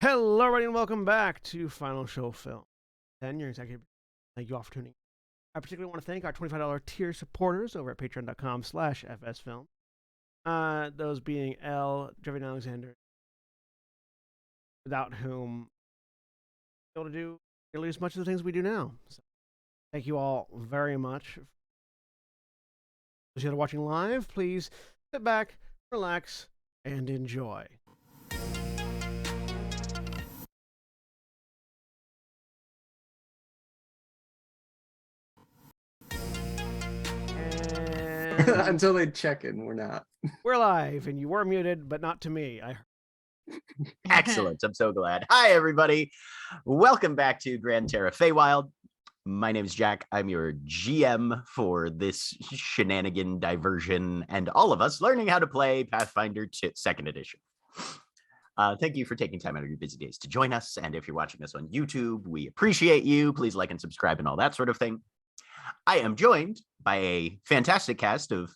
Hello, everybody, and welcome back to Final Show Film. And your executive, thank you all for tuning in. I particularly want to thank our $25 tier supporters over at patreon.com/fsfilm. Those being L, Trevian Alexander, without whom we're able to do nearly as much of the things we do now. So, thank you all very much. Those that are watching live, please sit back, relax, and enjoy. Until they check in, we're not. We're live, and you were muted, but not to me. Excellent. I'm so glad. Hi, everybody. Welcome back to Gran Terra Feywild. My name is Jack. I'm your GM for this shenanigan diversion and all of us learning how to play Pathfinder 2nd Edition. Thank you for taking time out of your busy days to join us. And if you're watching us on YouTube, we appreciate you. Please like and subscribe and all that sort of thing. I am joined by a fantastic cast of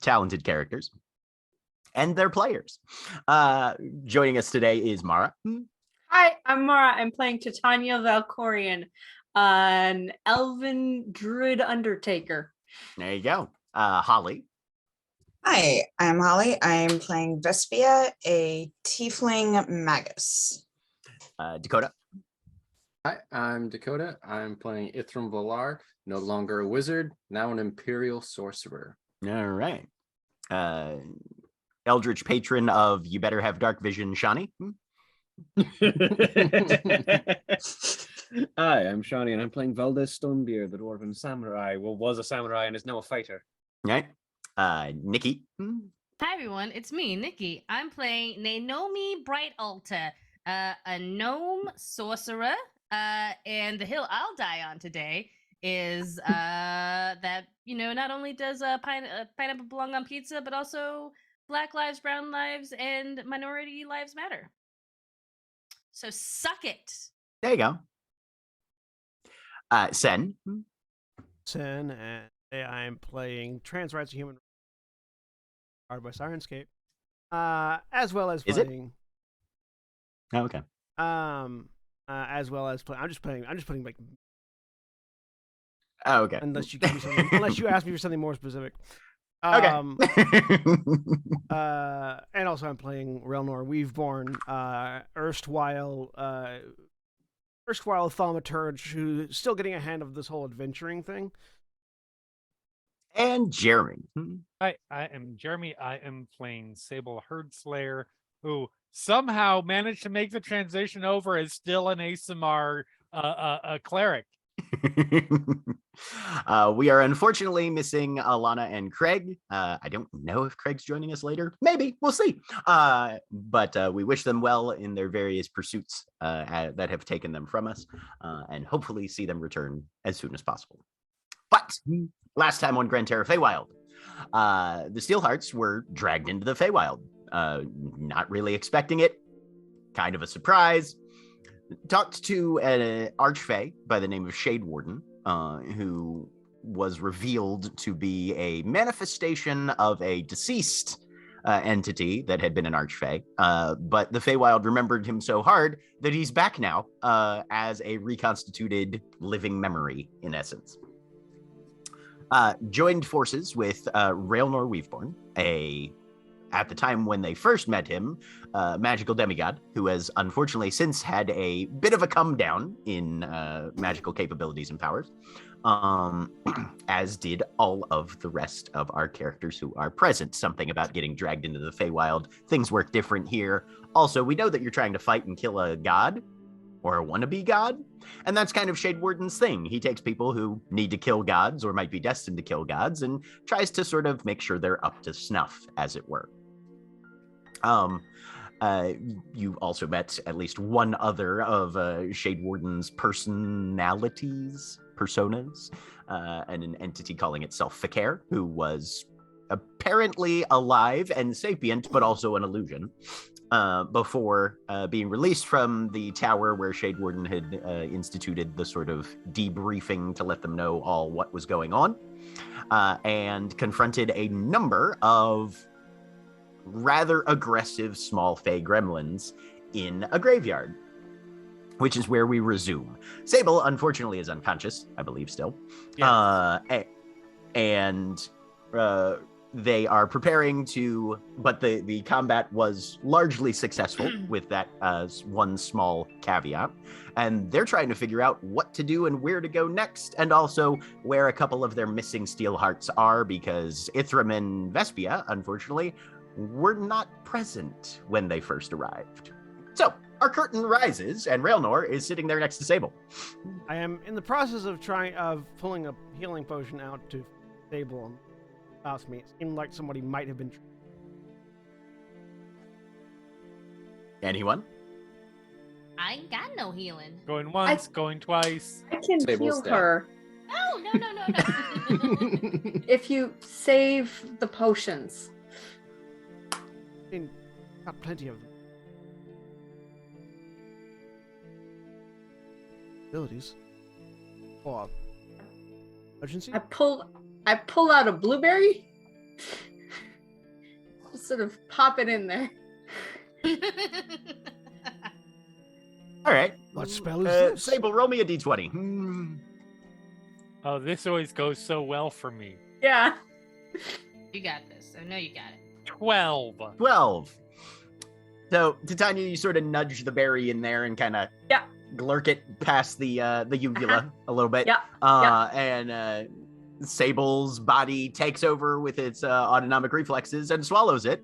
talented characters and their players. Joining us today is Mara. Hi, I'm Mara. I'm playing Titania Valkorian, an elven druid undertaker. There you go. Holly. Hi, I'm Holly. I'm playing Vespia, a tiefling magus. Dakota. Hi, I'm Dakota. I'm playing Ithram Volar, no longer a wizard, now an imperial sorcerer. All right. Eldritch patron of You Better Have Dark Vision, Shani. Hi, I'm Shawnee, and I'm playing Valdez Stonebeard, the dwarven samurai. Well, was a samurai and is now a fighter. Right. Nikki. Hi, everyone. It's me, Nikki. I'm playing Naomi Bright Alta, a gnome sorcerer. And the hill I'll die on today is that, not only does pineapple belong on pizza, but also Black lives, brown lives, and minority lives matter. So suck it. There you go. Sen. Sen, and today I'm playing Trans Rights of Human powered by Sirenscape, as well as playing. Oh, okay. As well as I'm just putting like. Oh, okay. Unless you give me something, unless you ask me for something more specific. Okay. And also I'm playing Relnor Weaveborn, erstwhile thaumaturge who's still getting a hand of this whole adventuring thing. And Jeremy. Hi, I am Jeremy. I am playing Sable Herdslayer, who somehow managed to make the transition over as still an ASMR cleric. We are unfortunately missing Alana and Craig. I don't know if Craig's joining us later. Maybe. We'll see. But we wish them well in their various pursuits that have taken them from us, and hopefully see them return as soon as possible. But last time on Gran Terra Feywild, the Steelhearts were dragged into the Feywild. Not really expecting it. Kind of a surprise. Talked to an archfey by the name of Shade Warden, who was revealed to be a manifestation of a deceased entity that had been an archfey. But the Feywild remembered him so hard that he's back now as a reconstituted living memory, in essence. Joined forces with Raelnor Weaveborn, at the time when they first met him, magical demigod, who has unfortunately since had a bit of a come down in magical capabilities and powers, as did all of the rest of our characters who are present. Something about getting dragged into the Feywild. Things work different here. Also, we know that you're trying to fight and kill a god, or a wannabe god, and that's kind of Shade Warden's thing. He takes people who need to kill gods or might be destined to kill gods and tries to sort of make sure they're up to snuff, as it were. You also met at least one other of Shade Warden's personas, and an entity calling itself Fakir, who was apparently alive and sapient, but also an illusion, before being released from the tower where Shade Warden had instituted the sort of debriefing to let them know all what was going on, and confronted a number of rather aggressive small fey gremlins in a graveyard, which is where we resume. Sable, unfortunately, is unconscious, I believe, still. Yes. And they are preparing to, but the combat was largely successful with that one small caveat. And they're trying to figure out what to do and where to go next, and also where a couple of their missing steel hearts are, because Ithram and Vespia, unfortunately, were not present when they first arrived. So our curtain rises, and Railnor is sitting there next to Sable. I am in the process of pulling a healing potion out to Sable and me. It seemed like somebody might have been. Anyone? I ain't got no healing. Going once, going twice. I can Sable's heal dead. her No. if you save the potions. I mean, got plenty of them. Abilities. Or emergency. I pull out a blueberry. Just sort of pop it in there. All right. What spell is this? Sable, roll me a d20. Oh, this always goes so well for me. Yeah. You got this. I know you got it. 12. 12. So, Titania, you sort of nudge the berry in there and kind of glurk it past the uvula a little bit. And Sable's body takes over with its autonomic reflexes and swallows it.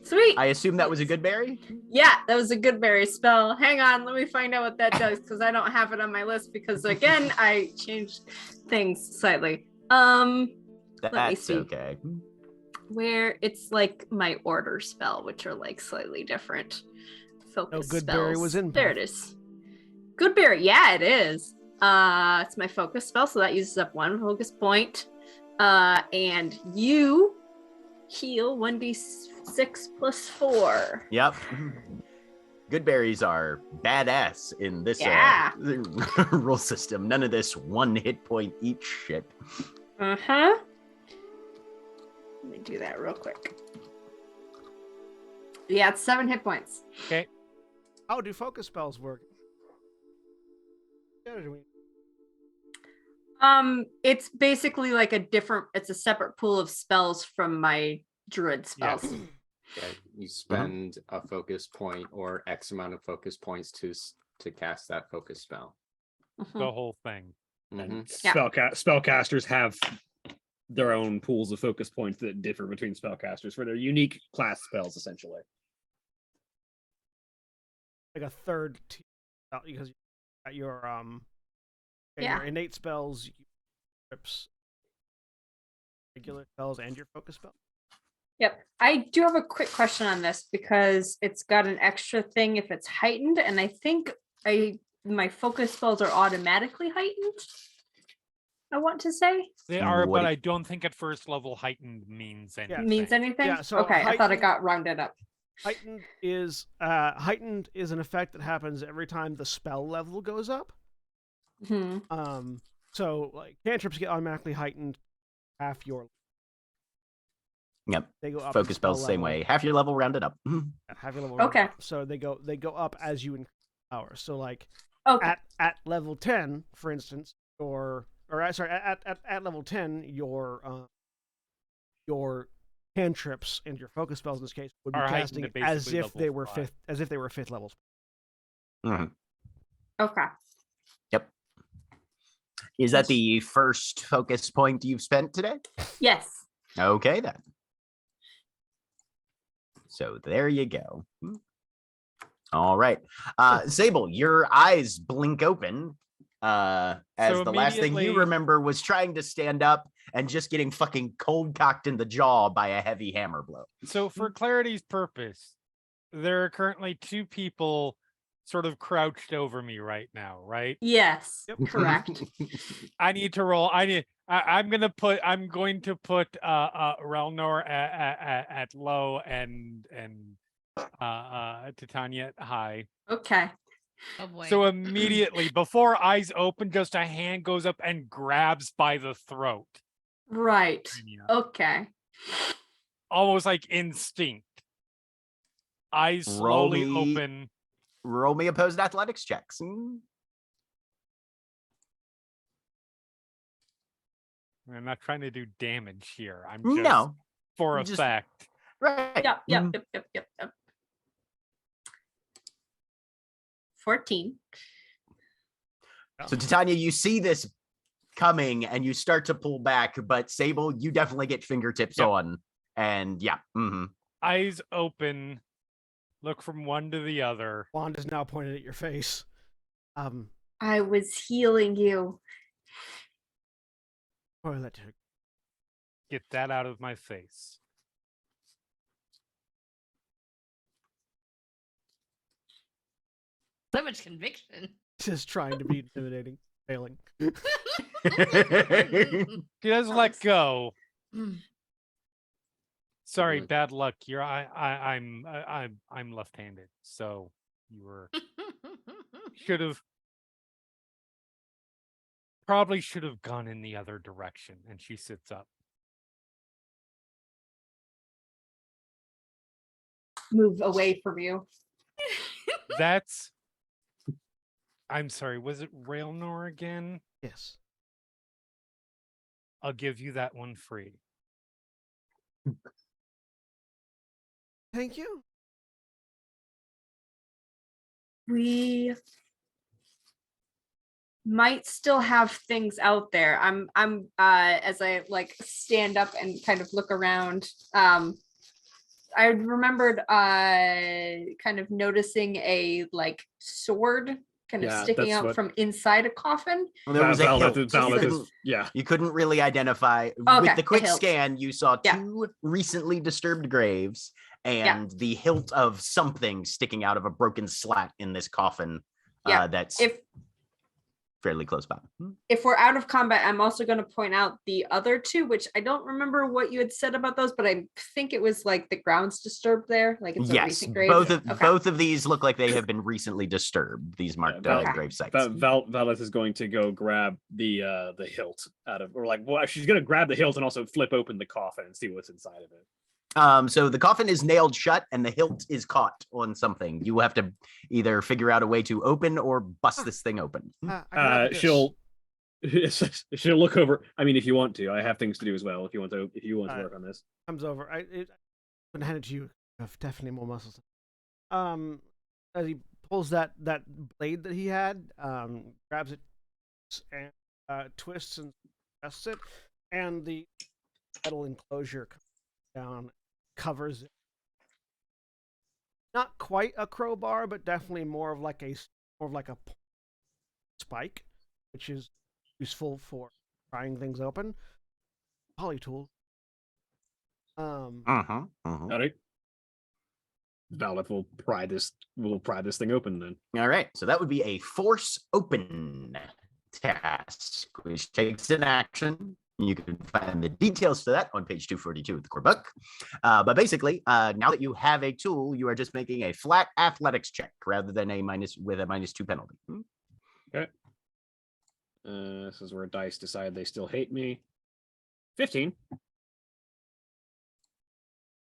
Sweet. I assume that was a good berry? Yeah, that was a good berry spell. Hang on, let me find out what that does, because I don't have it on my list, because again, I changed things slightly. Let me see. Okay. Where it's like my order spell, which are like slightly different. Focus good spells. berry was in There it is. Good berry, yeah, it is. It's my focus spell, so that uses up 1 focus point. And you heal 1d6 plus 4. Yep. Good berries are badass in this rule system. None of this 1 hit point each shit. Uh-huh. Let me do that real quick. Yeah, it's 7 hit points. Okay. How do focus spells work? Yeah, do we... It's basically like it's a separate pool of spells from my druid spells. Yes. Yeah, you spend a focus point or X amount of focus points to cast that focus spell. The whole thing. Mhm. Spellcasters have their own pools of focus points that differ between spellcasters for their unique class spells, essentially. Like a third tier, because you got your Yeah. your innate spells, trips, regular spells, and your focus spell. Yep. I do have a quick question on this, because it's got an extra thing if it's heightened, and I think my focus spells are automatically heightened. I want to say They are, What but do- I don't think at first level heightened means anything. means anything. Yeah, so okay, I thought it heightened- got rounded up. Heightened is an effect that happens every time the spell level goes up. Hmm. So like cantrips get automatically heightened half your. Yep. They go up. in Focus spell spells same level. way. Half your level rounded up. Half your level. Okay. rounded up. So they go up as you increase power. So like Okay. at level 10, for instance, at level 10, your cantrips and your focus spells in this case would be Are heightened casting to as basically if they level were 5. fifth levels. Okay. Yep. Is that the first focus point you've spent today? Yes. Okay, then. So there you go. All right. Sable, your eyes blink open as So the last thing you immediately- remember was trying to stand up and just getting fucking cold cocked in the jaw by a heavy hammer blow. So for clarity's purpose, there are currently 2 people sort of crouched over me right now, right? Yes. Yep. Correct. I need to roll. I'm going to put Relnor at low and Titania at high. Okay. Oh boy. So immediately before eyes open, just a hand goes up and grabs by the throat. Right. Titania. Okay. Almost like instinct. Eyes Roll slowly me- open. Roll me opposed athletics checks. I'm not trying to do damage here. I'm just No, for just- effect. right. Yep. 14. So Titania, you see this coming and you start to pull back, but Sable, you definitely get fingertips on. And yeah. Eyes open, look from one to the other. Wand is now pointed at your face. I was healing you. Toilet. Get that out of my face. So much conviction. Just trying to be intimidating, failing. She doesn't let go. Mm. Sorry, Mhm. bad luck. I'm left-handed, so you were probably should have gone in the other direction. And she sits up. Move away from you. That's. I'm sorry. Was it Railnor again? Yes. I'll give you that one free. Thank you. We might still have things out there. I'm as I like stand up and kind of look around. I remembered kind of noticing a like sword kind of Yeah, sticking that's out what- from inside a coffin. Well, there was a hilt. Yeah. You couldn't really identify. Okay, With the quick hilt. scan, you saw Yeah. 2 recently disturbed graves and the hilt of something sticking out of a broken slat in this coffin. Yeah, That's If fairly close by. if we're out of combat, I'm also going to point out the other 2, which I don't remember what you had said about those, but I think it was like the ground's disturbed there. Like it's a Yes, recent grave. both of these look like they have been recently disturbed. These marked Okay. grave sites. Valeth is going to go grab the hilt out of, or like, well, she's going to grab the hilt and also flip open the coffin and see what's inside of it. So the coffin is nailed shut and the hilt is caught on something. You have to either figure out a way to open or bust this thing open. I can help with She'll look over. I mean, if you want to, I have things to do as well. If you want to work on this, comes over. I'm gonna hand it to you. You have definitely more muscles. As he pulls that blade that he had, grabs it and twists and adjusts it, and the metal enclosure comes down, covers it. Not quite a crowbar, but definitely more of like a spike, which is useful for prying things open. Polytool. all right. Valeth will pry this thing open then. All right, so that would be a force open task, which takes an action. You can find the details to that on page 242 of the core book. But basically, now that you have a tool, you are just making a flat athletics check rather than a -2 penalty. Okay. This is where dice decide they still hate me. 15.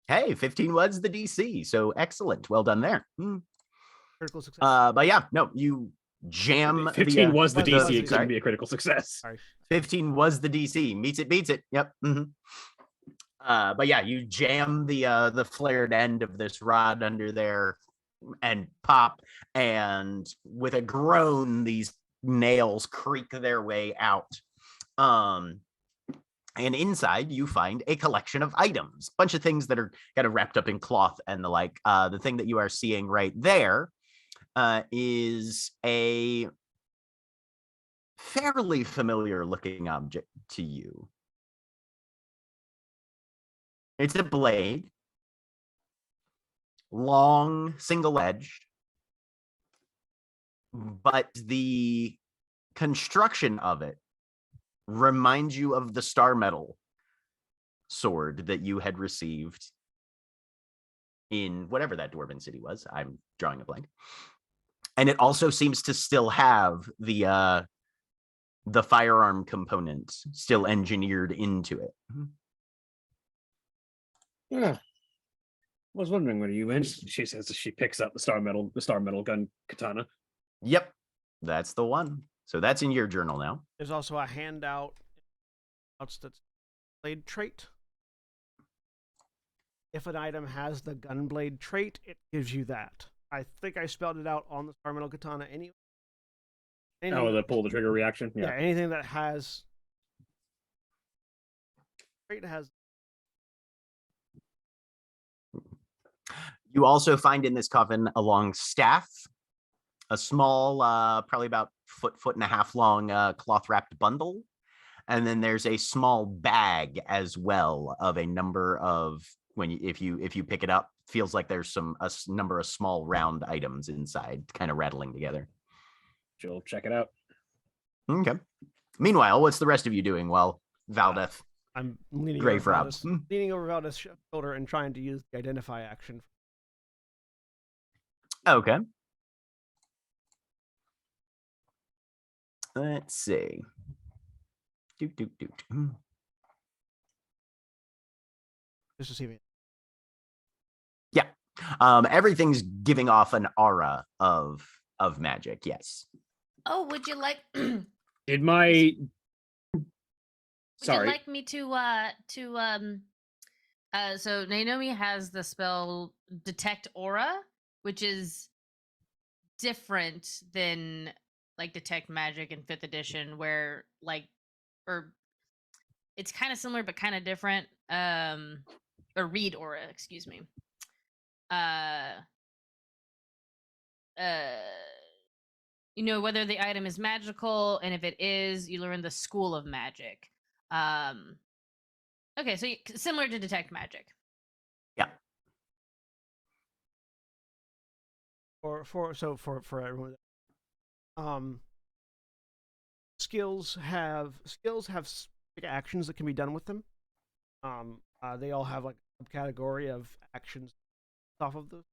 Hey, 15 was the DC, so excellent. Well done there. Critical success. But yeah, no, you jam 15 was the DC. It sorry. couldn't be a critical success. Sorry. 15 was the DC. Meets it, beats it. Yep. But yeah, you jam the flared end of this rod under there and pop, and with a groan, these nails creak their way out. And inside you find a collection of items, bunch of things that are kind of wrapped up in cloth and the like. The thing that you are seeing right there is a fairly familiar looking object to you. It's a blade, long, single-edged, but the construction of it reminds you of the star metal sword that you had received in whatever that dwarven city was. I'm drawing a blank. And it also seems to still have the firearm component still engineered into it. Yeah. was wondering where you went. She says as she picks up the star metal gun katana. Yep, that's the one. So that's in your journal now. There's also a handout. That's blade trait. If an item has the gunblade trait, it gives you that. I think I spelled it out on the star metal katana anyway. The pull the trigger reaction. Yeah, anything that has trait has. You also find in this coffin a long staff, a small, probably about foot and a half long cloth wrapped bundle. And then there's a small bag as well of a number of, if you pick it up, feels like there's a number of small round items inside kind of rattling together. She'll check it out. Okay. Meanwhile, what's the rest of you doing while Valdeth? I'm leaning Grave over Rob. Valdeth's shoulder and trying to use the identify action. Okay. Let's see. Just to see me. Yeah. Everything's giving off an aura of magic. Yes. Oh, would you like? Did my? Sorry. Would you like me to so Naomi has the spell Detect Aura, which is different than like Detect Magic in 5th edition, where or it's kind of similar but kind of different. Or Read Aura, excuse me. You know whether the item is magical, and if it is, you learn the school of magic. Okay, so similar to Detect Magic. Yeah. For everyone, skills have specific actions that can be done with them. They all have like a category of actions off of those.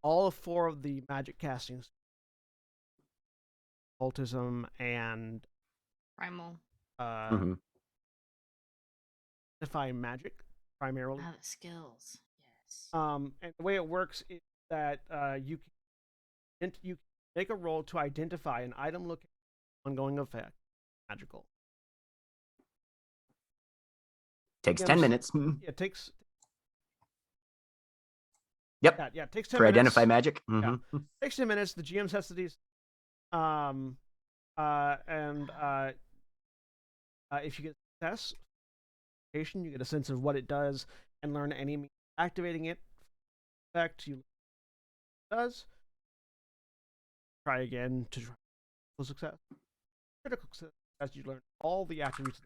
All 4 of the magic castings, occultism and Primal. Define magic primarily. Ah, the skills. Yes. And the way it works is that you can make a roll to identify an item looking ongoing effect magical. Takes 10 minutes. It takes. Yep. Yeah, it takes 10 for minutes. identify magic. Yeah. Takes 10 minutes. The GM sets these. If you get success, you get a sense of what it does and learn any activating it. Effect you does. Try again to try success. Critical success, you learn all the attributes.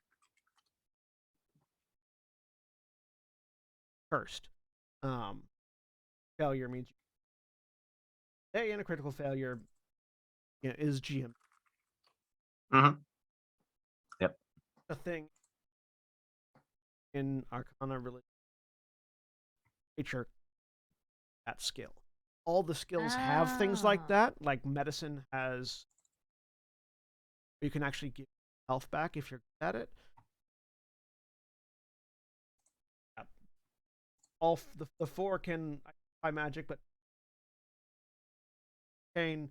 First, failure means and a critical failure is GM. Yep. The thing in Arcana really nature that skill. All the skills have things like that. Like medicine has, you can actually get health back if you're good at it. All the 4 can by magic, but pain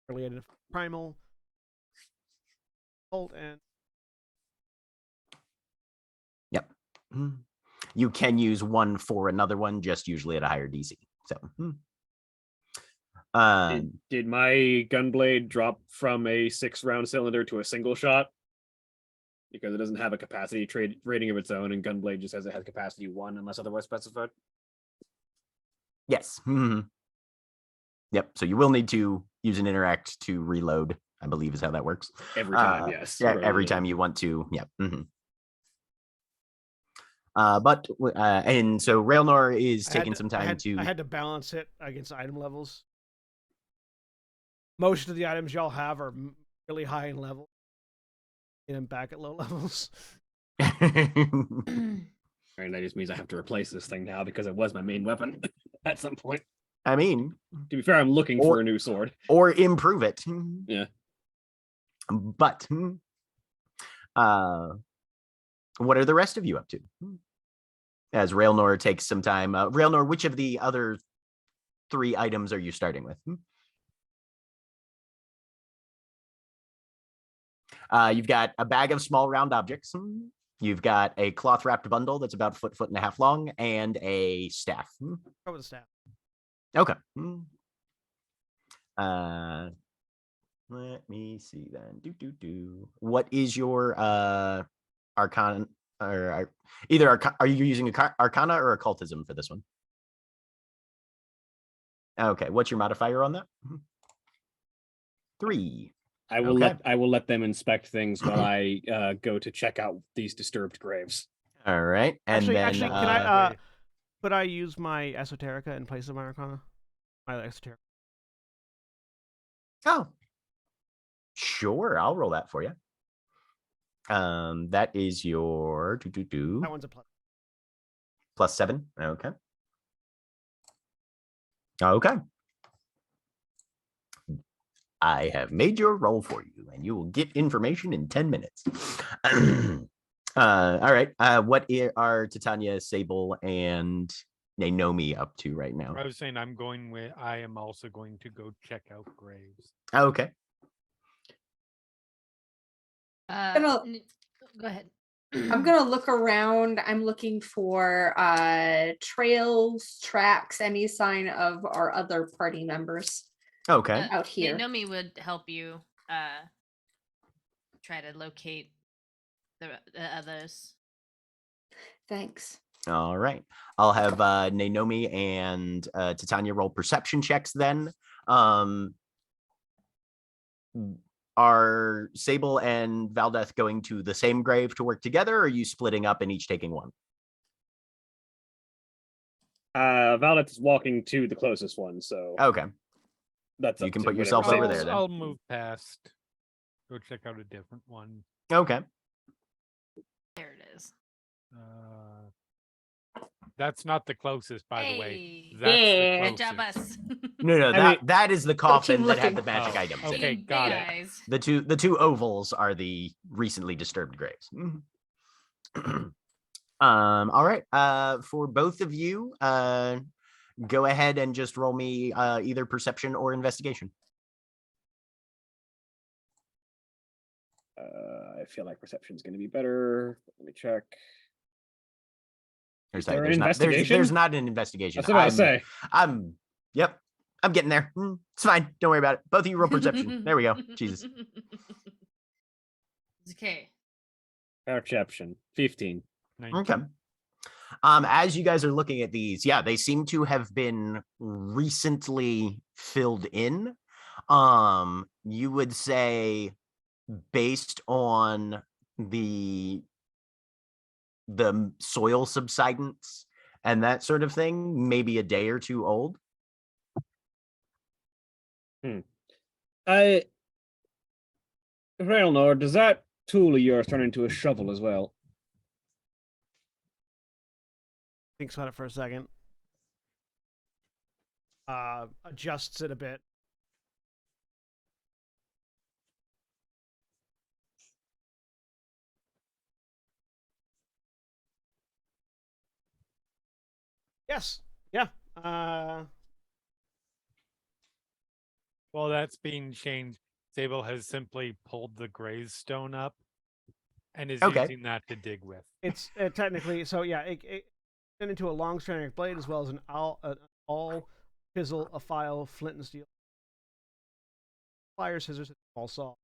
related primal, occult, and yep. You can use one for another one, just usually at a higher DC. So, did my gunblade drop from a 6-round cylinder to a single shot? Because it doesn't have a capacity rating of its own, and gunblade just says it has capacity 1 unless otherwise specified. Yes. Yep. So you will need to use an interact to reload, I believe is how that works. Every time, yes. Yeah, every time you want to. Yep. And so Railnor is taking some time to. I had to balance it against item levels. Most of the items y'all have are really high in level. Get them back at low levels. And that just means I have to replace this thing now because it was my main weapon at some point. I mean, to be fair, I'm looking for a new sword. Or improve it. Yeah. But what are the rest of you up to? as Railnor takes some time. Railnor, which of the other 3 items are you starting with? You've got a bag of small round objects. You've got a cloth wrapped bundle that's about a foot and a half long, and a staff. Go with the staff. Okay. Let me see then. What is your arcana? Or either are you using arcana or occultism for this one? Okay. What's your modifier on that? 3. I will Okay. let them inspect things while I go to check out these disturbed graves. All right. And Actually, then can I could I use my esoterica in place of my arcana? My esoterica. Oh, sure. I'll roll that for you. That is your That one's a plus. +7. Okay. Okay. I have made your roll for you, and you will get information in 10 minutes. All right. What are Titania, Sable, and Naomi up to right now? I was saying I am also going to go check out graves. Okay. Go ahead. I'm gonna look around. I'm looking for trails, tracks, any sign of our other party members Okay. out here. Naomi would help you try to locate the others. Thanks. All right. I'll have Naomi and Titania roll perception checks then. Are Sable and Valdeth going to the same grave to work together, or are you splitting up and each taking one? Valdeth is walking to the closest one, so Okay. that's You up can to put yourself whatever over Sable's- there then. I'll move past. Go check out a different one. Okay. There it is. That's not the closest, by the way. Hey. That's Yeah. the Good job, closest. us. No, I mean- that is the coffin that had looking. the magic Oh, items. in it. okay, Big got it. eyes. The two ovals are the recently disturbed graves. All right. For both of you, go ahead and just roll me either perception or investigation. I feel like perception is going to be better. Let me check. There's Is there an there's investigation? not an investigation. That's what I was about to say. Yep. I'm getting there. It's fine. Don't worry about it. Both of you roll perception. There we go. Jesus. Okay. Perception 15. 19. Okay. As you guys are looking at these, yeah, they seem to have been recently filled in. You would say, based on the soil subsidence and that sort of thing, maybe a day or two old. Railnor, does that tool of yours turn into a shovel as well? Thinks about it for a second. Adjusts it a bit. Yes. Yeah. Well, that's being changed. Sable has simply pulled the gravestone up and is Okay. using that to dig with. It's technically so. Yeah. It turned into a long ceramic blade as well as an awl, chisel, a file, flint and steel, pliers, scissors, and small saw.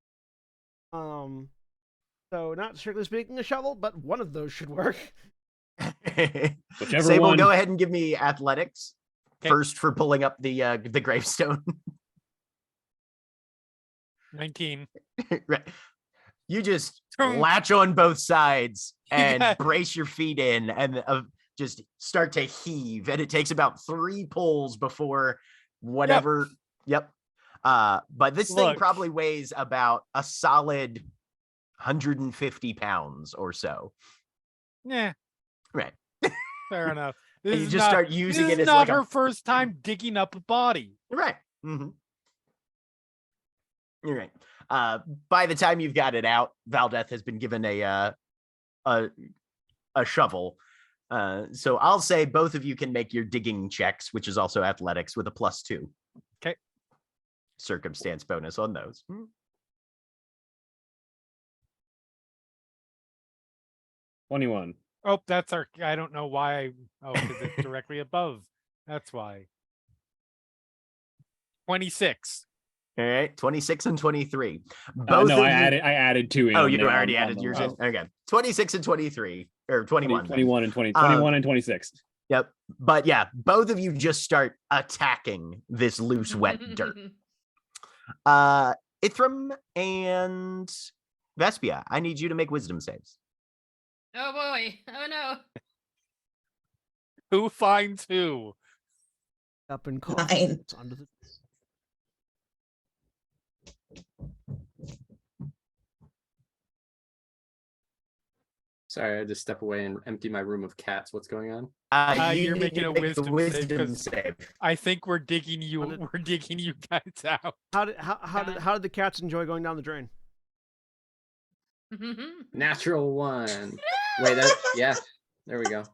So not strictly speaking a shovel, but one of those should work. Whichever Sable, one. go ahead and give me athletics Okay. first for pulling up the gravestone. 19. Right. You just latch on both sides and Yeah. brace your feet in and just start to heave. And it takes about 3 pulls before whatever. Yep. But this thing Look. probably weighs about a solid 150 pounds or so. Yeah, Right. fair enough. And This you is just not- start using this it is as not like her a. first time digging up a body. Right. Mm-hmm. You're right. By the time you've got it out, Valdeth has been given a shovel, So I'll say both of you can make your digging checks, which is also athletics, with a +2. Okay. Circumstance bonus on those. 21. Oh, that's our. I don't know why. Because it's directly above. That's why. 26. All right, 26 and 23. No, I added 2 in. Oh, on you there already on added the yours roll. in? Okay. 26 and 23. Or 21. 21 and 21 and 26. Yep. But yeah, both of you just start attacking this loose, wet dirt. Ithram and Vespia, I need you to make wisdom saves. Oh boy. Oh no. Who finds who? Up and call. 9. Under the... Sorry, I had to step away and empty my room of cats. What's going on? You're need making to a make the wisdom save, save. I think we're digging you. What did- We're digging you guys out. How did the cats enjoy going down the drain? Natural 1. Wait, yeah. There we go.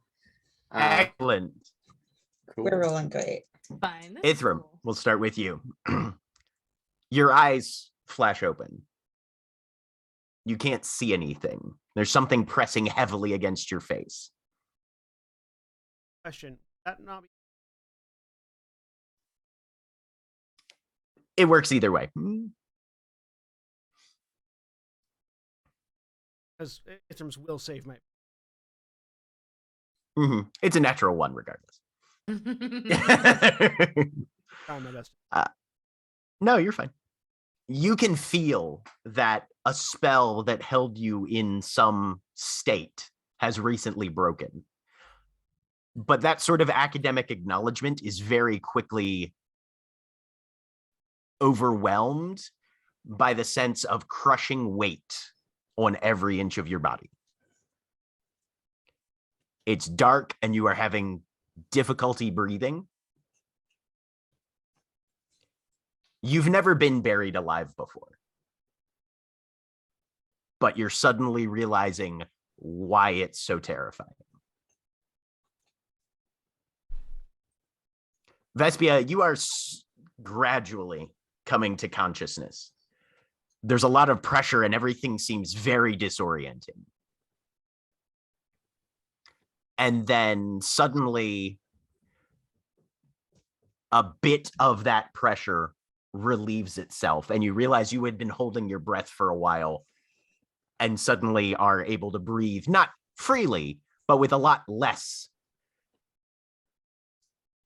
Excellent. Cool. We're rolling great. Fine. This is Ithram, cool. we'll start with you. Your eyes flash open. You can't see anything. There's something pressing heavily against your face. Question. That not It works either way. because Ithram's will save my. It's a natural 1 regardless. Trying my best. No, you're fine. You can feel that a spell that held you in some state has recently broken. But that sort of academic acknowledgement is very quickly overwhelmed by the sense of crushing weight on every inch of your body. It's dark and you are having difficulty breathing. You've never been buried alive before, but you're suddenly realizing why it's so terrifying. Vespia, you are gradually coming to consciousness. There's a lot of pressure and everything seems very disorienting. And then suddenly a bit of that pressure relieves itself and you realize you had been holding your breath for a while and suddenly are able to breathe, not freely, but with a lot less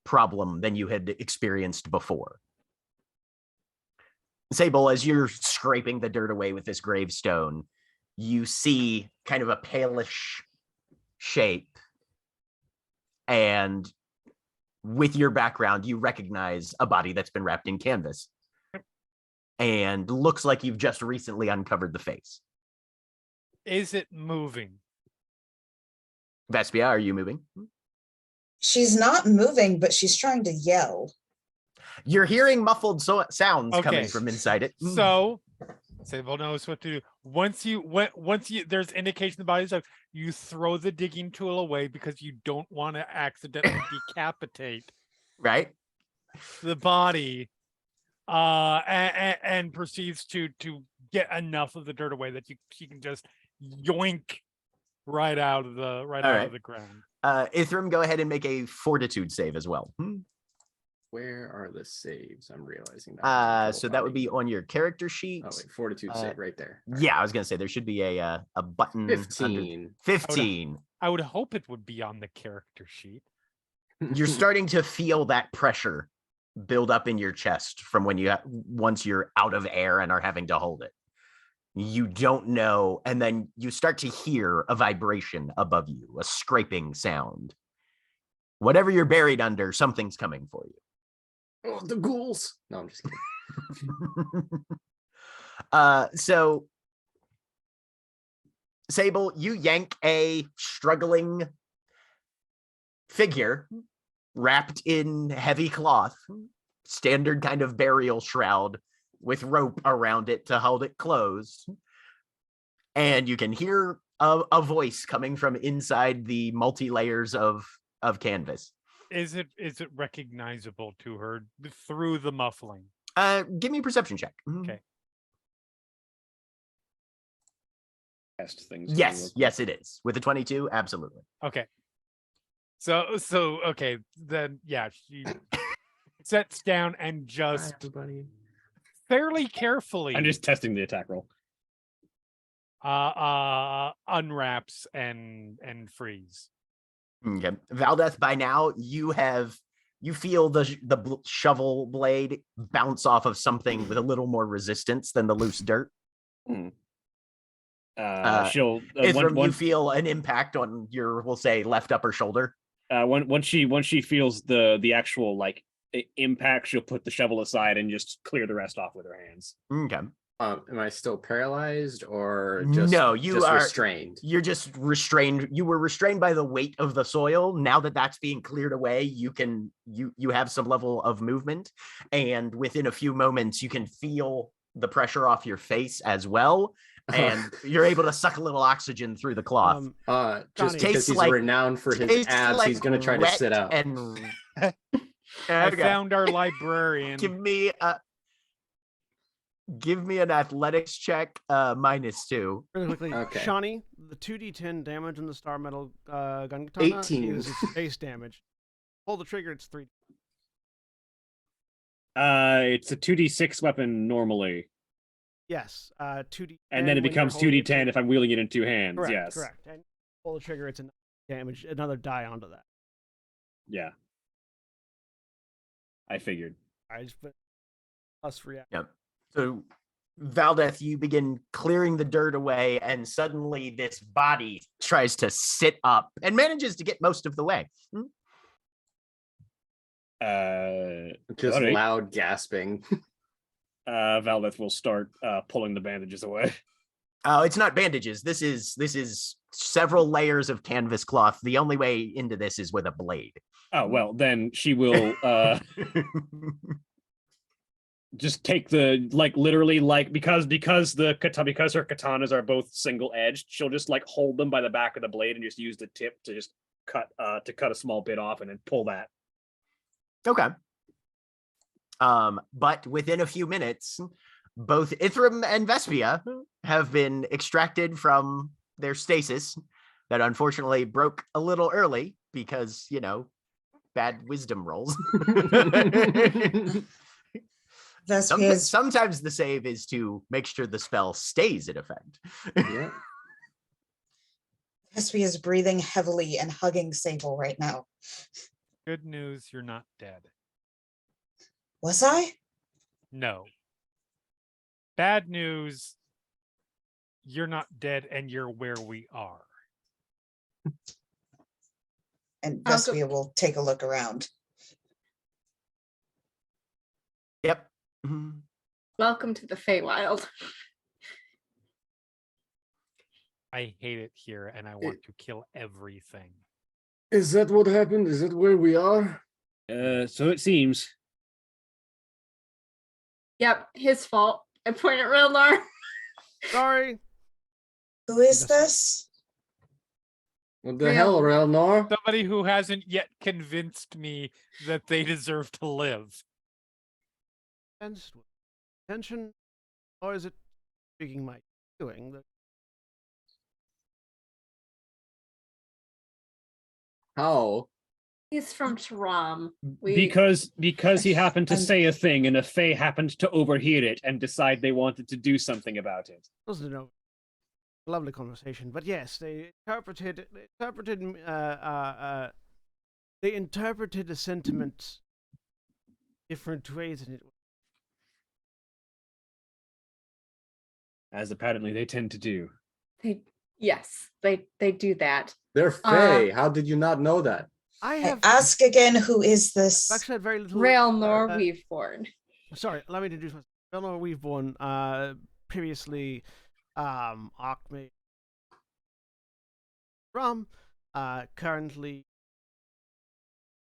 problem than you had experienced before. Sable, as you're scraping the dirt away with this gravestone, you see kind of a palish shape, and with your background, you recognize a body that's been wrapped in canvas and looks like you've just recently uncovered the face. Is it moving? Vespia, are you moving? She's not moving, but she's trying to yell. You're hearing muffled sounds coming Okay. from inside it. So Sable knows what to do. Once you there's indication the body's up, you throw the digging tool away because you don't want to accidentally decapitate Right? the body, and proceeds to get enough of the dirt away that you can just yoink right out of the of the ground. Ithram, go ahead and make a fortitude save as well. Where are the saves? I'm realizing that. So that would be on your character sheet. Oh, wait, fortitude save right there. All Yeah, right. I was gonna say there should be a button. 15. 15. I would hope it would be on the character sheet. You're starting to feel that pressure build up in your chest from when once you're out of air and are having to hold it. You don't know, and then you start to hear a vibration above you, a scraping sound. Whatever you're buried under, something's coming for you. Oh, the ghouls. No, I'm just kidding. So Sable, you yank a struggling figure wrapped in heavy cloth, standard kind of burial shroud with rope around it to hold it closed. And you can hear a voice coming from inside the multi layers of canvas. Is it recognizable to her through the muffling? Give me a perception check. Okay. Test things. Yes, it is. With a 22, absolutely. Okay. So okay, then yeah, she sets down and Hi, just everybody. fairly carefully I'm just testing the attack roll. unwraps and frees. Okay. Valdeth, by now you feel the shovel blade bounce off of something with a little more resistance than the loose dirt. She'll Ithram, you feel an impact on your, we'll say, left upper shoulder. once she feels the actual like impact, she'll put the shovel aside and just clear the rest off with her hands. Okay. Am I still paralyzed or No, you just are restrained? You're just restrained. You were restrained by the weight of the soil. Now that that's being cleared away, you have some level of movement, and within a few moments, you can feel the pressure off your face as well, and you're able to suck a little oxygen through the cloth. Just Johnny. because Tastes he's like- renowned for his Tastes abs, like he's gonna try to wet sit out. And I Okay. found our librarian. Give me an athletics check, -2. Really quickly, Okay. Shawnee, the 2d10 damage on the Star Metal gun katana 18. is its base damage. Pull the trigger, it's 3. It's a 2d6 weapon normally, Yes, 2d10. and then it when you're becomes holding it 2d10 if I'm wielding it in two hands. Correct, Yes. correct. And pull the trigger, it's another die onto that. Yeah. I figured. I just put plus react. Yep. So, Valdeth, you begin clearing the dirt away, and suddenly this body tries to sit up and manages to get most of the way. Just alright. loud gasping. Valdeth will start pulling the bandages away. Oh, it's not bandages. This is several layers of canvas cloth. The only way into this is with a blade. Oh well, then she will just take the literally because her katanas are both single edged. She'll just hold them by the back of the blade and just use the tip to just cut a small bit off and then pull that. Okay. But within a few minutes, both Ithram and Vespia have been extracted from their stasis that unfortunately broke a little early because, bad wisdom rolls. Vespia's Sometimes the save is to make sure the spell stays in effect. Yeah. Vespia's breathing heavily and hugging Sable right now. Good news, you're not dead. Was I? No. Bad news, you're not dead and you're where we are. And I'll go- Vespia will take a look around. Yep. Mhm. Welcome to the Feywild. I hate it here and I want to kill everything. Is that what happened? Is that where we are? So it seems. Yep, his fault. I point at Relnar. Sorry. Who is this? What the hell, Relnor? Somebody who hasn't yet convinced me that they deserve to live. Attention, or is it speaking my doing? How? He's from Tram. Because he happened to I'm- say a thing and a Fae happened to overhear it and decide they wanted to do something about it. Wasn't a lovely conversation, but yes, they interpreted the sentiment different ways, and it As apparently they tend to do. They do that. They're Fae. How did you not know that? I I have ask again, who is this? actually had very little. Railnor uh, Weaveborn. Sorry, let me introduce myself. Railnor Weaveborn, previously, Arkmage from, currently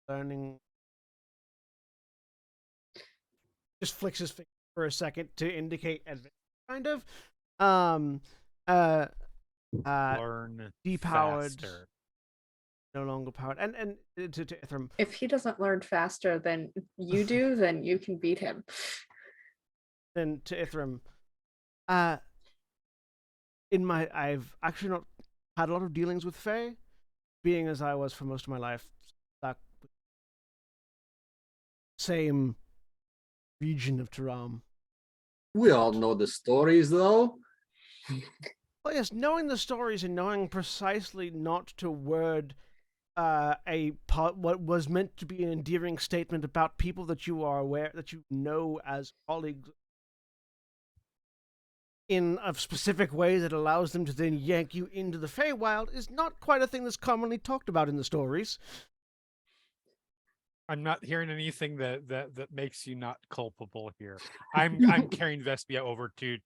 learning. Just flicks his finger for a second to indicate advance, kind of. Learn depowered, faster. no longer powered, and to Ithram. If he doesn't learn faster than you do, then you can beat him. Then to Ithram, I've actually not had a lot of dealings with Fae, being as I was for most of my life stuck with the same region of Taram. We all know the stories, though. Well, yes, knowing the stories and knowing precisely not to word what was meant to be an endearing statement about people that you are aware that you know as colleagues in a specific way that allows them to then yank you into the Feywild is not quite a thing that's commonly talked about in the stories. I'm not hearing anything that makes you not culpable here. I'm carrying Vespia over to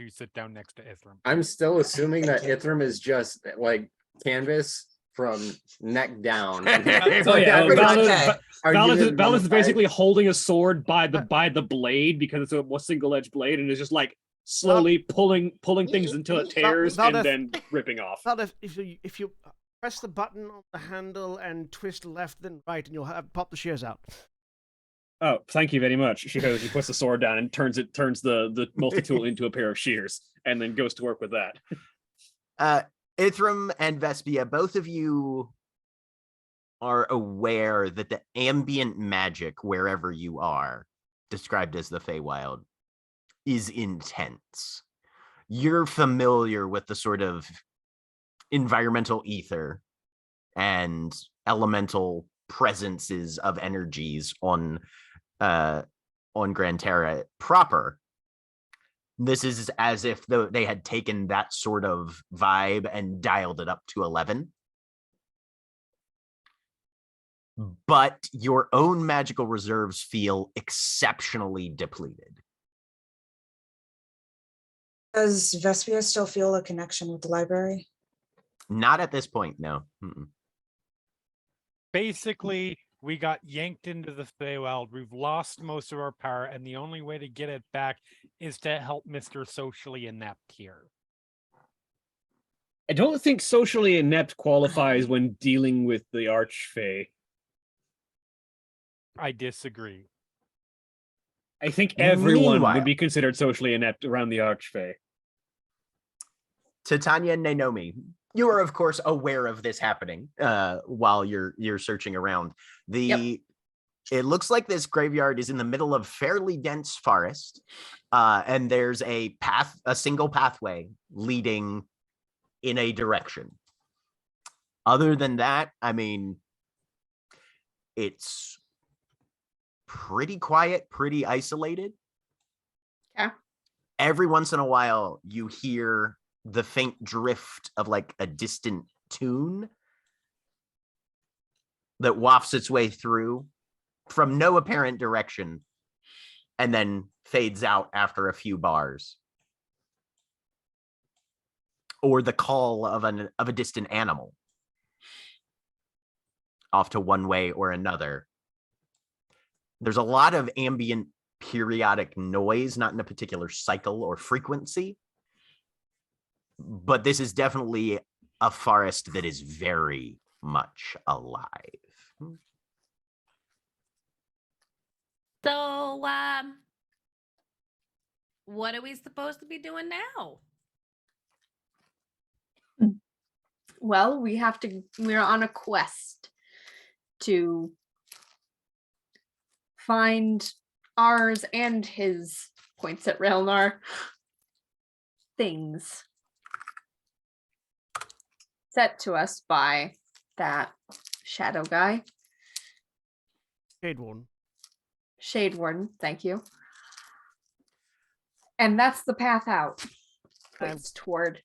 sit down next to Ithram. I'm still assuming that Ithram is just like canvas from neck down. So yeah, Pretty much that. Valus is basically holding a sword by the blade because it's a single-edged blade, and is just like slowly pulling things until it tears and then ripping off. If you press the button on the handle and twist left then right, and you'll pop the shears out. Oh, thank you very much. She puts the sword down and turns the multi-tool into a pair of shears, and then goes to work with that. Ithram and Vespia, both of you are aware that the ambient magic wherever you are, described as the Feywild, is intense. You're familiar with the sort of environmental ether and elemental presences of energies on Gran Terra proper. This is as if they had taken that sort of vibe and dialed it up to 11. But your own magical reserves feel exceptionally depleted. Does Vespia still feel a connection with the library? Not at this point, no. Mm-mm. Basically, we got yanked into the Feywild. We've lost most of our power, and the only way to get it back is to help Mr. Socially Inept here. I don't think socially inept qualifies when dealing with the Archfey. I disagree. I think everyone Meanwhile, would be considered socially inept around the Archfey. Titania and Naomi, you are of course aware of this happening while you're searching around. It looks like this graveyard is in the middle of fairly dense forest, and there's a single pathway leading in a direction. Other than that, I mean, it's pretty quiet, pretty isolated. Yeah. Every once in a while, you hear the faint drift of like a distant tune that wafts its way through from no apparent direction and then fades out after a few bars. Or the call of a distant animal off to one way or another. There's a lot of ambient periodic noise, not in a particular cycle or frequency, but this is definitely a forest that is very much alive. So, what are we supposed to be doing now? Well, we're on a quest to find ours and his, points at Relnar, things set to us by that shadow guy. Shade Warden, thank you. And that's the path out. Points toward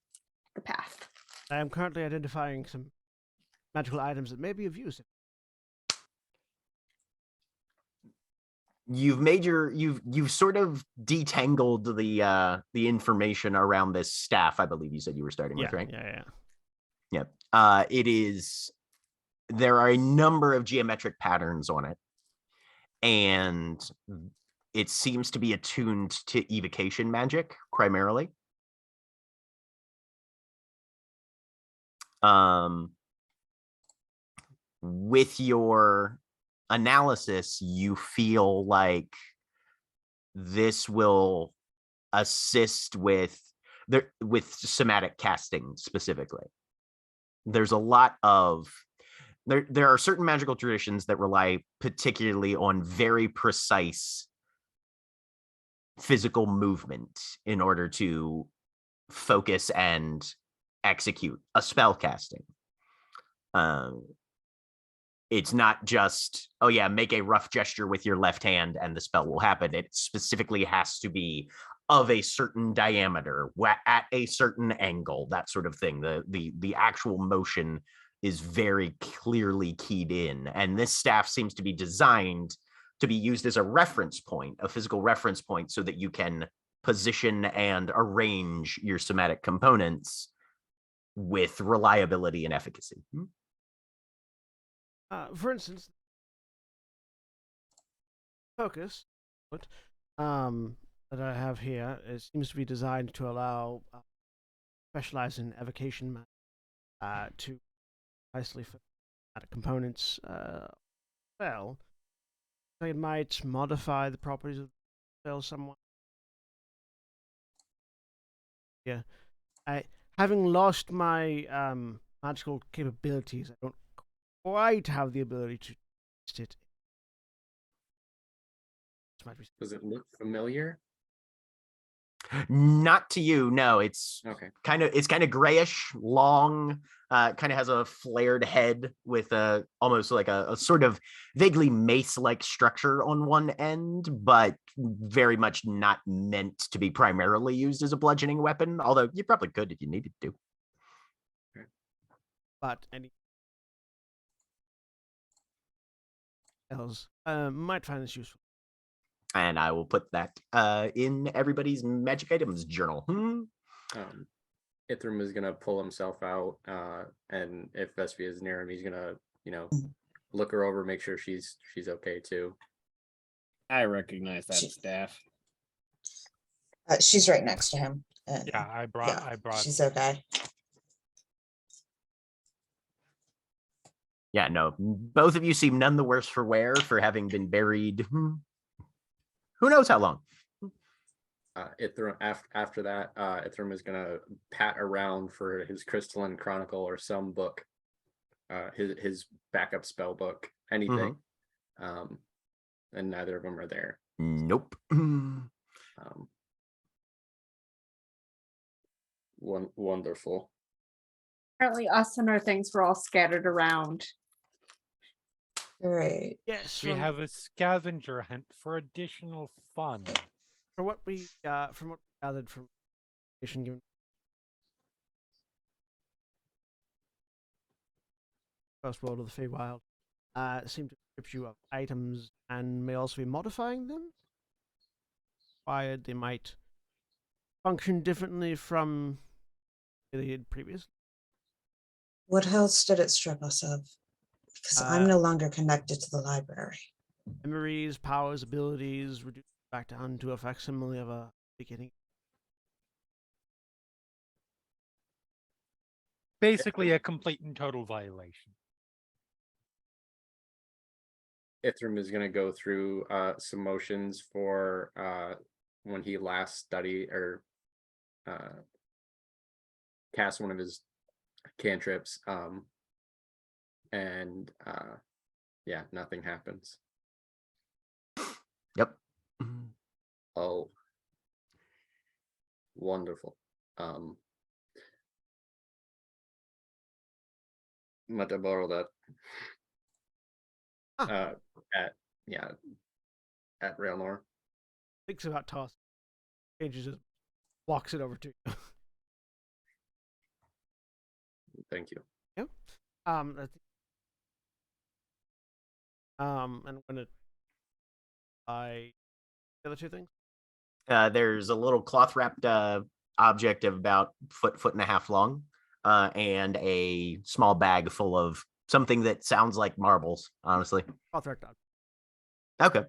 the path. I am currently identifying some magical items that may be of use. You've sort of detangled the information around this staff. I believe you said you were starting with, right? Yeah. It is. There are a number of geometric patterns on it, and it seems to be attuned to evocation magic primarily. With your analysis, you feel like this will assist with somatic casting specifically. There's a lot of there are certain magical traditions that rely particularly on very precise physical movement in order to focus and execute a spell casting. It's not just, oh yeah, make a rough gesture with your left hand and the spell will happen. It specifically has to be of a certain diameter, at a certain angle, that sort of thing. The actual motion is very clearly keyed in, and this staff seems to be designed to be used as a reference point, a physical reference point, so that you can position and arrange your somatic components with reliability and efficacy. For instance, focus that I have here, it seems to be designed to allow specialize in evocation to precisely fit components spell. So it might modify the properties of the spell somewhat. Yeah, having lost my magical capabilities, I don't quite have the ability to test it. Does it look familiar? Not to you, no. It's Okay. kind of grayish, long, kind of has a flared head with almost like a sort of vaguely mace-like structure on one end, but very much not meant to be primarily used as a bludgeoning weapon, although you probably could if you needed to. But any else might find this useful. And I will put that in everybody's magic items journal. Ithram is gonna pull himself out, and if Vespia is near him, he's gonna, look her over, make sure she's okay too. I recognize that staff. She's right next to him. Yeah, I brought. She's okay. Yeah, no, both of you seem none the worse for wear for having been buried. Who knows how long? Ithram, after that, Ithram is gonna pat around for his Crystalline Chronicle or some book, his backup spell book, anything. And neither of them are there. Nope. Wonderful. Apparently, us and our things were all scattered around. Great. Yes, We have a scavenger hunt for additional fun. from what we gathered from information given first world of the Feywild, seem to strip you of items and may also be modifying them. Required, they might function differently from they did previously. What else did it strip us of? Because I'm no longer connected to the library. Memories, powers, abilities, reduced back down to a facsimile of a beginning. Basically, a complete and total violation. Ithram is gonna go through some motions for when he last studied or cast one of his cantrips, and yeah, nothing happens. Yep. Oh, wonderful. Might I borrow that? At Railnor. Thinks about toss, changes it, walks it over to you. Thank you. And I'm gonna buy the other two things. There's a little cloth wrapped object of about foot and a half long, and a small bag full of something that sounds like marbles, honestly. Cloth wrapped up. Okay.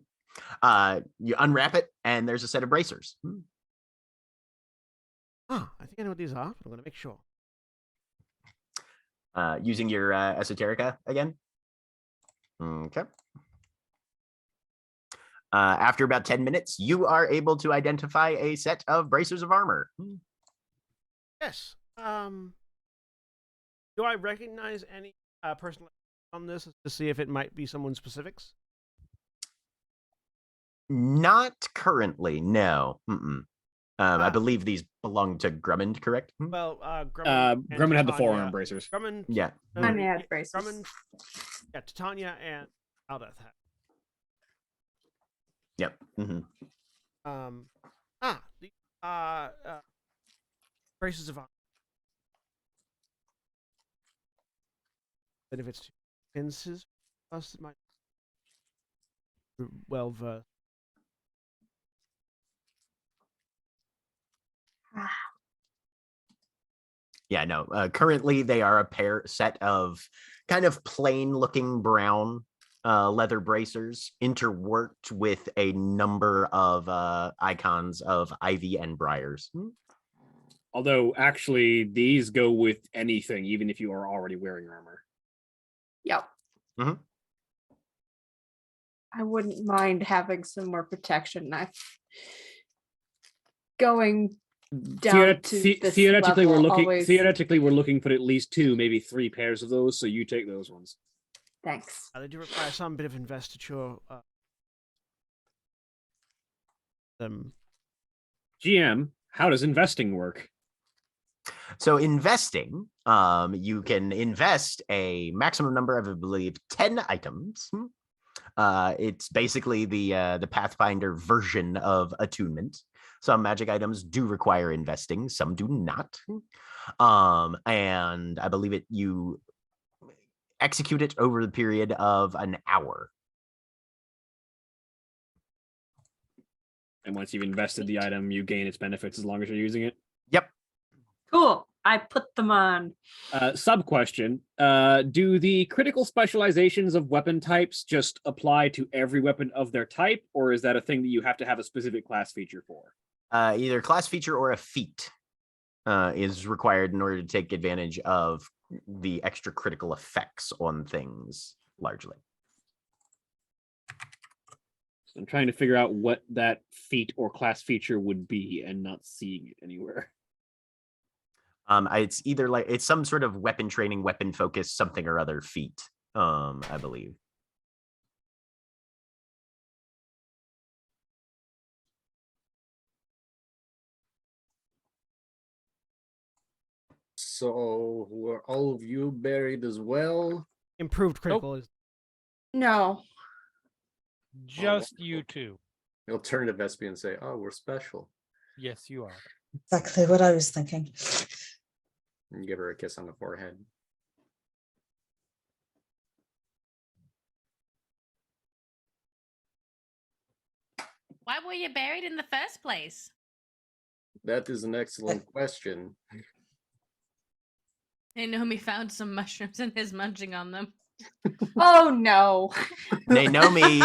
You unwrap it, and there's a set of bracers. I think I know what these are, but I'm gonna make sure. Using your esoterica again. Okay. After about 10 minutes, you are able to identify a set of bracers of armor. Yes. Do I recognize any person on this to see if it might be someone specifics? Not currently, no. I believe these belong to Grummond, correct? Well, Grummond Grumman had the Titania- forearm bracers. Grummond, Yeah. Titania had braces. Grummond, yeah, Titania and Aldeth had. Yep. The braces of honor. But if it's Vince's, us it might well versed. Yeah, no. Currently, they are a set of kind of plain looking brown leather bracers interworked with a number of icons of ivy and briars. Although, actually, these go with anything, even if you are already wearing armor. Yep. Mhm. I wouldn't mind having some more protection. Going down to this theoretically, level we're looking. always... Theoretically, we're looking for at least 2, maybe 3 pairs of those. So you take those ones. Thanks. They do require some bit of investiture. GM, how does investing work? So investing, you can invest a maximum number of, I believe, 10 items. It's basically the Pathfinder version of attunement. Some magic items do require investing, some do not. And I believe you execute it over the period of an hour. And once you've invested the item, you gain its benefits as long as you're using it. Yep. Cool. I put them on. Sub question: do the critical specializations of weapon types just apply to every weapon of their type, or is that a thing that you have to have a specific class feature for? Either class feature or a feat is required in order to take advantage of the extra critical effects on things, largely. So I'm trying to figure out what that feat or class feature would be and not seeing it anywhere. It's either it's some sort of weapon training, weapon focus, something or other feat, I believe. So were all of you buried as well? Improved critical is No. Just you two. He'll turn to Vespi and say, "Oh, we're special." Yes, you are. Exactly what I was thinking. And give her a kiss on the forehead. Why were you buried in the first place? That is an excellent question. Naomi found some mushrooms and is munching on them. Oh no. Naomi,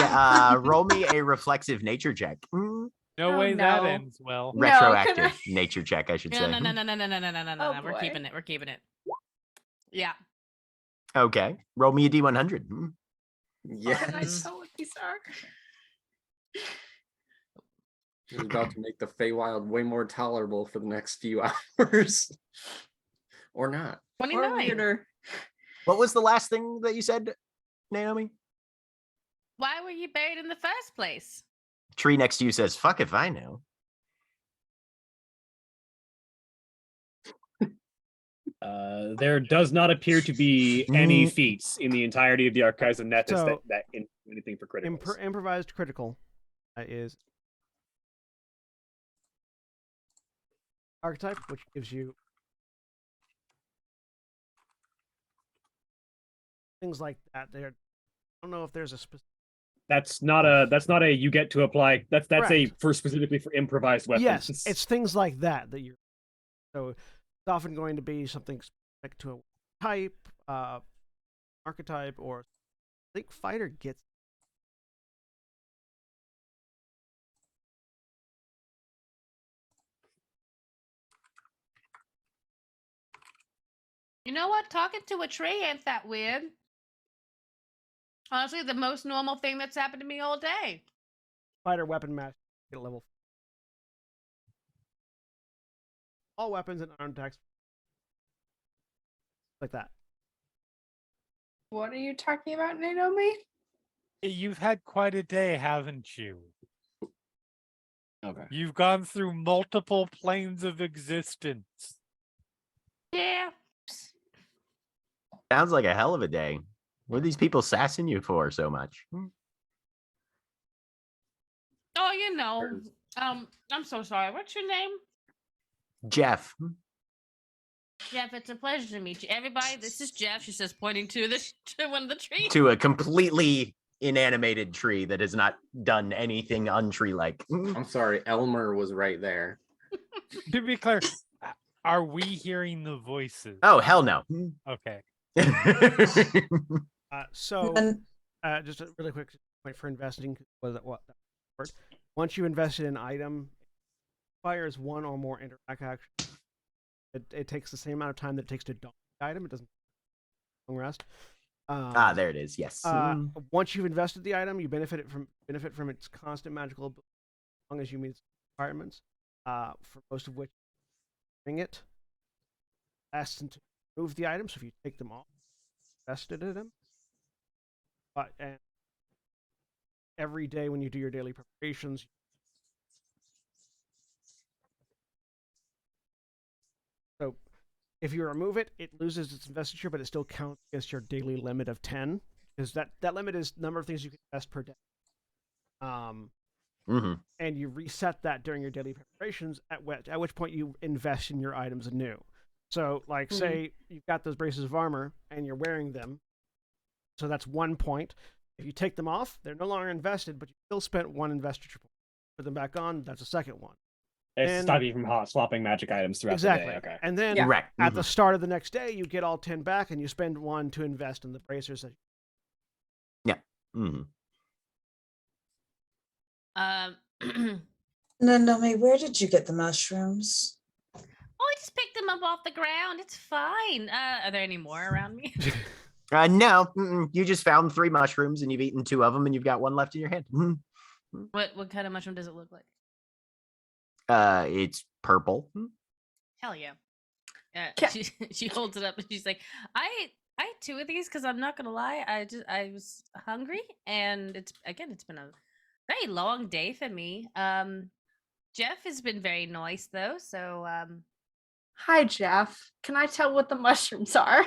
roll me a reflexive nature check. No Oh, way that no. ends well. No, Retroactive can I- nature check, I should No, say. no, no, no, no, no, no, no, no, no, Oh, no. We're boy. keeping it. We're keeping it. Yeah. Okay. Roll me a D100. Yeah, Why did I tell what these are? he's about to make the Feywild way more tolerable for the next few hours. Or not. Or 29. weirder. What was the last thing that you said, Naomi? Why were you buried in the first place? Tree next to you says, fuck if I know. There does not appear to be any feats in the entirety of the Archives of Nethys So, that anything for critical. improvised critical is archetype, which gives you things like that. I don't know if there's a specific. That's not a you get to apply. That's Correct. for specifically for improvised weapons. Yes, it's things like that you're. So it's often going to be something specific to a type, archetype, or I think fighter gets. You know what? Talking to a tree ain't that weird. Honestly, the most normal thing that's happened to me all day. Fighter weapon match. Get a level. All weapons and armed attacks. Like that. What are you talking about, Naomi? You've had quite a day, haven't you? Okay. You've gone through multiple planes of existence. Yeah. Sounds like a hell of a day. What are these people sassing you for so much? Oh, you know. I'm so sorry. What's your name? Jeff. Jeff, it's a pleasure to meet you. Everybody, this is Jeff. She says, pointing to one of the trees. To a completely inanimated tree that has not done anything untree-like. I'm sorry, Elmer was right there. To be clear, are we hearing the voices? Oh, hell no. Okay. So, And just a really quick point for investing. Was that what? Once you invested in an item, it requires one or more interact action. It takes the same amount of time that it takes to dump the item. It doesn't long rest. There it is. Yes. Once you've invested the item, you benefit from its constant magical ability as long as you meet its requirements. For most of which, bring it. Last to move the item. So if you take them off, invested in them. And every day when you do your daily preparations, so if you remove it, it loses its investiture, but it still counts against your daily limit of 10, because that limit is number of things you can invest per day. And you reset that during your daily preparations, at which point you invest in your items anew. So, like, say you've got those braces of armor and you're wearing them, so that's 1 point. If you take them off, they're no longer invested, but you still spent 1 investiture point. Put them back on, that's a second one. It's stop you from hot swapping magic items throughout the day. Okay. And then at the start of the next day, you get all 10 back, and you spend 1 to invest in the bracers. Yeah. Naomi, where did you get the mushrooms? Oh, I just picked them up off the ground. It's fine. Are there any more around me? No, you just found 3 mushrooms and you've eaten 2 of them and you've got 1 left in your hand. What kind of mushroom does it look like? It's purple. Hell yeah. She holds it up and she's like, I ate 2 of these because I'm not gonna lie, I was hungry, and it's been a very long day for me. Jeff has been very nice though, so Hi, Jeff. Can I tell what the mushrooms are?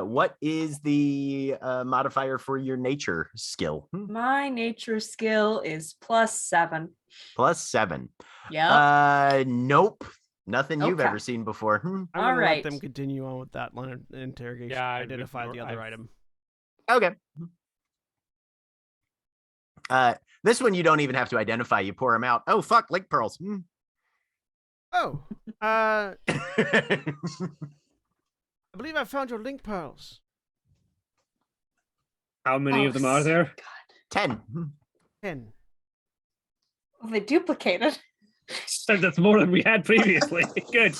What is the modifier for your nature skill? My nature skill is +7. +7. Yeah. Nope. Nothing you've Okay. ever seen before. I'm going to let them continue on with that line of interrogation. Yeah, identify the other item. Okay. This one you don't even have to identify. You pour them out. Oh, fuck, link pearls. Oh, I believe I found your link pearls. How many of them are there? God. 10. 10. Well, they duplicated. That's more than we had previously. Good.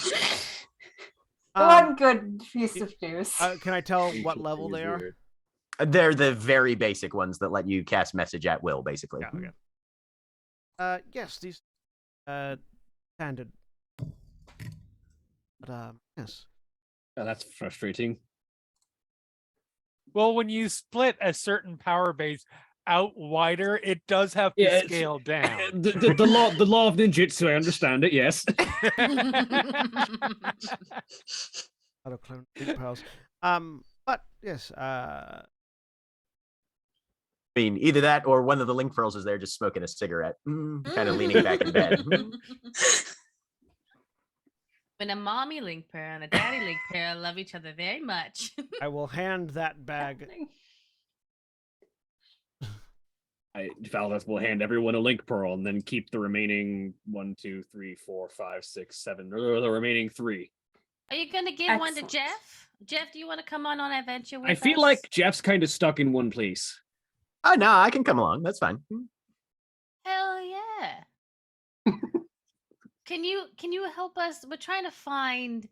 One good piece of news. Can I tell what level they are? They're the very basic ones that let you cast message at will, basically. Yeah, okay. Yes, these standard. But yes. Oh, that's frustrating. Well, when you split a certain power base out wider, it does have to scale down. The law of ninjutsu, I understand it, yes. Auto clone link pearls. But yes, I mean, either that or one of the link pearls is there just smoking a cigarette, kind of leaning back in bed. When a mommy link pearl and a daddy link pearl love each other very much. I will hand that bag. Valdez will hand everyone a link pearl and then keep the remaining 1, 2, 3, 4, 5, 6, 7, or the remaining 3. Are you gonna give one to Jeff? Jeff, do you want to come on adventure with us? I feel like Jeff's kind of stuck in one place. Oh, no, I can come along. That's fine. Hell yeah. Can you help us? We're trying to find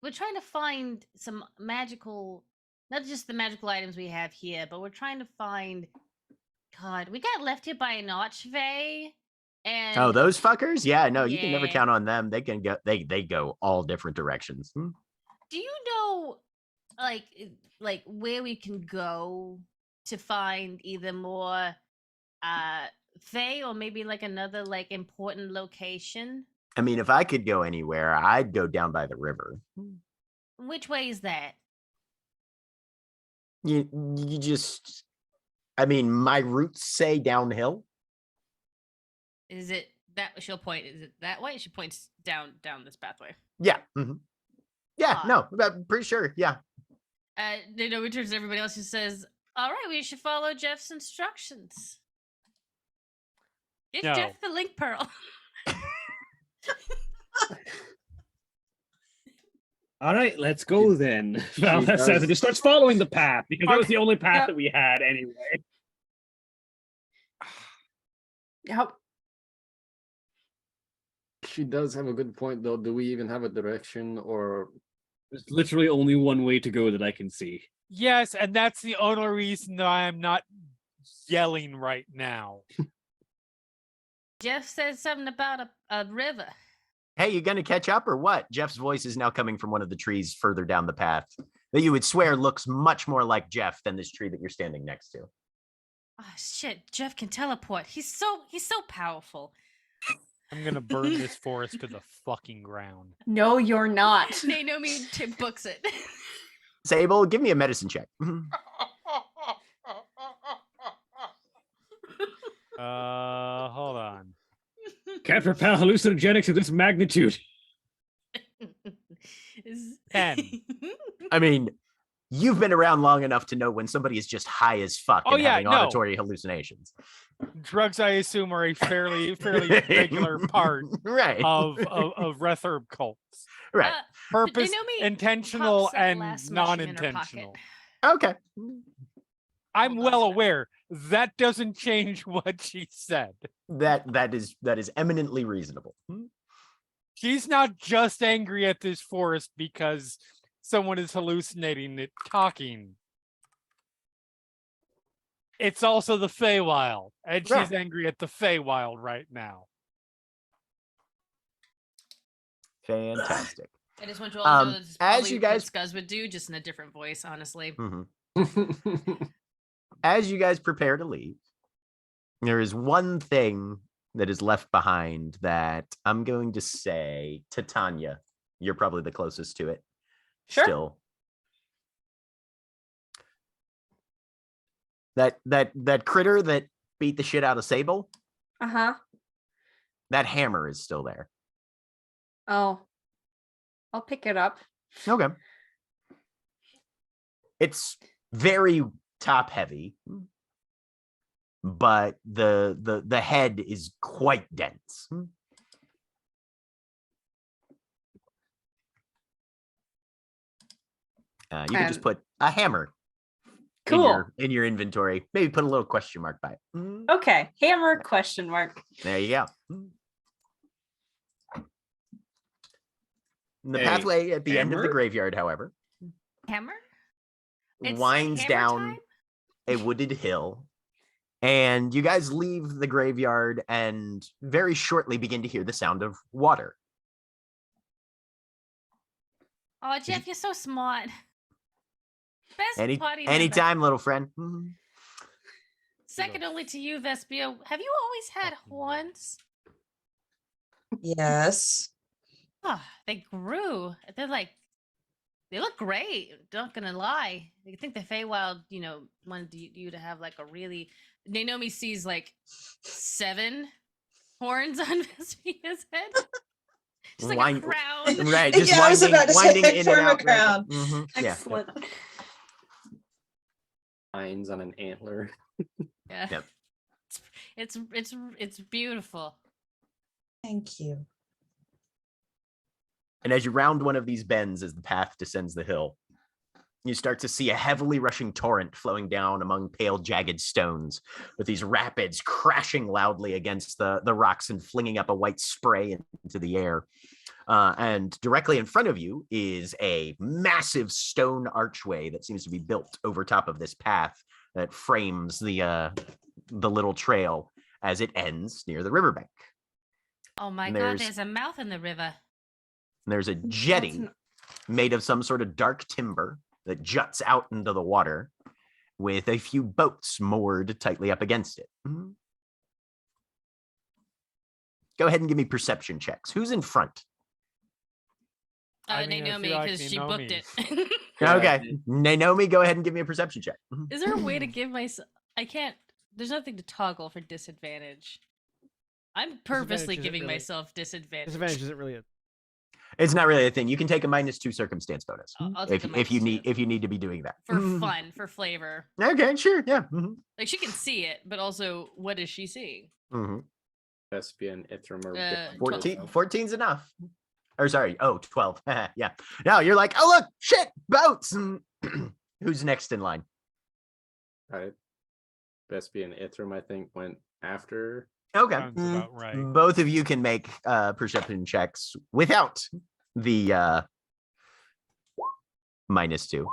we're trying to find some magical, not just the magical items we have here, but we're trying to find. God, we got left here by an archfey, and Oh, those fuckers? Yeah, no, you can never Yeah. count on them. They can go. They go all different directions. do you know, like where we can go to find either more, fey or maybe like another like important location? I mean, if I could go anywhere, I'd go down by the river. Which way is that? You just. I mean, my roots say downhill. Is it that she'll point? Is it that way? She points down this pathway. Yeah. Yeah. Ah. No, I'm pretty sure. Yeah. We turns to everybody else who says, "All right, we should follow Jeff's instructions." Give No. Jeff the link pearl. All right, let's go then. Val She says does. it just starts following the path because that was the only path that we had anyway. Yep. She does have a good point, though. Do we even have a direction, or There's literally only one way to go that I can see. Yes, and that's the only reason that I am not yelling right now. Jeff said something about a river. Hey, you gonna catch up or what? Jeff's voice is now coming from one of the trees further down the path that you would swear looks much more like Jeff than this tree that you're standing next to. Oh shit! Jeff can teleport. He's so powerful. I'm gonna burn this forest to the fucking ground. No, you're not. Naomi books it. Sable, give me a medicine check. Hold on. Can't repel hallucinogenics of this magnitude. 10. I mean, you've been around long enough to know when somebody is just high as fuck Oh, and yeah, having no. auditory hallucinations. Drugs, I assume, are a fairly regular part Right. of Retherb cults. Right. Purpose, Naomi intentional, pops that and last mushroom in her non-intentional. Okay. I'm Hold on a well second. aware that doesn't change what she said. That is eminently reasonable. She's not just angry at this forest because someone is hallucinating it talking. It's also the Feywild, and she's angry at the Feywild right now. Fantastic. I just want you all to know that this is as probably you guys- what Scuzz would do, just in a different voice, honestly. Mhm. As you guys prepare to leave, there is one thing that is left behind that I'm going to say to Tanya. You're probably the closest to it. Sure. Still. That critter that beat the shit out of Sable, Uh-huh. that hammer is still there. Oh. I'll pick it up. Okay. It's very top heavy, but the head is quite dense. You can just put a hammer Cool. in your inventory. Maybe put a little question mark by it. Okay. Hammer question mark. There you go. The A pathway at the end of the hammer? graveyard, however, Hammer? It's winds hammer down time? a wooded hill, and you guys leave the graveyard and very shortly begin to hear the sound of water. Oh, Jeff, you're so smart. Best party member. Anytime, little friend. Second only to you, Vespia. Have you always had horns? Yes. Oh, they grew. They look great. Not gonna lie. I think the Feywild, wanted you to have like a really. Naomi sees like 7 horns on Vespia's head. Just like a crown. Right, just Yeah, I was about to say, winding in and form a out. right? crown. Mhm, yeah. Excellent. lines on an antler? Yeah. Yep. It's beautiful. Thank you. And as you round one of these bends as the path descends the hill, you start to see a heavily rushing torrent flowing down among pale, jagged stones, with these rapids crashing loudly against the rocks and flinging up a white spray into the air. And directly in front of you is a massive stone archway that seems to be built over top of this path that frames the little trail as it ends near the riverbank. Oh my And god, there's a mouth in the river. There's a jetty made of some sort of dark timber that juts out into the water with a few boats moored tightly up against it. Go ahead and give me perception checks. Who's in front? I mean, I Naomi, feel like because she booked Naomi. it. Okay. Naomi, go ahead and give me a perception check. Is there a way to give myself? I can't. There's nothing to toggle for disadvantage. I'm purposely isn't giving really- myself disadvantage. Disadvantage isn't really a. It's not really a thing. You can take a -2 circumstance bonus I'll take a if you need -2. if you need to be doing that. For fun, for flavor. Okay, sure, yeah. Like she can see it, but also, what is she seeing? Thespian, Ithram, or 14 14's enough. Or sorry, 12. Yeah. Now you're like, oh look, shit, boats. Who's next in line? Thespian, Ithram, I think, went after. Okay. Sounds about right. Both of you can make perception checks without the -2.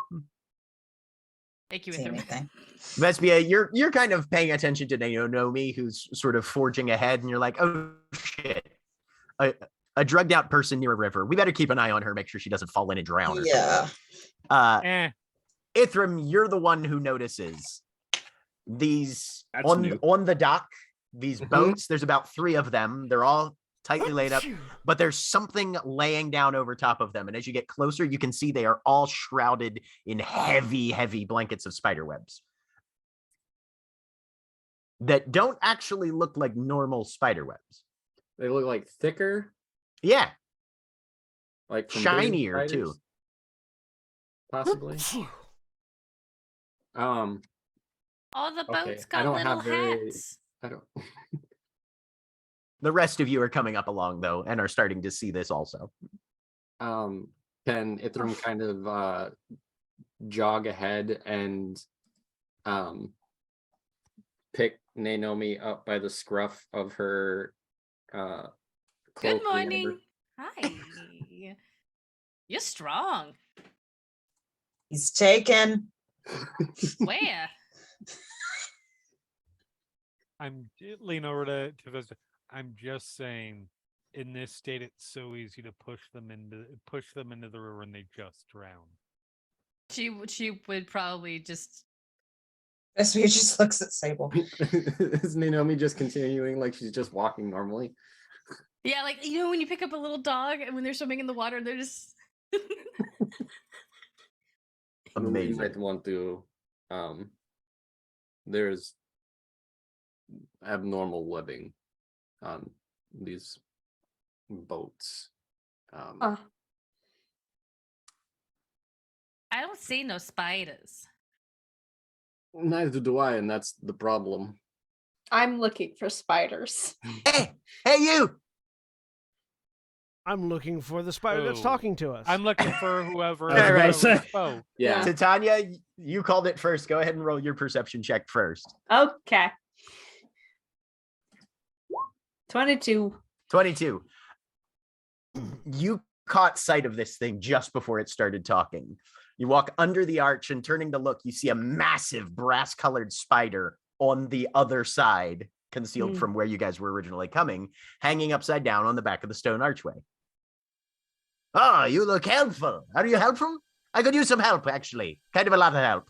Thank you, See Ithram. anything. Vespia, you're kind of paying attention to Naomi, who's sort of forging ahead, and you're like, oh shit, a drugged out person near a river. We better keep an eye on her, make sure she doesn't fall in and drown. Or Yeah. something. Ithram, you're the one who notices these That's on new. on the dock. These boats. There's about 3 of them. They're all tightly laid up, but there's something laying down over top of them. And as you get closer, you can see they are all shrouded in heavy, heavy blankets of spider webs that don't actually look like normal spider webs. They look like thicker, Yeah, like from shinier prison too. spiders, possibly. All the Okay, boats I got don't little have very- hats. I don't. The rest of you are coming up along though, and are starting to see this also. Can Ithram kind of jog ahead and pick Naomi up by the scruff of her cloak Good or whatever? morning. Hi. You're strong. He's taken. Where? I'm lean over to Vesta. I'm just saying, in this state, it's so easy to push them into the river and they just drown. She would probably just. This way, just looks at Sable. Is Naomi just continuing like she's just walking normally? Yeah, like when you pick up a little dog and when they're swimming in the water, they're just. Amazing. Might want to. There's abnormal webbing on these boats. I don't see no spiders. Neither do I, and that's the problem. I'm looking for spiders. Hey, you! I'm looking for the spider that's Oh. talking to us. I'm looking for whoever. I was about to whoever say. spoke. Yeah. Titania, you called it first. Go ahead and roll your perception check first. Okay. 22. 22. You caught sight of this thing just before it started talking. You walk under the arch and turning to look, you see a massive brass-colored spider on the other side, concealed from where you guys were originally coming, hanging upside down on the back of the stone archway. Oh, you look helpful. Are you helpful? I could use some help, actually. Kind of a lot of help.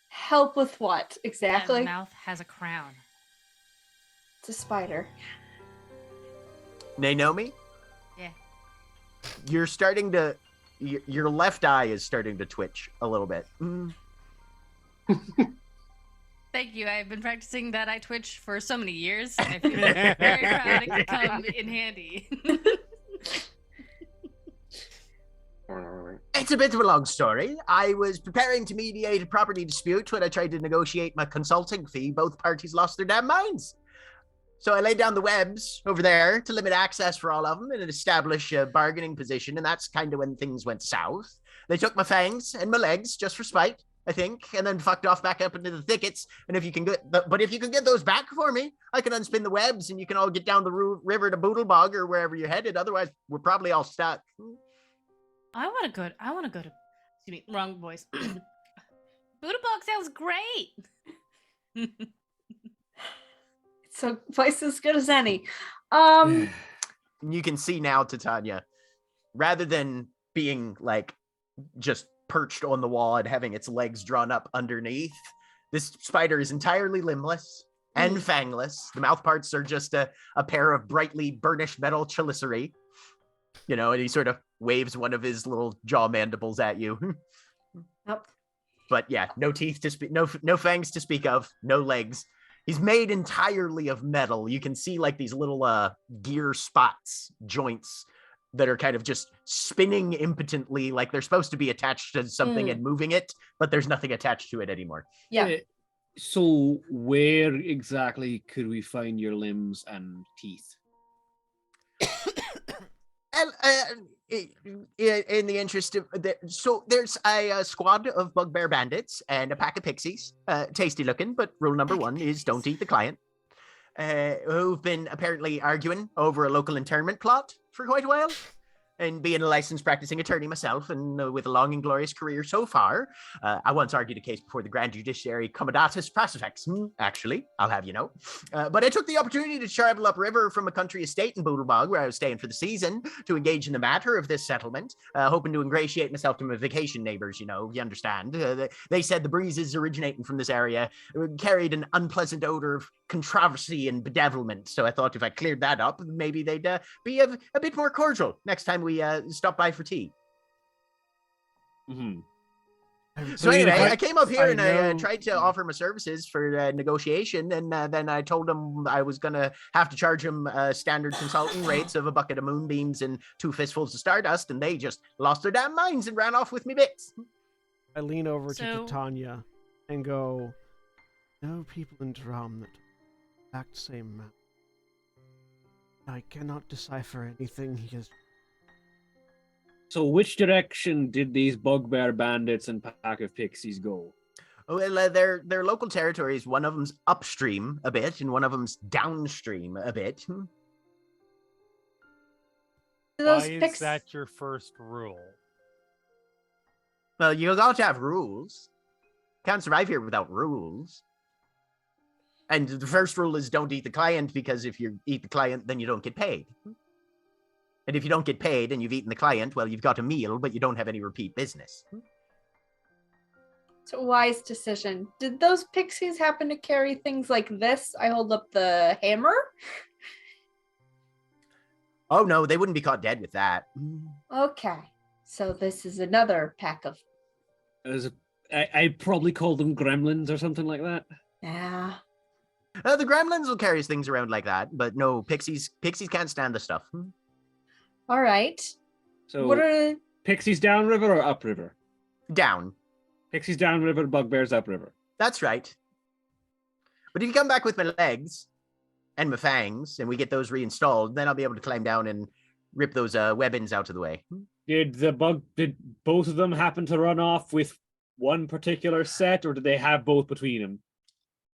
Help with what That exactly? mouth has a crown. It's a spider. Naomi? Yeah. You're starting to... Your left eye is starting to twitch a little bit. Thank you. I've been practicing that eye twitch for so many years. I feel very proud it could come in handy. It's a bit of a long story. I was preparing to mediate a property dispute when I tried to negotiate my consulting fee. Both parties lost their damn minds. So I laid down the webs over there to limit access for all of them and establish a bargaining position, and that's kind of when things went south. They took my fangs and my legs just for spite. I think, and then fucked off back up into the thickets. And if you can get those back for me, I can unspin the webs, and you can all get down the river to Boodlebog or wherever you're headed. Otherwise, we're probably all stuck. I want to go to. Excuse me, wrong voice. Boodlebog sounds great. So voice as good as any. You can see now, Titania, rather than being like just perched on the wall and having its legs drawn up underneath, this spider is entirely limbless and fangless. The mouth parts are just a pair of brightly burnished metal chelicerae. And he sort of waves one of his little jaw mandibles at you. Yep. But yeah, no teeth to speak, no fangs to speak of, no legs. He's made entirely of metal. You can see like these little gear spots, joints that are kind of just spinning impotently, like they're supposed to be attached to something and moving it, but there's nothing attached to it anymore. Yeah. So where exactly could we find your limbs and teeth? In the interest of so there's a squad of bugbear bandits and a pack of pixies, tasty looking, but rule number one is don't eat the client, who've been apparently arguing over a local internment plot for quite a while. And being a licensed practicing attorney myself, and with a long and glorious career so far, I once argued a case before the Grand Judiciary Commodatus Prassifex, actually, I'll have you know. But I took the opportunity to travel upriver from a country estate in Boodlebog, where I was staying for the season, to engage in the matter of this settlement, hoping to ingratiate myself to my vacation neighbors, you understand. They said the breezes originating from this area carried an unpleasant odor of controversy and bedevilment, so I thought if I cleared that up, maybe they'd be a bit more cordial next time we stop by for tea. So anyway, I came up here and I tried to offer my services for negotiation, and then I told them I was gonna have to charge them standard consulting rates of a bucket of moonbeams and 2 fistfuls of stardust, and they just lost their damn minds and ran off with me bits. I lean over to Titania and go, "No people in Drum that act same man. I cannot decipher anything he has." So which direction did these bugbear bandits and pack of pixies go? Well, they're local territories. One of them's upstream a bit, and one of them's downstream a bit. Why is that your first rule? Well, you got to have rules. Can't survive here without rules. And the first rule is don't eat the client, because if you eat the client, then you don't get paid. And if you don't get paid and you've eaten the client, well, you've got a meal, but you don't have any repeat business. It's a wise decision. Did those pixies happen to carry things like this? I hold up the hammer. Oh, no, they wouldn't be caught dead with that. Okay. So this is another pack of... I'd probably call them gremlins or something like that. Yeah. The gremlins will carry things around like that, but no, pixies can't stand the stuff. All right. So what are pixies downriver or upriver? Down. Pixies downriver, bugbears upriver. That's right. But if you come back with my legs and my fangs, and we get those reinstalled, then I'll be able to climb down and rip those webbins out of the way. Did both of them happen to run off with one particular set, or did they have both between them?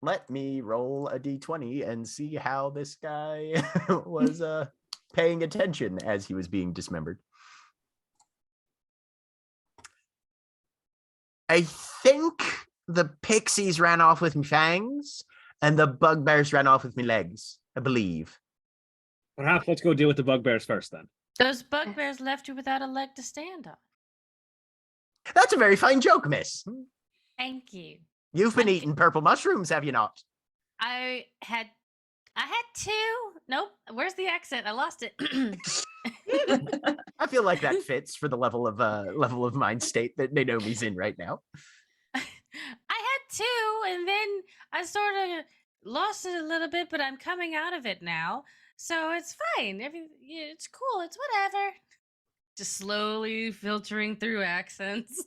Let me roll a d20 and see how this guy was paying attention as he was being dismembered. I think the pixies ran off with me fangs, and the bugbears ran off with me legs, I believe. Perhaps let's go deal with the bugbears first, then. Those bugbears left you without a leg to stand on. That's a very fine joke, miss. Thank you. You've been eating purple mushrooms, have you not? I had 2. Nope. Where's the accent? I lost it. I feel like that fits for the level of mind state that Naomi's in right now. I had 2, and then I sort of lost it a little bit, but I'm coming out of it now, so it's fine. It's cool. It's whatever. Just slowly filtering through accents.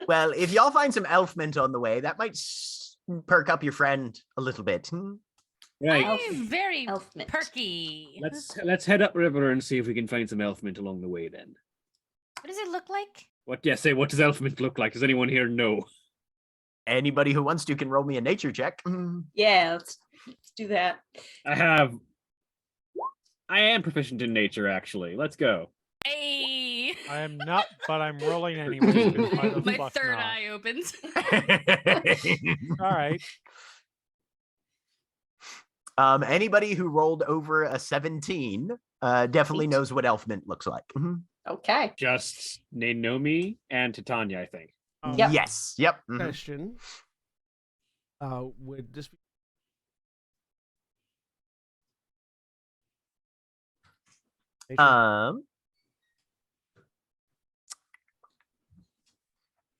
Well, if y'all find some elf mint on the way, that might perk up your friend a little bit. Right. I'm very perky. Let's head upriver and see if we can find some elf mint along the way then. What does it look like? What does elf mint look like? Does anyone here know? Anybody who wants to can roll me a nature check. Yeah, let's do that. I am proficient in nature, actually. Let's go. Hey, I am not, but I'm rolling anyway. Why the my fuck third not? eye opens. All right. Anybody who rolled over a 17 definitely Eight. knows what elf mint looks like. Okay. Just Naomi and Titania, I think. Yep. Yes. Yep. Question. Would this be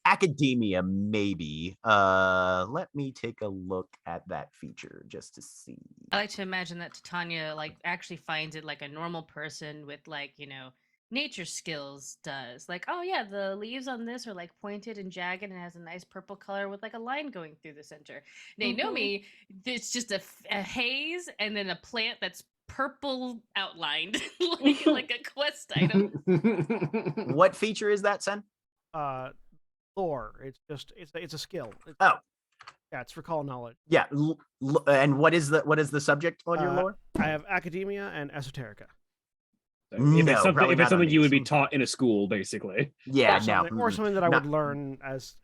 Academia, maybe. Let me take a look at that feature just to see. I like to imagine that Titania like actually finds it like a normal person with like, you know, nature skills does. Like, oh yeah, the leaves on this are like pointed and jagged and has a nice purple color with like a line going through the center. Naomi, it's just a haze and then a plant that's purple outlined like a quest item. What feature is that, Sen? lore? It's a skill. Oh. Yeah, it's recall knowledge. Yeah, and what is the subject on your lore? I have academia and esoterica. If it's something you would be these. taught in a school, basically. Yeah, Or something that I would learn as.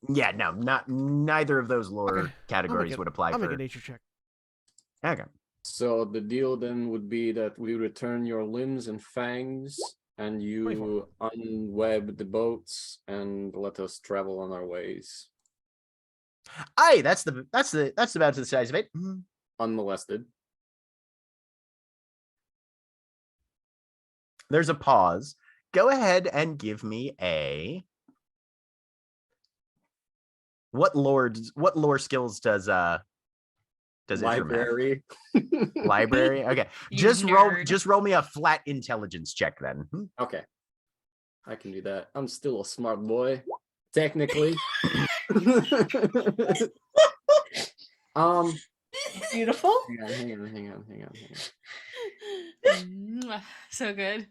Yeah, no, neither of those lore categories would apply. I'll make a nature check. Okay. So the deal then would be that we return your limbs and fangs, and you unweb the boats and let us travel on our ways. Aye, that's about the size of it. Unmolested. There's a pause. Go ahead and give me a. What lore skills does library? Library. Okay. You nerd. Just roll me a flat intelligence check then. Okay. I can do that. I'm still a smart boy. Technically. Beautiful. Hang on. So good.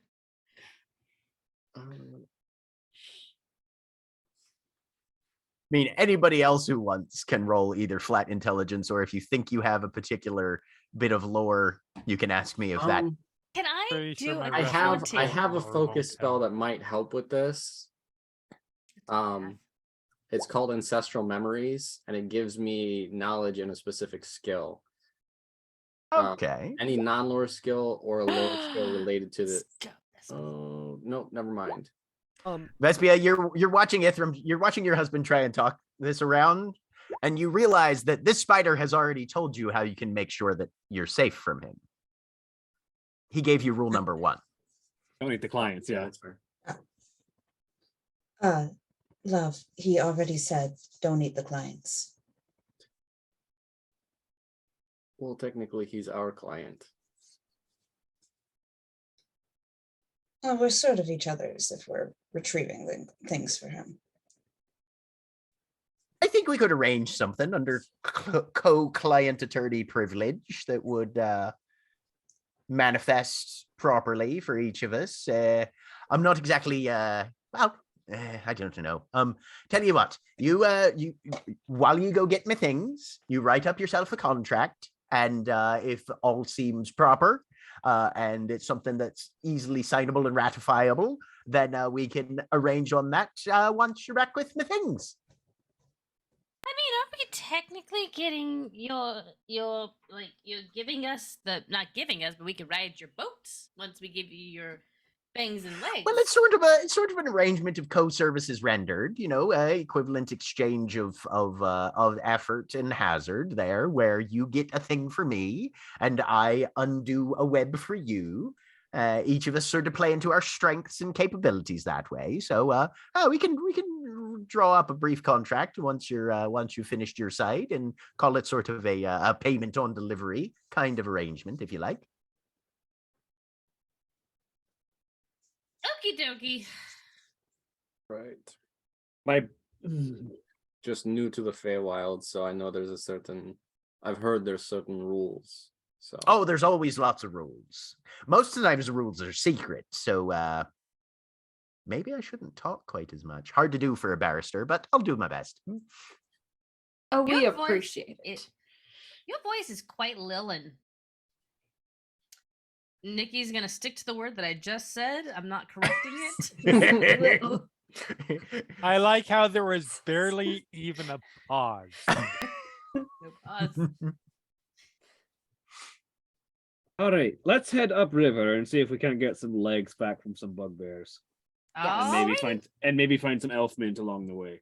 I mean, anybody else who wants can roll either flat intelligence, or if you think you have a particular bit of lore, you can ask me if that. Can I do I have a focus spell that might help with this. It's called Ancestral Memories, and it gives me knowledge in a specific skill. Okay. Any non-lore skill or a lore skill related to the. Oh no, never mind. Vespia, you're watching Ithram. You're watching your husband try and talk this around, and you realize that this spider has already told you how you can make sure that you're safe from him. He gave you rule number 1. Don't eat the clients. Yeah, that's fair. Love, he already said, don't eat the clients. Well, technically, he's our client. Well, we're sort of each other's if we're retrieving things for him. I think we could arrange something under co-client attorney privilege that would manifest properly for each of us. I'm not exactly I don't know. Tell you what, you while you go get me things, you write up yourself a contract, and if all seems proper, and it's something that's easily signable and ratifiable, then we can arrange on that once you're back with me things. I mean, aren't we technically getting you're giving us not giving us, but we can ride your boats once we give you your fangs and legs. Well, it's sort of an arrangement of co-services rendered, equivalent exchange of effort and hazard there, where you get a thing for me and I undo a web for you. Each of us sort of play into our strengths and capabilities that way. So we can draw up a brief contract once you've finished your site and call it sort of a payment on delivery kind of arrangement, if you like. Okie dokie. Right. My just new to the Feywild, so I know I've heard there's certain rules. So there's always lots of rules. Most of the times the rules are secret, so maybe I shouldn't talk quite as much. Hard to do for a barrister, but I'll do my best. Oh, we Your voice- appreciate it. Your voice is quite Lilin. Nikki's gonna stick to the word that I just said. I'm not correcting it. I like how there was barely even a pause. No pause. All right, let's head upriver and see if we can't get some legs back from some bugbears, and maybe find some elf mint along the way.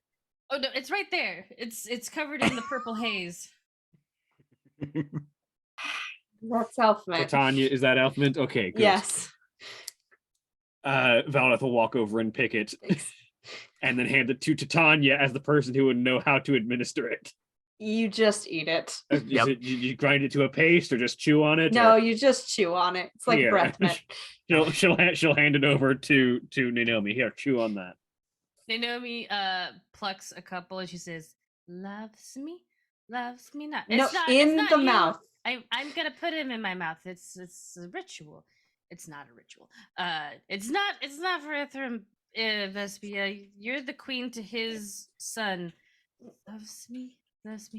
Oh no, it's right there. It's covered in the purple haze. That's Elfman. Tanya, is that elf mint? Okay, good. Yes. Valeth will walk over and pick it, and then hand it to Titania as the person who would know how to administer it. You just eat it. You grind it to a paste or just chew on it? No, or... you just chew on it. It's like breath mint. she'll hand it over to Naomi. Here, chew on that. Naomi plucks a couple and she says, loves me not. No, It's in not the you. mouth. I'm gonna put him in my mouth. It's a ritual. It's not a ritual. It's not for Ithram, Vespia. You're the queen to his son. Loves me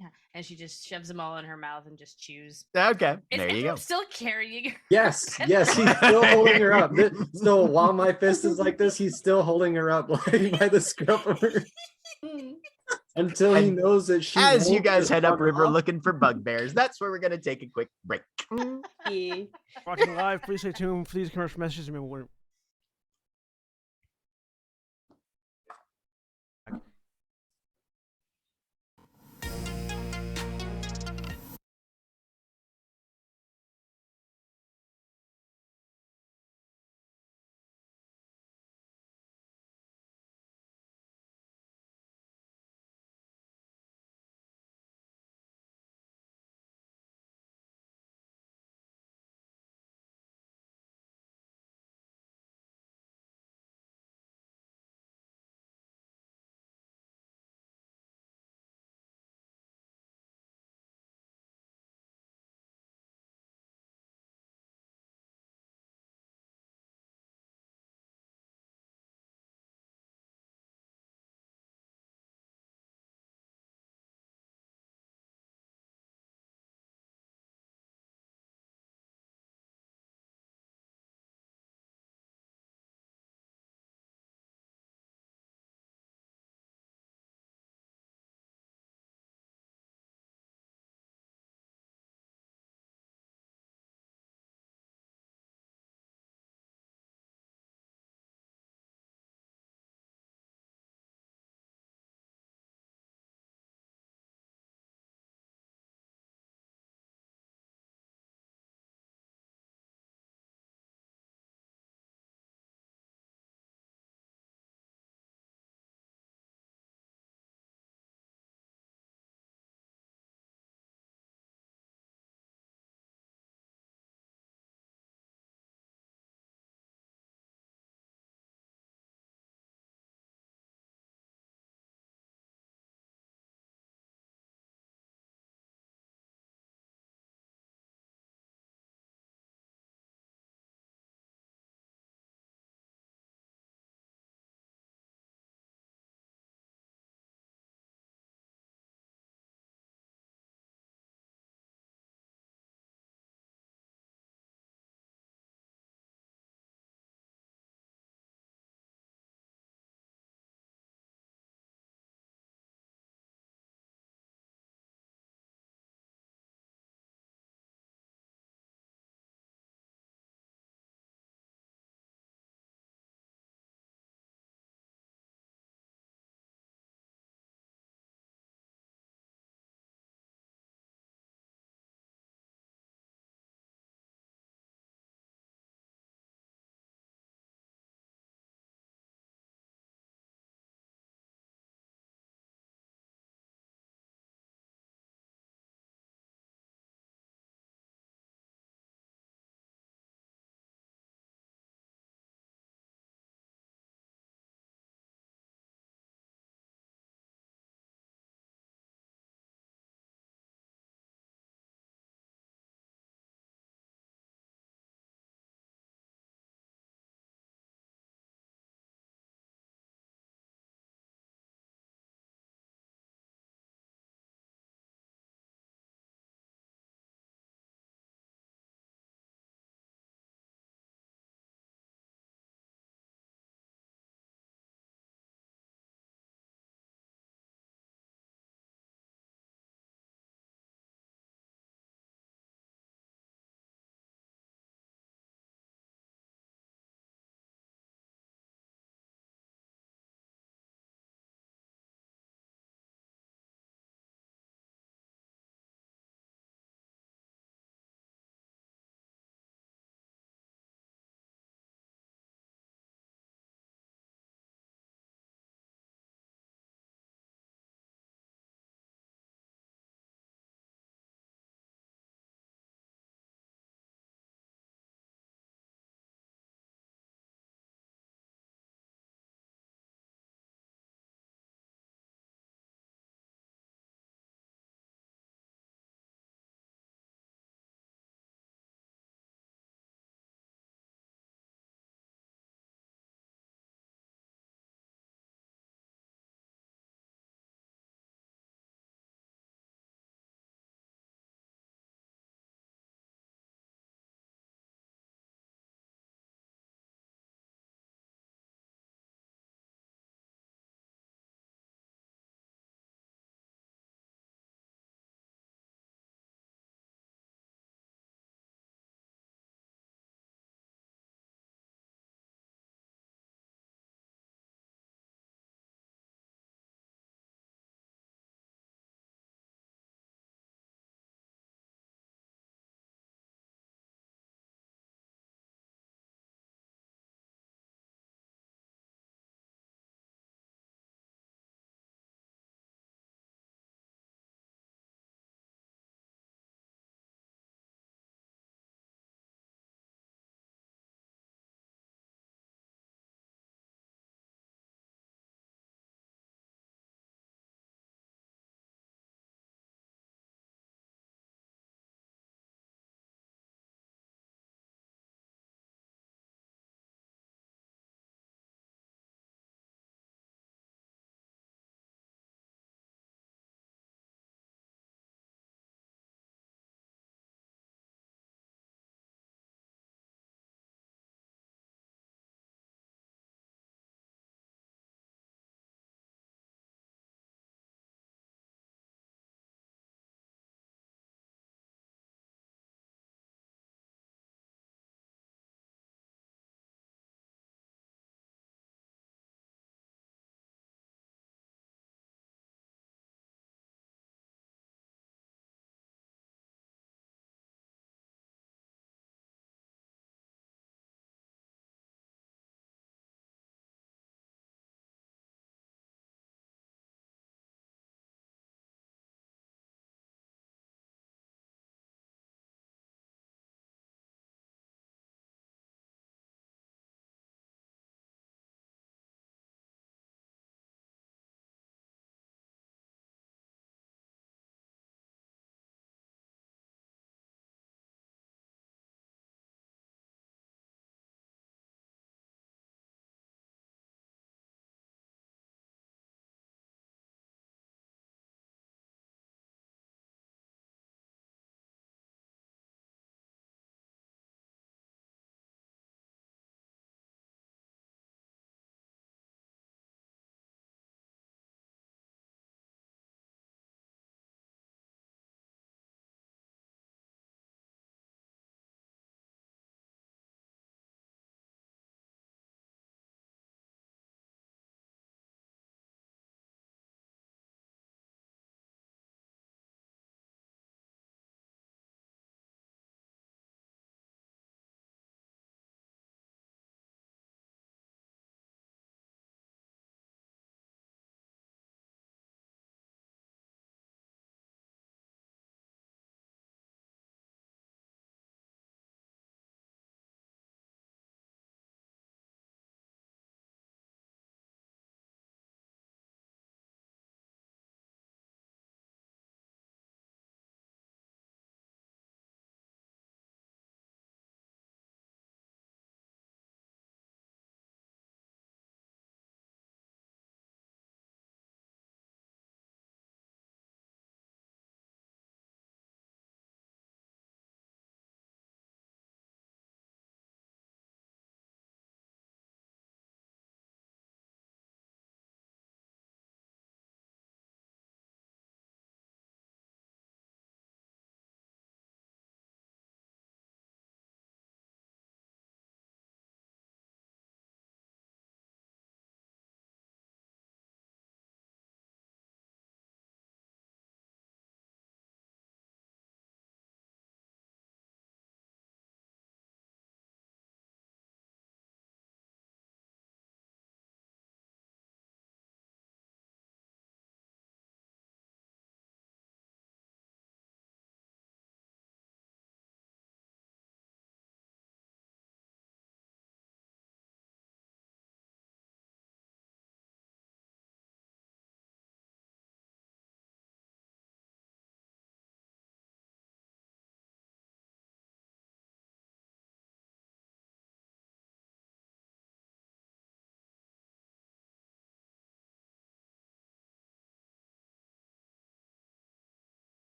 not. And she just shoves them all in her mouth and just chews. Okay, Is there you Ithram go. still carrying her? Yes, he's still holding her up. So while my fist is like this, he's still holding her up like by the scruff of her until he knows that she. As you won't guys just head run upriver off. looking for bugbears, that's where we're gonna take a quick break. Watching live, please stay tuned for these commercial messages. Remember, we're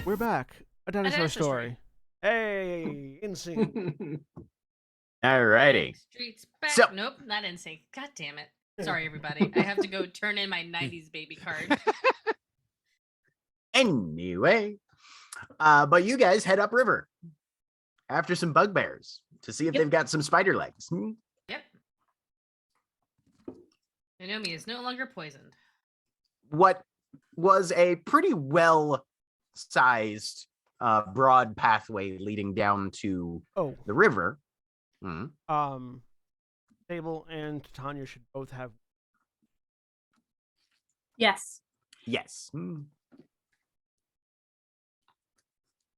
We're back. A dinosaur dinosaur story. Hey, insane. Alrighty. Streets back. So- Nope, not in sync. God damn it. Sorry, everybody. I have to go turn in my 90s baby card. Anyway, but you guys head upriver after some bugbears to see if Yep. they've got some spider legs. Yep. Naomi is no longer poisoned. What was a pretty well sized broad pathway leading down to Oh, the river. Mhm. Sable and Titania should both have. Yes. Yes.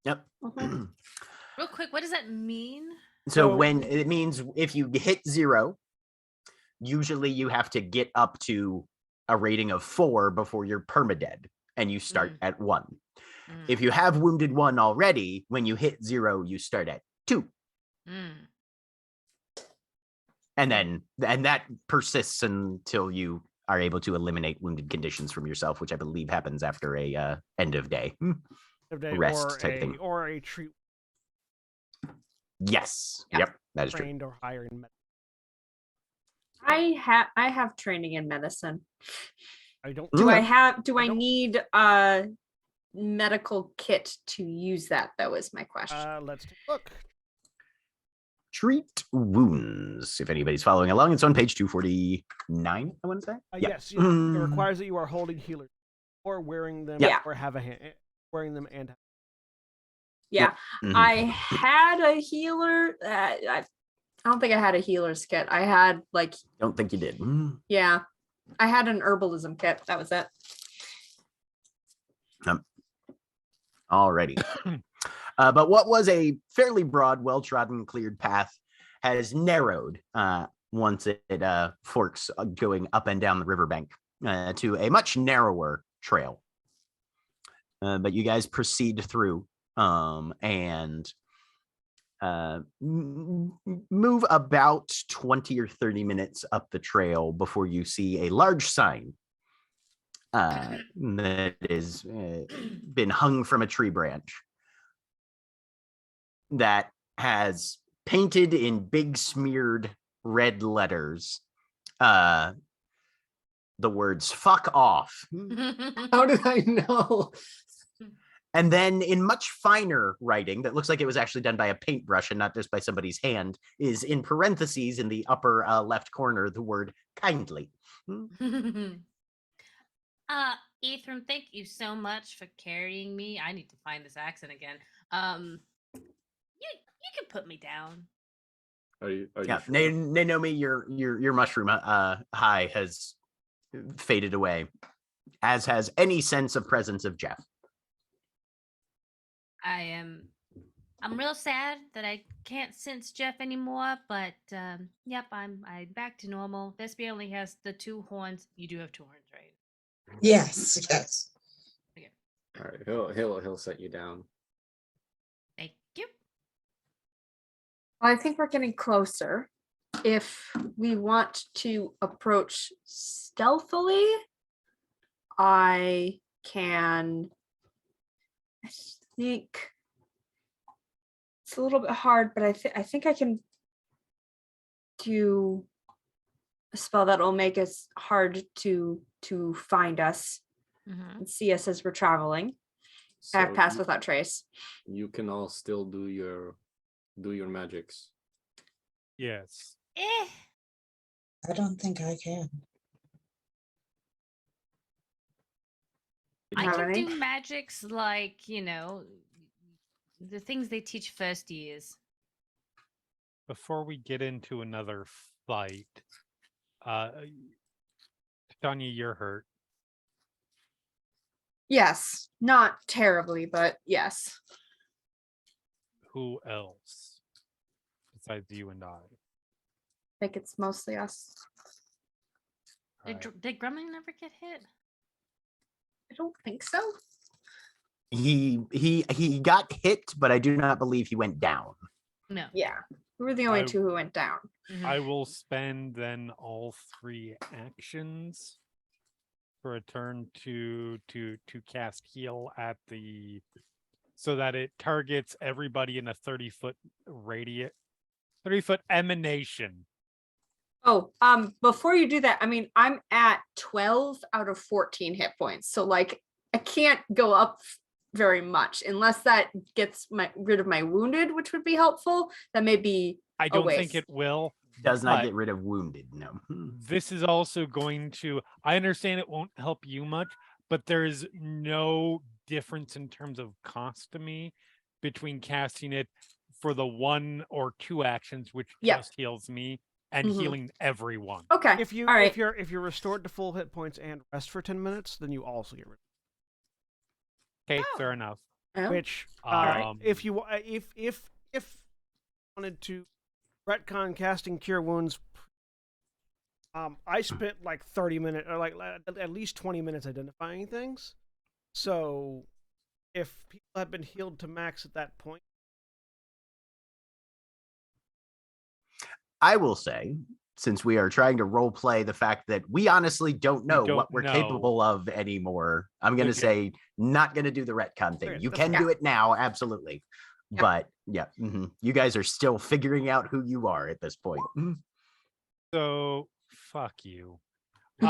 Yep. Mhm. Real quick, what does that mean? So So- when it means if you hit 0, usually you have to get up to a rating of 4 before you're permadead, and you start at 1. Mm, If you have wounded 1 already, when you hit 0, you start at 2. mm. And that persists until you are able to eliminate wounded conditions from yourself, which I believe happens after a end of day. Rest or type thing. Or a treat Yes. Yeah. Yep. That is true. trained or higher in medicine. I have training in medicine. I don't. Do I Okay. have do I don't- need a medical kit to use that though is my question. Let's take a look. Treat wounds. If anybody's following along, it's on page 249, I want to say. Yeah. Yes, it requires that you are holding healers or wearing them Yeah. or have a hand, wearing them and. Yeah. Mhm. I had a healer. I don't think I had a healer's kit. I had like Don't think you did. yeah. I had an herbalism kit. That was it. Alrighty. But what was a fairly broad, well-trodden, cleared path has narrowed once it forks going up and down the riverbank to a much narrower trail. But you guys proceed through and move about 20 or 30 minutes up the trail before you see a large sign that is been hung from a tree branch that has painted in big smeared red letters the words "fuck off." How did I know? And then in much finer writing that looks like it was actually done by a paintbrush and not just by somebody's hand is in parentheses in the upper left corner the word kindly. Ephraim, thank you so much for carrying me. I need to find this accent again. You can put me down. Are you Yeah, sure? Naomi, your mushroom high has faded away, as has any sense of presence of Jeff. I'm real sad that I can't sense Jeff anymore, but yep, I'm back to normal. Thespia only has the 2 horns. You do have 2 horns, right? Yes, yes. All right, he'll set you down. Thank you. Well, I think we're getting closer. If we want to approach stealthily, I think it's a little bit hard, but I think I can do a spell that will make it hard to find us Mhm. and see us as we're traveling. I have So passed without trace. you can all still do your magics. Yes. I don't think I can. I have can any? do magics like, the things they teach first years. Before we get into another fight, Tanya, you're hurt. Yes, not terribly, but yes. Who else besides you and I? I think it's mostly us. Did Gremlin never get hit? I don't think so. He got hit, but I do not believe he went down. No. Yeah, we were the only I- 2 who went down. Mhm. I will spend then all 3 actions for a turn to cast heal at the so that it targets everybody in a 30-foot radius, 30-foot emanation. Oh, before you do that, I mean, I'm at 12 out of 14 hit points. So like I can't go up very much unless that gets rid of my wounded, which would be helpful. That may be I a don't think waste. it will. Does not but get rid of wounded. No. This is also going to, I understand it won't help you much, but there is no difference in terms of cost to me between casting it for the 1 or 2 actions, which Yep. just heals me, and Mhm. healing everyone. Okay. If you All right. if you're restored to full hit points and rest for 10 minutes, then you also get rid. Okay, Oh. fair enough. Oh, Which right. if you if wanted to retcon casting cure wounds, I spent like 30 minutes or like at least 20 minutes identifying things. So if people had been healed to max at that point, I will say, since we are trying to role play the fact that we honestly don't know don't what we're know. capable of anymore, I'm going to Okay. say not going to do the retcon thing. Okay, You that's can fine. do it now, absolutely. Yeah. But yeah, you guys are still figuring out who you are at this point. So, fuck you. It's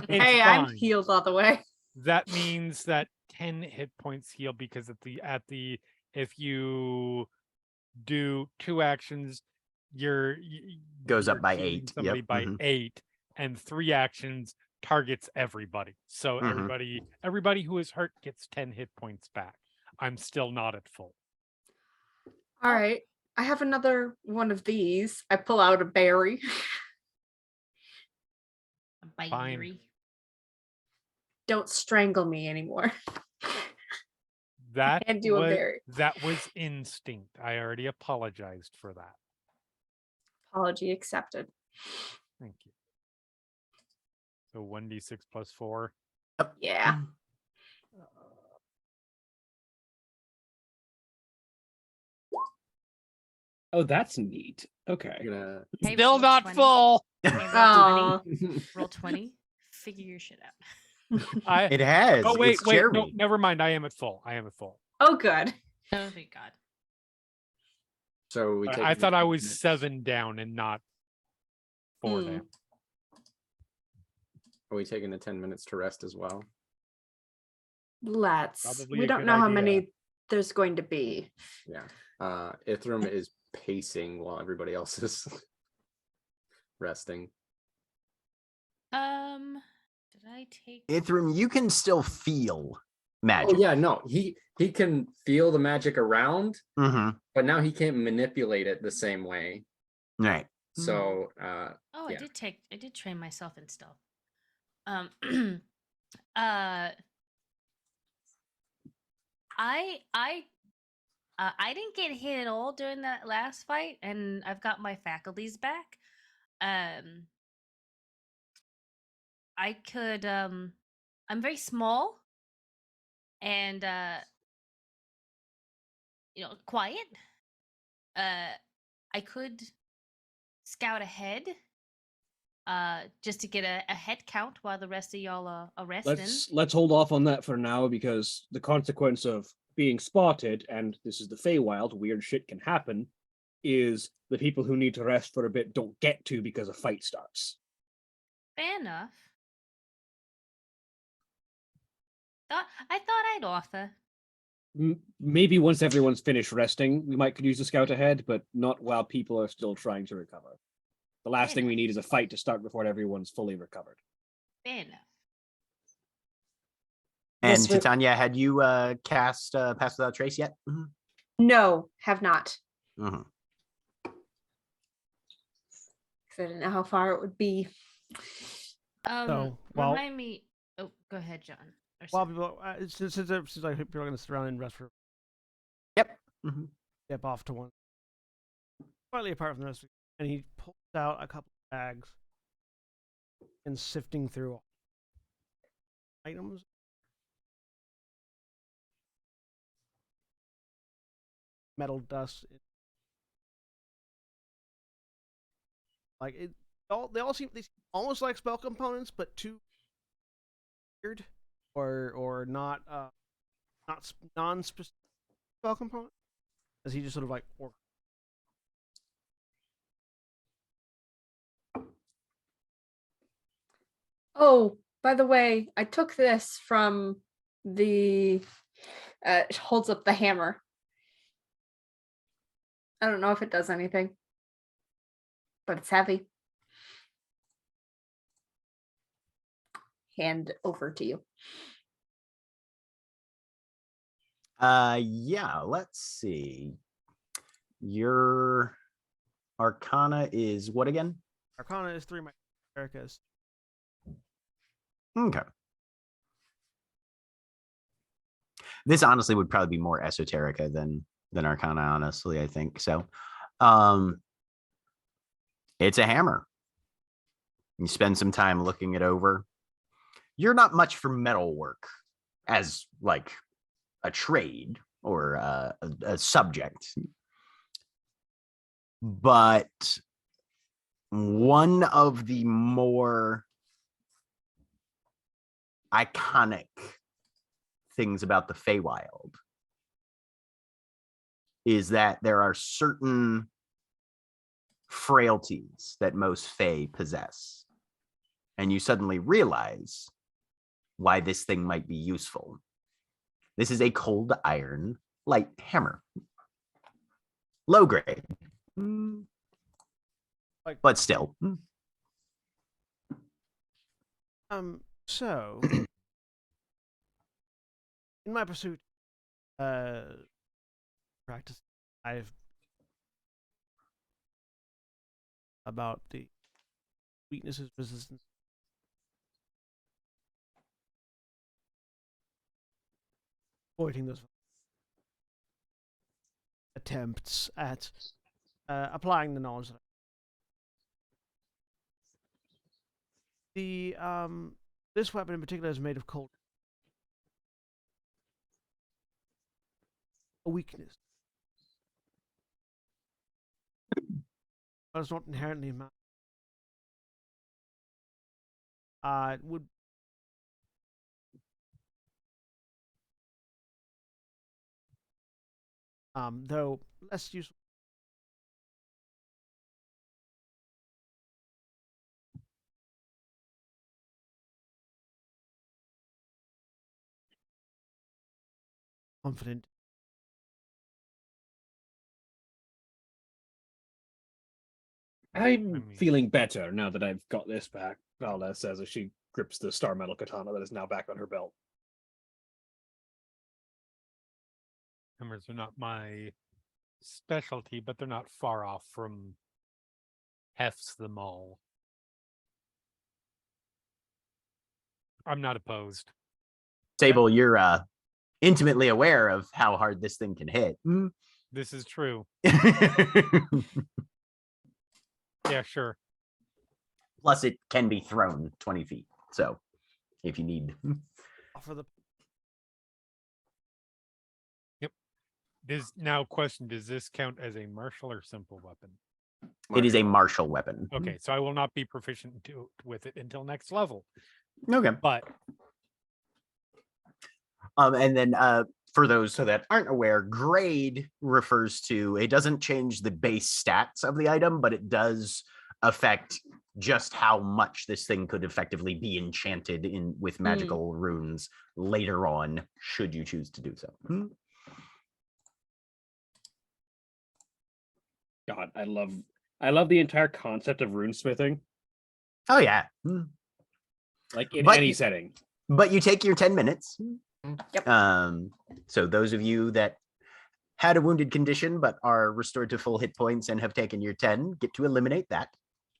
Hey, I'm fine. healed all the way. That means that 10 hit points heal because if you do 2 actions, Goes up you're by healing 8. somebody Yep. by 8, and 3 actions targets everybody. So Mhm. everybody who is hurt gets 10 hit points back. I'm still not at full. All right. I have another one of these. I pull out a berry. A Fine. berry. Don't strangle me anymore. That And do a was berry. that was instinct. I already apologized for that. Apology accepted. Thank you. So 1d6 plus 4. Yeah. Oh, that's neat. Okay. I'm gonna Hey, Still roll not 20. full. Hey, roll Oh. 20. Roll 20. Figure your shit out. It has. Oh wait, It's no, Jeremy. never mind. I am at full. Oh, good. Oh, thank God. So we take. I thought I was 7 down and not 4 Hmm. down. Are we taking the 10 minutes to rest as well? Let's. Probably We a don't good know how idea. many there's going to be. Yeah. Ithram is pacing while everybody else is resting. Did I take? Ithram, you can still feel magic. Oh yeah, no, he can feel the magic around, Mm-hmm. but now he can't manipulate it the same way. Right. So Oh, yeah. I did train myself in stealth. I didn't get hit at all during that last fight, and I've got my faculties back. I could I'm very small and quiet. I could scout ahead just to get a head count while the rest of y'all are resting. Let's hold off on that for now, because the consequence of being spotted, and this is the Feywild, weird shit can happen, is the people who need to rest for a bit don't get to because a fight starts. Fair enough. I thought I'd offer. Maybe once everyone's finished resting, we might could use the scout ahead, but not while people are still trying to recover. The last thing we need is a fight to start before everyone's fully recovered. Fair enough. And Yes, we- Titania, had you cast Pass Without Trace yet? Mm-hmm. No, have not. Mm-hmm. 'Cause I didn't know how far it would be. Remind me. Oh, go ahead, John. Or while Sam. people since like people are going to sit around and rest for Yep. Mm-hmm. step off to one slightly apart from the rest, and he pulls out a couple of bags and sifting through items. Metal dust. Like it, they all seem almost like spell components, but too weird or not non-specific spell component? Is he just sort of like orc? Oh, by the way, I took this from the it holds up the hammer. I don't know if it does anything, but it's heavy. Hand over to you. Yeah, let's see. Your Arcana is what again? Arcana is 3. My Erica's. Okay. This honestly would probably be more esoterica than Arcana, honestly, I think. So it's a hammer. You spend some time looking it over. You're not much for metal work as like a trade or a subject. But one of the more iconic things about the Feywild is that there are certain frailties that most Fey possess. And you suddenly realize why this thing might be useful. This is a cold iron light hammer. Low grade. But still. So in my pursuit practice, I've about the weaknesses, resistance, avoiding those attempts at applying the knowledge that the this weapon in particular is made of cold. A weakness, but it's not inherently a it would though less useful. Confident. I'm feeling better now that I've got this back, Valda says as she grips the star metal katana that is now back on her belt. Hammers are not my specialty, but they're not far off from hefts them all. I'm not opposed. Sable, you're intimately aware of how hard this thing can hit. This is true. Yeah, sure. Plus, it can be thrown 20 feet. So, if you need. Offer the. Yep. Question: does this count as a martial or simple weapon? It is a martial weapon. Okay, so I will not be proficient with it until next level. Okay. But and then for those that aren't aware, grade refers to, it doesn't change the base stats of the item, but it does affect just how much this thing could effectively be enchanted in with magical runes later on, should you choose to do so. God, I love the entire concept of runesmithing. Oh yeah. Like in any setting. But you take your 10 minutes. Yep. So those of you that had a wounded condition but are restored to full hit points and have taken your 10 get to eliminate that.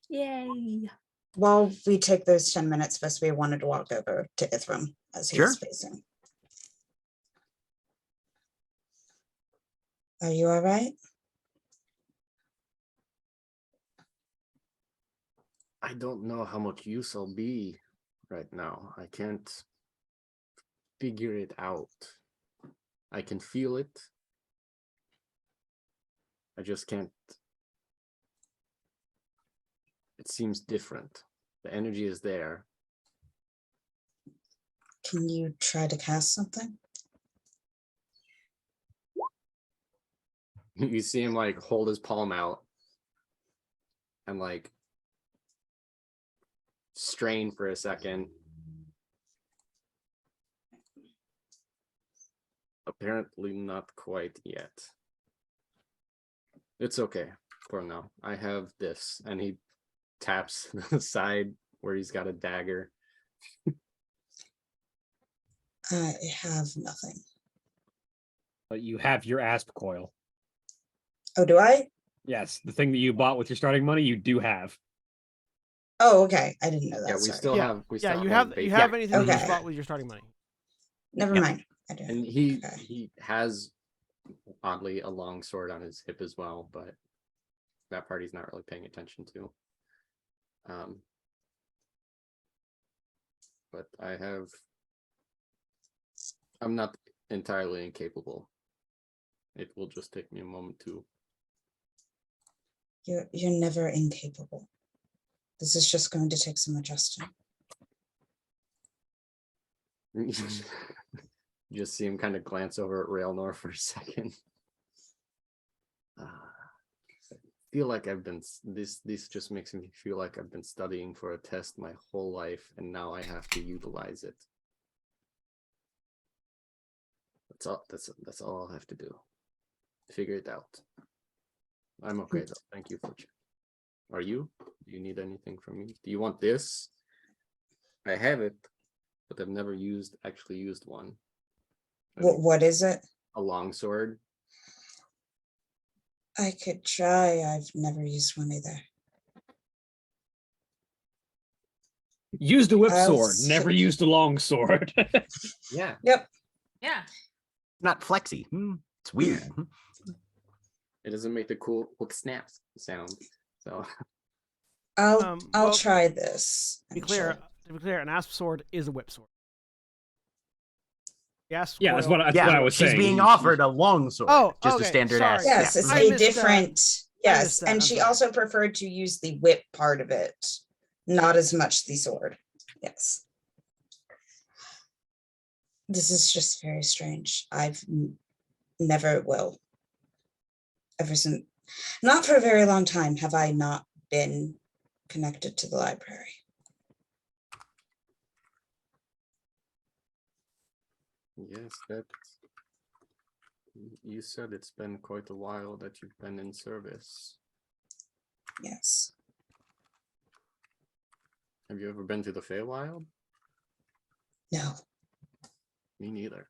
Yay. While we take those 10 minutes, first we wanted to walk over to Ithram as he was facing. Are you all right? I don't know how much use I'll be right now. I can't figure it out. I can feel it. I just can't. It seems different. The energy is there. Can you try to cast something? You see him like hold his palm out and like strain for a second. Apparently not quite yet. It's okay for now. I have this, and he taps the side where he's got a dagger. I have nothing. But you have your asp coil. Oh, do I? Yes, the thing that you bought with your starting money, you do have. Oh, okay. I didn't know that. Yeah, we sorry. still Yeah, have. We yeah, still you have. have one you base. have anything that you Okay. bought with your starting money. Never Yep. mind. I do. And he Okay. he has oddly a long sword on his hip as well, but that part he's not really paying attention to. But I'm not entirely incapable. It will just take me a moment to. You're never incapable. This is just going to take some adjusting. Just see him kind of glance over at Railnor for a second. Feel like I've been this just makes me feel like I've been studying for a test my whole life, and now I have to utilize it. That's all I'll have to do. Figure it out. I'm okay though. Thank you for checking. Are you? Do you need anything from me? Do you want this? I have it, but I've never actually used one. What is it? A longsword. I could try. I've never used one either. Used a whip I'll sword, never used a long sword. Yeah. Yep. Yeah. Not flexy. It's weird. It doesn't make the cool hook snaps sound. So I'll well, try this. To be and clear, show- an asp sword is a whip sword. Yes. Yeah, that's what I Yeah, was she's saying. being offered a long sword. Oh, just okay, a standard sorry. ass. Yes, it's I a missed, different. missed Yes, that, and I'm she sorry. also preferred to use the whip part of it, not as much the sword. Yes. This is just very strange. I've never will. Ever since, not for a very long time, have I not been connected to the library. yes, that you said it's been quite a while that you've been in service. Yes. Have you ever been to the Feywild? No. Me neither.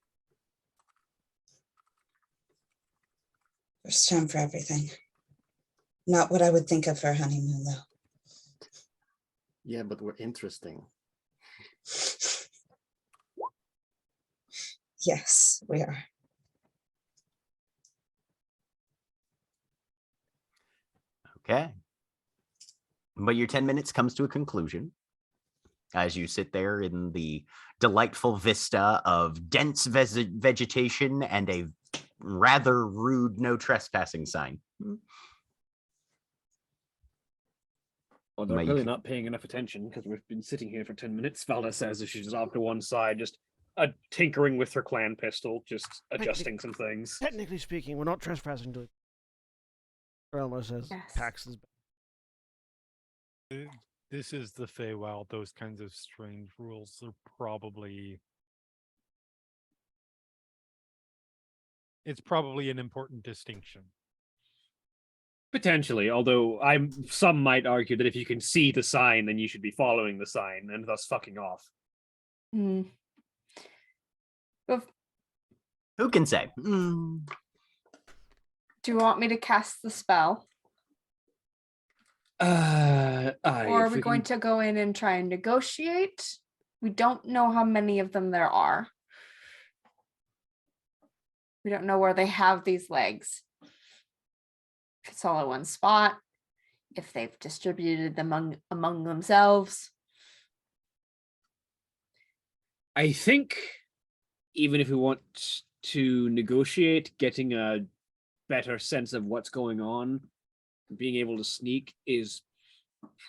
First time for everything. Not what I would think of for a honeymoon, though. Yeah, but we're interesting. Yes, we are. Okay. But your 10 minutes comes to a conclusion as you sit there in the delightful vista of dense vegetation and a rather rude no trespassing sign. Well, they're really not paying enough attention because we've been sitting here for 10 minutes. Valda says as she's off to one side, just tinkering with her clan pistol, just adjusting some things. Technically speaking, we're not trespassing to. Elmo says Yes. taxes. This is the Feywild. Those kinds of strange rules are probably. It's probably an important distinction. Potentially, although some might argue that if you can see the sign, then you should be following the sign and thus fucking off. Hmm. Who can say? Do you want me to cast the spell? Or are we going to go in and try and negotiate? We don't know how many of them there are. We don't know where they have these legs. If it's all in one spot, if they've distributed them among themselves. I think even if we want to negotiate, getting a better sense of what's going on, being able to sneak is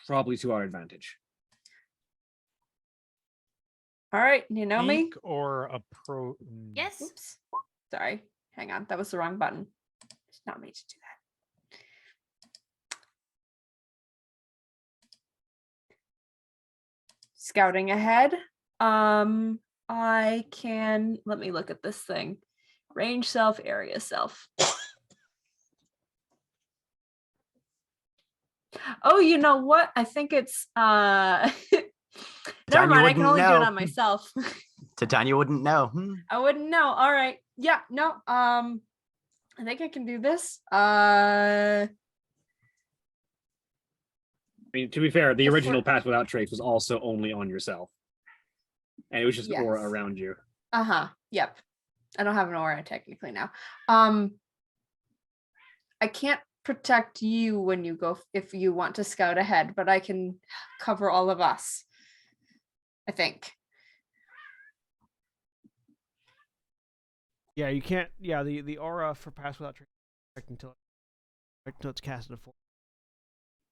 probably to our advantage. All right, you know me? Or a pro. Yes. Oops. Sorry. Hang on. That was the wrong button. not made to do that. Scouting ahead. I can, let me look at this thing. Range self, area self. Oh, you know what? I think it's never Tanya mind, I can wouldn't only do it know. on myself. Titania wouldn't know. I wouldn't know. All right. Yeah, no. I think I can do this. I mean, to be fair, the If original we're- Pass Without Trace was also only on yourself. And it was just aura Yes. around you. Yep. I don't have an aura technically now. I can't protect you when you go if you want to scout ahead, but I can cover all of us. I think. Yeah, you can't. Yeah, the aura for Pass Without Trace until it's casted a 4.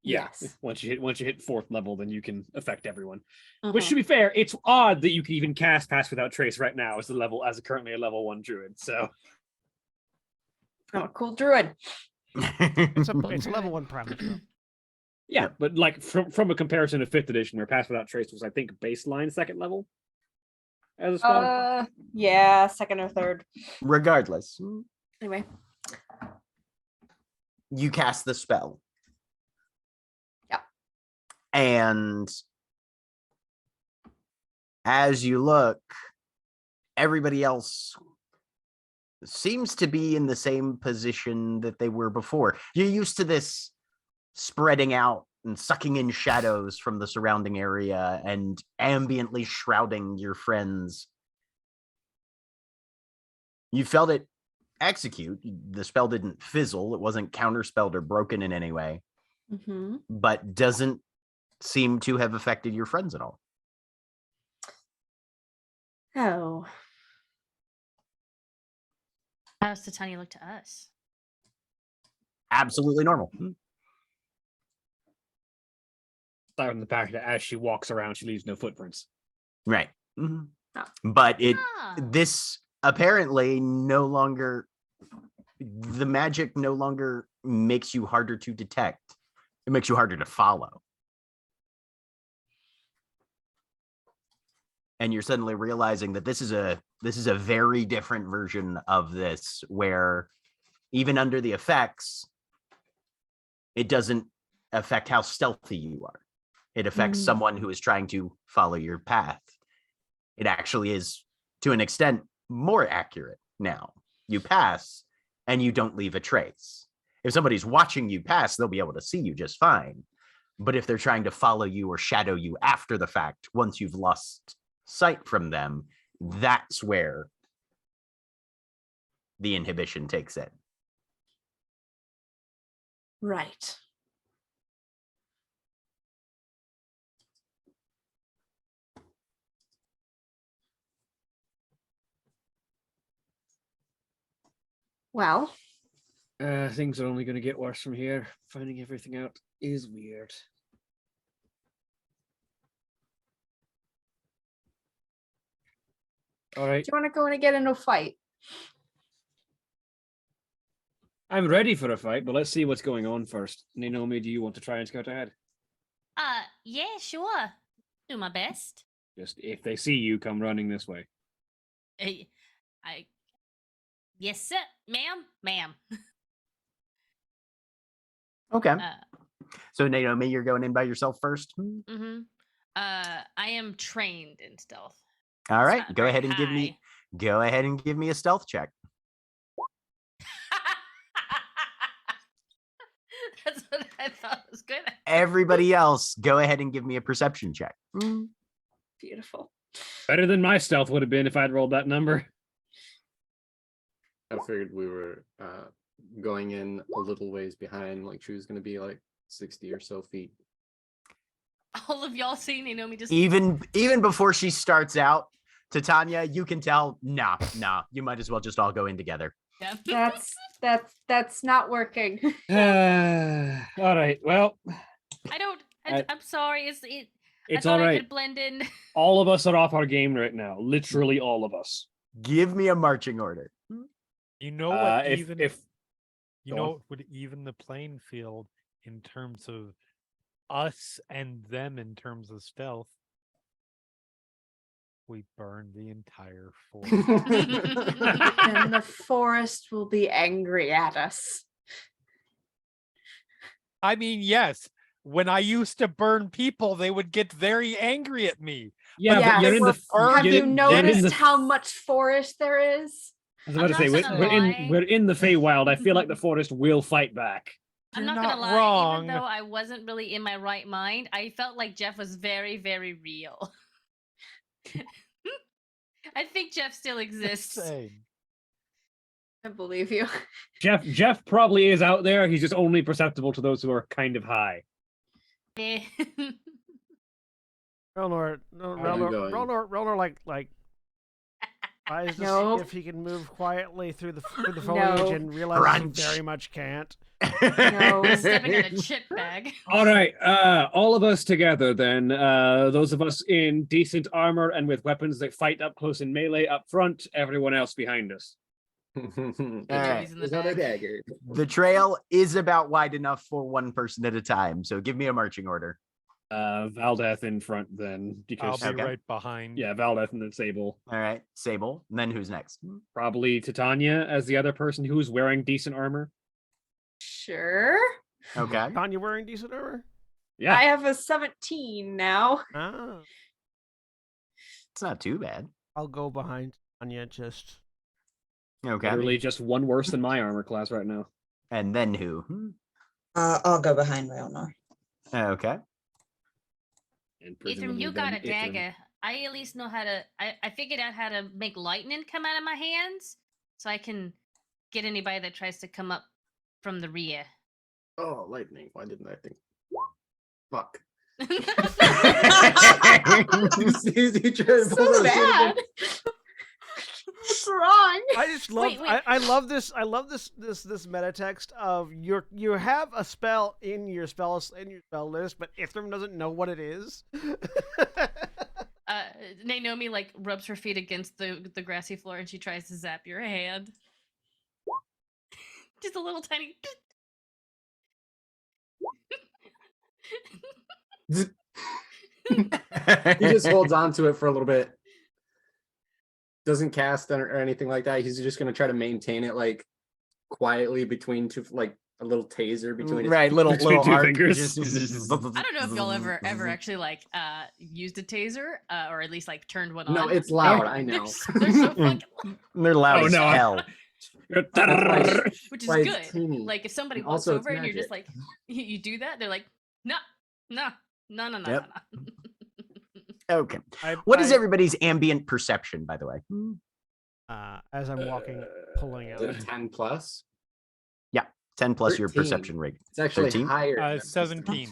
Yeah. Yes. Once you hit 4th level, then you can affect everyone. Mhm. Which, to be fair, it's odd that you can even cast Pass Without Trace right now as currently a level 1 druid. So I'm a cool druid. It's a level 1 prowess. Though. yeah, but like from a comparison to 5th edition, where Pass Without Trace was, I think, baseline 2nd level as a spell. Yeah, 2nd or 3rd. Regardless, Anyway. you cast the spell. Yeah. And as you look, everybody else seems to be in the same position that they were before. You're used to this spreading out and sucking in shadows from the surrounding area and ambiently shrouding your friends. You felt it execute. The spell didn't fizzle. It wasn't counterspelled or broken in any way, Mm-hmm. but doesn't seem to have affected your friends at all. Oh. How does Titania look to us? Absolutely normal. Aside from the fact that as she walks around, she leaves no footprints. Right. Oh. But Ah. this apparently no longer, the magic no longer makes you harder to detect. It makes you harder to follow. And you're suddenly realizing that this is a very different version of this, where even under the effects, it doesn't affect how stealthy you are. It affects someone who is trying to follow your path. It actually is, to an extent, more accurate now. You pass and you don't leave a trace. If somebody's watching you pass, they'll be able to see you just fine. But if they're trying to follow you or shadow you after the fact, once you've lost sight from them, that's where the inhibition takes in. Right. Well, Things are only going to get worse from here. Finding everything out is weird. All right. do you want to go in and get into a fight? I'm ready for a fight, but let's see what's going on first. Naomi, do you want to try and scout ahead? Yeah, sure. Do my best. Just if they see you, come running this way. Yes, sir, ma'am. Okay. So Naomi, you're going in by yourself first? Mm-hmm. I am trained in stealth. All It's right. not Go very ahead and give me a stealth check. That's what I thought was good. Everybody else, go ahead and give me a perception check. Beautiful. Better than my stealth would have been if I'd rolled that number. I figured we were going in a little ways behind, like she was going to be like 60 or so feet. All of y'all seeing Naomi just Even before she starts out, Titania, you can tell, nah, you might as well just all go in together. Yeah. That's not working. All right. Well, I'm sorry. It's it's I thought all I right. could blend in. All of us are off our game right now. Literally all of us. Give me a marching order. You know what? If You Go know, on. it would even the playing field in terms of us and them in terms of stealth. We burned the entire forest. And the forest will be angry at us. I mean, yes, when I used to burn people, they would get very angry at me. Yeah, Yeah, but you're they in were- the. Have you're you in- noticed the- how much forest there is? I was about to I'm say not gonna lie. we're in the Feywild. I feel like the forest will fight back. I'm You're not gonna not lie, wrong. even though I wasn't really in my right mind, I felt like Jeff was very, very real. I think Jeff still exists. Insane. I believe you. Jeff probably is out there. He's just only perceptible to those who are kind of high. Eh. Relnor, like tries to Nope. see if he can move quietly through the foliage No. and realizes Crunch. he very much can't. No. Stepping in a chip bag. All right, all of us together then. Those of us in decent armor and with weapons that fight up close in melee up front. Everyone else behind us. right. There's Another dagger. The trail is about wide enough for one person at a time. So give me a marching order. Valdeth in front then, I'll because be Okay. right behind. yeah, Valdeth and then Sable. All right, Sable. And then who's next? Probably Titania as the other person who's wearing decent armor. Sure. Okay. Tanya wearing decent armor? Yeah, I have a 17 now. Ah, It's not too bad. I'll go behind Tanya just. Okay. literally just one worse than my armor class right now. And then who? I'll go behind Relnor. Okay. And Ithram, presumably you got a then Ithram. dagger. I at least know how to. I figured out how to make lightning come out of my hands, so I can get anybody that tries to come up from the rear. Oh, lightning. Why didn't I think? Fuck. So bad. What's wrong? I just love. Wait, wait. I love this. I love this meta text of you have a spell in your spell list, but Ithram doesn't know what it is. Naomi like rubs her feet against the grassy floor and she tries to zap your hand. Just a little tiny. He just holds on to it for a little bit. Doesn't cast or anything like that. He's just gonna try to maintain it like quietly between two, like a little taser between. Right, little Between two arc. fingers. I don't know if y'all ever actually like used a taser or at least like turned one on. No, it's loud. I They're know. they're so fucking loud, They're loud Oh, as no, hell. which is Why it's good. teeny. Like if somebody And walks also it's over and you're just magic. like you do that, they're like, no. Yep. Okay. I, What is I, everybody's ambient perception, by the way? As I'm walking, pulling out. 10 plus. 10 plus your 13. perception rate. It's actually 13? higher. than- 17.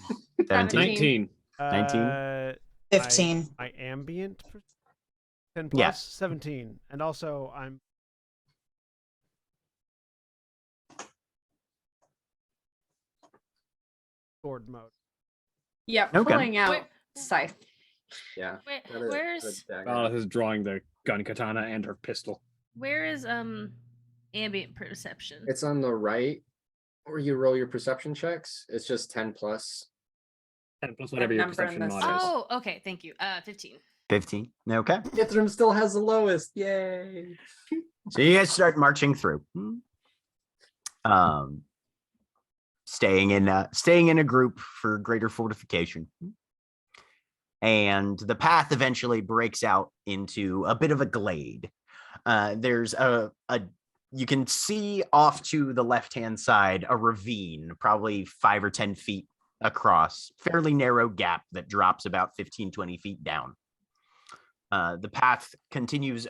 17. 19. 19? 15. My ambient. 10 plus Yeah. 17, and also I'm. Sword mode. Yeah, Okay. pulling out Wait. scythe. Yeah. Where, that is- where's that's dagger. Valdeth is drawing the gun katana and her pistol. where is ambient perception? It's on the right where you roll your perception checks. It's just 10 plus. 10 plus whatever your number in perception this- mod is. Oh, okay, thank you. 15. 15. Okay. Ithram still has the lowest. Yay. So you guys start marching through. Staying in a group for greater fortification. And the path eventually breaks out into a bit of a glade. There's you can see off to the left-hand side a ravine, probably 5 or 10 feet across, fairly narrow gap that drops about 15, 20 feet down. The path continues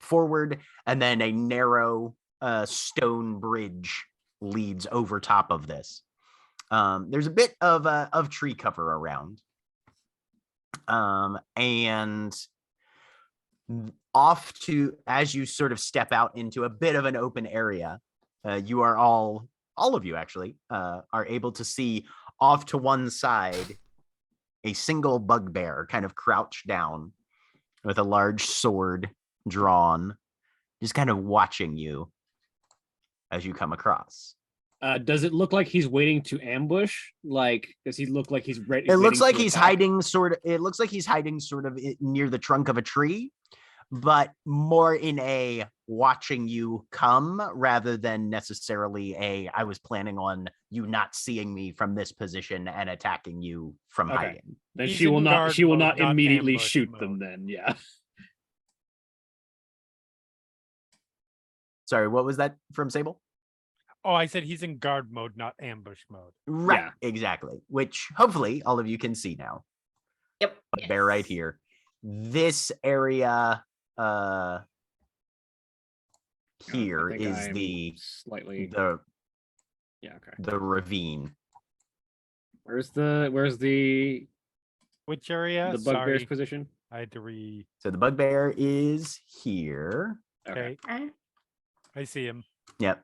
forward, and then a narrow stone bridge leads over top of this. There's a bit of tree cover around. And off to, as you sort of step out into a bit of an open area, you are all of you actually are able to see off to one side a single bugbear kind of crouched down with a large sword drawn, just kind of watching you as you come across. Does it look like he's waiting to ambush? Like, does he look like he's ready? It looks like he's hiding sort of. It looks like he's hiding sort of near the trunk of a tree, but more in a watching you come rather than necessarily a I was planning on you not seeing me from this position and attacking you from hiding. Then He's she will in not. guard She will mode, not immediately ambush shoot mode. them. Then, yeah. Sorry, what was that from Sable? Oh, I said he's in guard mode, not ambush mode. Right, Yeah. exactly. Which hopefully all of you can see now. Yep. Bear right here. This area here I think is I'm the slightly. Yeah. Okay. the ravine. Where's the Which area? the bugbear's Sorry, position? I had to re. So the bugbear is here. Okay, I see him. Yep.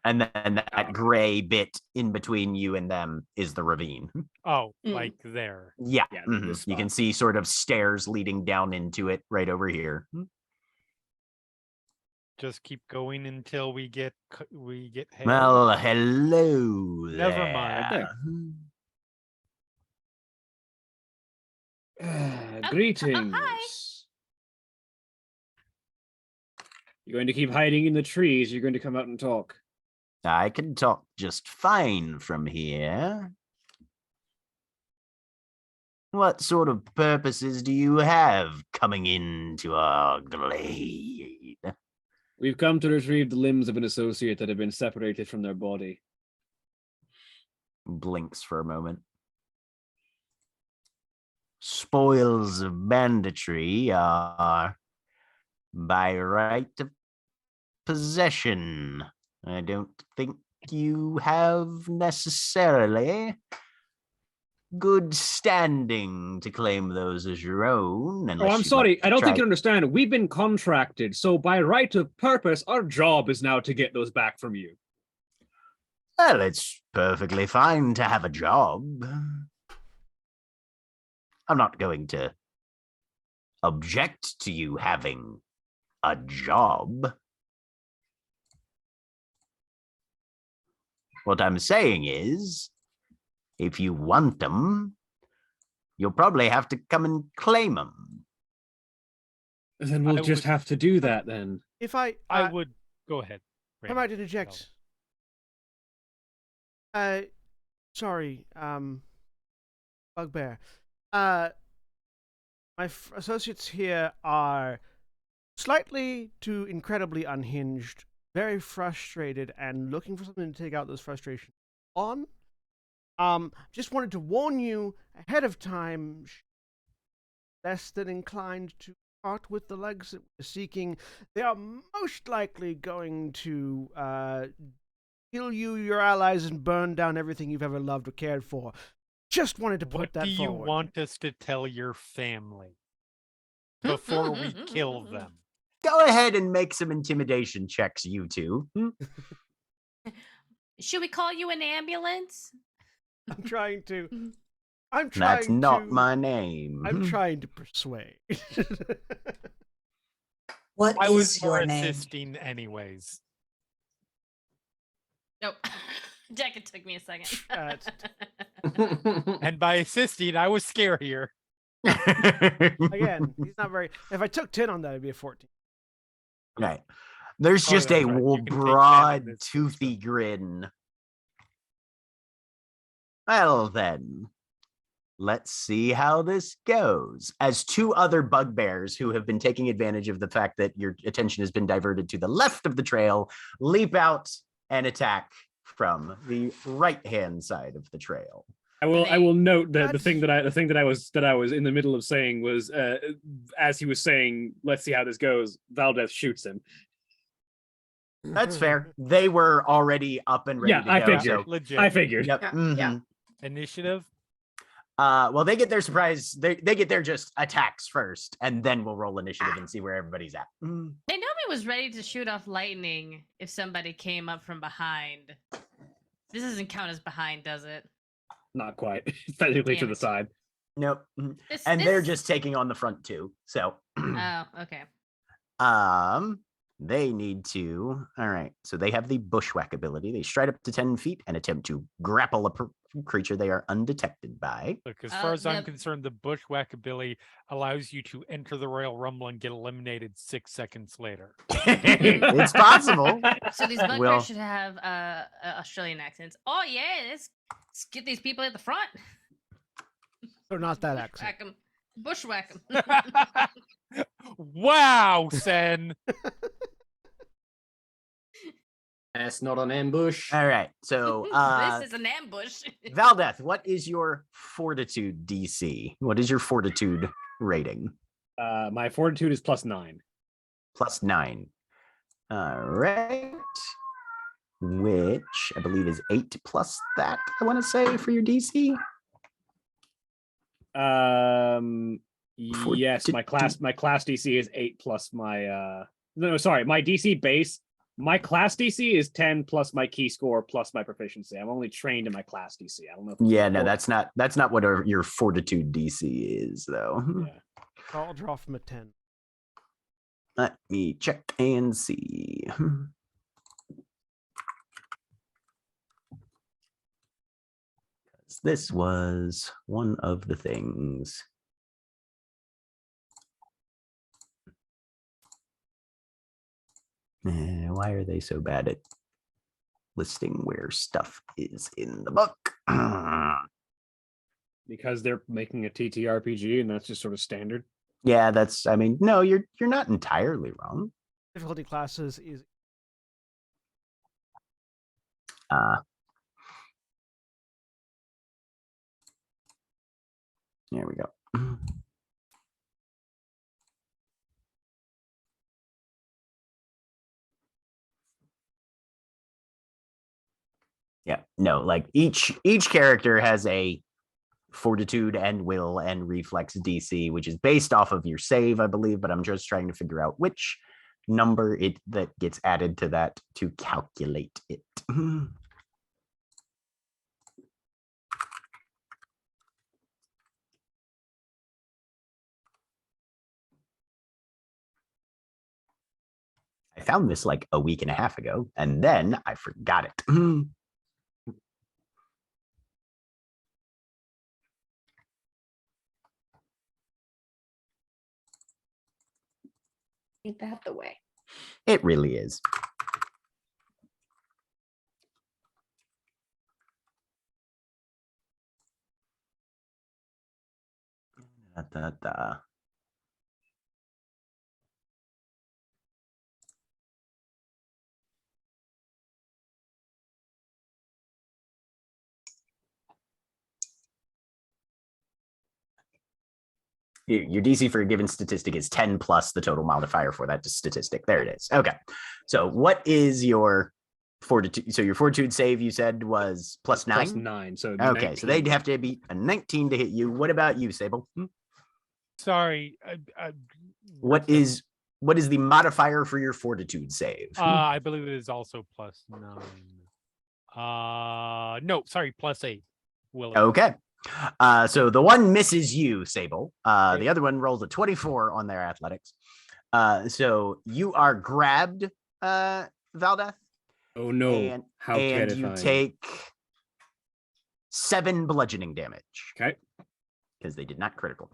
And then that okay. gray bit in between you and them is the ravine. Oh, Mm. like there. Yeah. Yeah, mhm. this You can spot. see sort of stairs leading down into it right over here. Just keep going until we get hailed. Well, hello. Never mind. there. Greetings. hi. You're going to keep hiding in the trees. You're going to come out and talk. I can talk just fine from here. What sort of purposes do you have coming into our glade? We've come to retrieve the limbs of an associate that have been separated from their body. Blinks for a moment. Spoils of banditry are by right of possession. I don't think you have necessarily good standing to claim those as your own. Oh, unless I'm you'd sorry. like to I don't think try- you understand. We've been contracted, so by right of purpose, our job is now to get those back from you. Well, it's perfectly fine to have a job. I'm not going to object to you having a job. What I'm saying is, if you want them, you'll probably have to come and claim them. Then we'll I just would- have to do that then. If I would go ahead. I Randy. might interject. Sorry, Bugbear. My associates here are slightly to incredibly unhinged, very frustrated, and looking for something to take out those frustrations on. Just wanted to warn you ahead of time, less than inclined to part with the legs that we're seeking. They are most likely going to kill you, your allies, and burn down everything you've ever loved or cared for. Just wanted to put What that do you forward. want us to tell your family before we kill them? Go ahead and make some intimidation checks, you two. Should we call you an ambulance? I'm trying to. That's not my name. I'm trying to persuade. What I was is more your name? assisting anyways. Nope. Jack, it took me a second. And by assisting, I was scarier. Again, he's not very. If I took 10 on that, it'd be a 14. Right. There's Oh, just that's a right. You can take 10 in broad, this toothy grin. Well, then, let's see how this goes. As two other bugbears who have been taking advantage of the fact that your attention has been diverted to the left of the trail leap out and attack from the right-hand side of the trail. I will note that the That's- thing that I was in the middle of saying was as he was saying, let's see how this goes, Valdez shoots him. That's fair. They were already up and ready Yeah, to I go. figured. so- Legit. I figured. Yep. Yeah, mhm. yeah. Initiative. Well, they get their surprise. They get their just attacks first, and then we'll roll initiative and see where everybody's at. Naomi was ready to shoot off lightning if somebody came up from behind. This doesn't count as behind, does it? Not quite. It's technically to Damn the it. side. Nope. Mhm. This, And they're this- just taking on the front too. So, Oh, okay. um, they need to. All right. So they have the bushwhack ability. They stride up to 10 feet and attempt to grapple a creature they are undetected by. Look, as far as I'm Yep. concerned, the bushwhack ability allows you to enter the Royal Rumble and get eliminated 6 seconds later. It's possible. So these bugbears Well- should have Australian accents. Oh yeah, let's get these people at the front. So not that accent. Bushwhack 'em. Bushwhack 'em. Wow, Sen. That's not an ambush. All right. So This is an ambush. Valdeth, what is your fortitude DC? What is your fortitude rating? My fortitude is +9. +9. All right. Which I believe is 8 plus that, I want to say, for your DC. Yes, my class DC is 8 plus my no, sorry, my DC base. My class DC is 10 plus my key score plus my proficiency. I'm only trained in my class DC. I don't know. If it's Yeah, no, more. that's not what your fortitude DC is, though. Yeah. I'll draw from a 10. Let me check and see. This was one of the things. Why are they so bad at listing where stuff is in the book? Because they're making a TTRPG and that's just sort of standard. Yeah, that's, I mean, no, you're not entirely wrong. Difficulty classes is There we go. Yeah, no, like each character has a fortitude and will and reflex DC, which is based off of your save, I believe, but I'm just trying to figure out which number that gets added to that to calculate it. I found this like a week and a half ago, and then I forgot it. Ain't that the way? It really is. Your DC for a given statistic is 10 plus the total modifier for that statistic. There it is. Okay. So what is your fortitude? So your fortitude save, you said, was +9? +9. So okay. 19. So they'd have to beat a 19 to hit you. What about you, Sable? Sorry. What is the modifier for your fortitude save? I believe it is also +9. No, sorry, +8. Will. Okay. So the one misses you, Sable. The other one rolls a 24 on their athletics. So you are grabbed, Valdeth. Oh no! And How you terrifying. take 7 bludgeoning damage. Okay. Because they did not critical.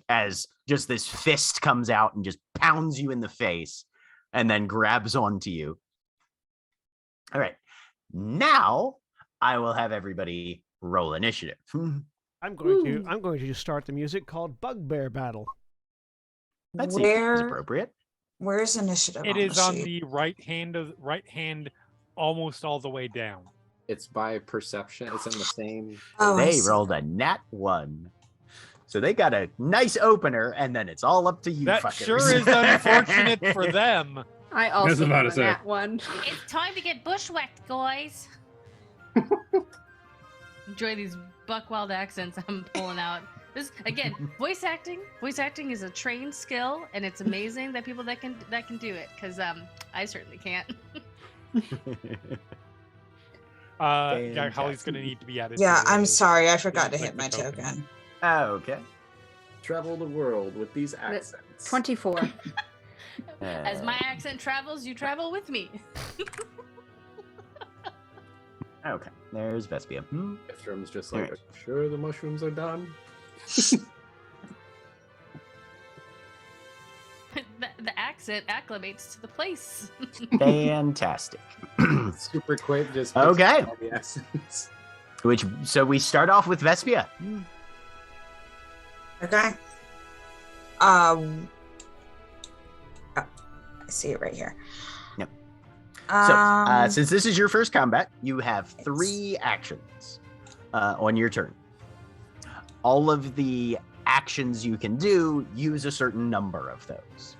As just this fist comes out and just pounds you in the face and then grabs onto you. All right. Now I will have everybody roll initiative. I'm going to just start the music called Bugbear Battle. That seems Where appropriate. where's initiative? It on is the on sheet? the right hand, almost all the way down. It's by perception. It's in the same. Oh, I They see. rolled a nat 1. So they got a nice opener, and then it's all up to you. That fuckers. sure is unfortunate for them. I also about to got say. that one. It's time to get bushwhacked, guys. Enjoy these buckwild accents I'm pulling out. This again, voice acting. Voice acting is a trained skill, and it's amazing that people that can do it. Because I certainly can't. Yeah, Holly's gonna need to be added. Yeah, to I'm the- sorry, I forgot to like hit the my token. token. Okay. Travel the world with these accents. 24. As my accent travels, you travel with me. Okay, there's Vespia. Ithram's just like, Alright. "Are you sure the mushrooms are done?" The accent acclimates to the place. Fantastic. Super quick, just Okay. all the accents. So we start off with Vespia. Okay. I see it right here. Yep. So, since this is your first combat, you have 3 actions on your turn. All of the actions you can do use a certain number of those.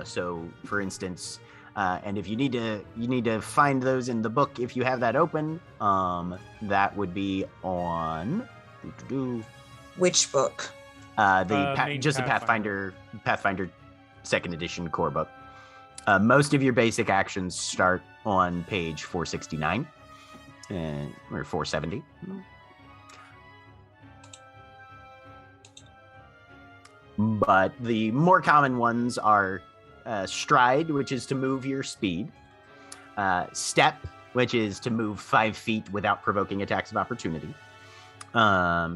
So, for instance, and if you need to find those in the book, if you have that open, that would be on Which book? Main just the Pathfinder 2nd edition core book. Most of your basic actions start on page 469 or 470. But the more common ones are stride, which is to move your speed, step, which is to move 5 feet without provoking attacks of opportunity,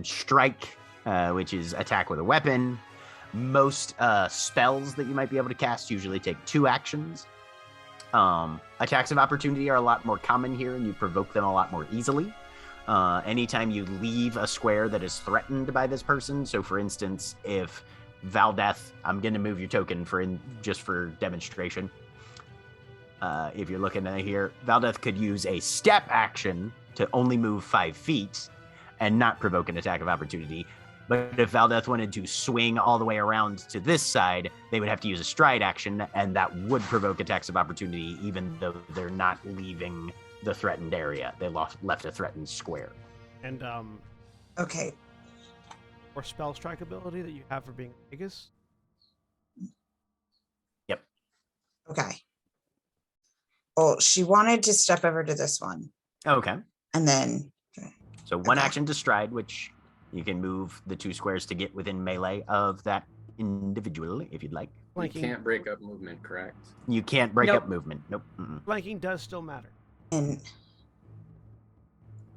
strike, which is attack with a weapon. Most spells that you might be able to cast usually take 2 actions. Attacks of opportunity are a lot more common here, and you provoke them a lot more easily. Anytime you leave a square that is threatened by this person, so for instance, if Valdeth, I'm going to move your token just for demonstration. If you're looking at here, Valdeth could use a step action to only move 5 feet and not provoke an attack of opportunity. But if Valdeth wanted to swing all the way around to this side, they would have to use a stride action, and that would provoke attacks of opportunity, even though they're not leaving the threatened area. They left a threatened square. And Okay. or spell strike ability that you have for being Vegas. Yep. Okay. Well, she wanted to step over to this one, Okay. and then So one Okay. action to stride, which you can move the 2 squares to get within melee of that individually, if you'd like. You Flanking, can't break up movement, correct? You can't break Nope. up movement. Nope. Mm-mm. flanking does still matter. and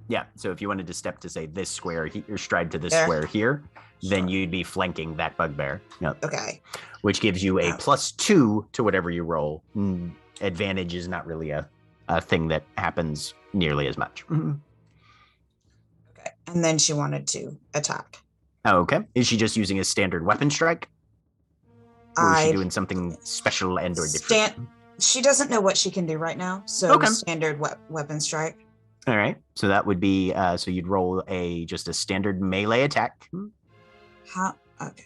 Yeah, so if you wanted to step to, say, this square or stride to this There. square here, then Sure. you'd be flanking that bugbear. Yep. okay. Which gives you a Yeah. +2 to whatever you roll. Advantage is not really a thing that happens nearly as much. Okay. And then she wanted to attack. Okay. Is she just using a standard weapon strike? Or is she I doing something special and or different? she doesn't know what she can do right now, so Okay. standard weapon strike. All right. So that would be so you'd roll just a standard melee attack. How? Okay.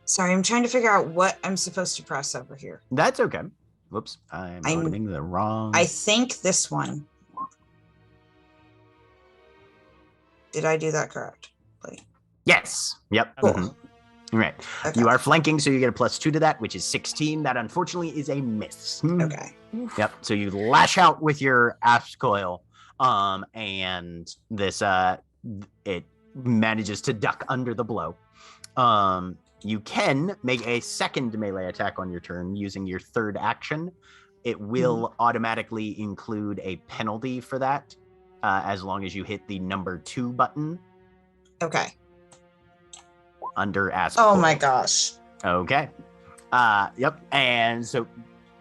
Sorry, I'm trying to figure out what I'm supposed to press over here. That's okay. Whoops. I'm opening the wrong. I think this one. Did I do that correctly? Yes. Yep. Cool. Mhm. All right. Okay. You are flanking, so you get a +2 to that, which is 16. That unfortunately is a miss. Okay. Yep. So you lash out with your axe coil, and this it manages to duck under the blow. You can make a second melee attack on your turn using your 3rd action. It will automatically include a penalty for that, as long as you hit the number 2 button Okay. under ask. Oh coil. my gosh. Okay. Yep. And so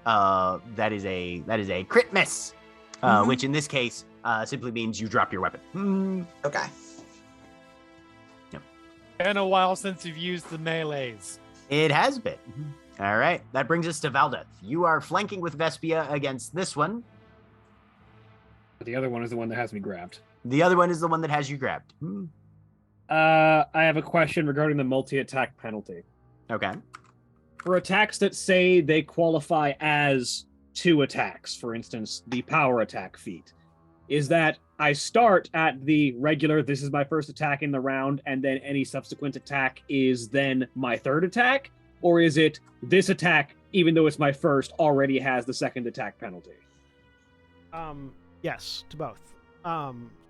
that is a crit miss, Mhm. which in this case simply means you drop your weapon. Okay. Been a while since you've used the melees. It has been. All right. That brings us to Valdeth. You are flanking with Vespia against this one. But the other one is the one that has me grabbed. The other one is the one that has you grabbed. I have a question regarding the multi-attack penalty. Okay. For attacks that say they qualify as 2 attacks, for instance, the power attack feat, is that I start at the regular, this is my first attack in the round, and then any subsequent attack is then my 3rd attack? Or is it this attack, even though it's my first, already has the 2nd attack penalty? Yes, to both.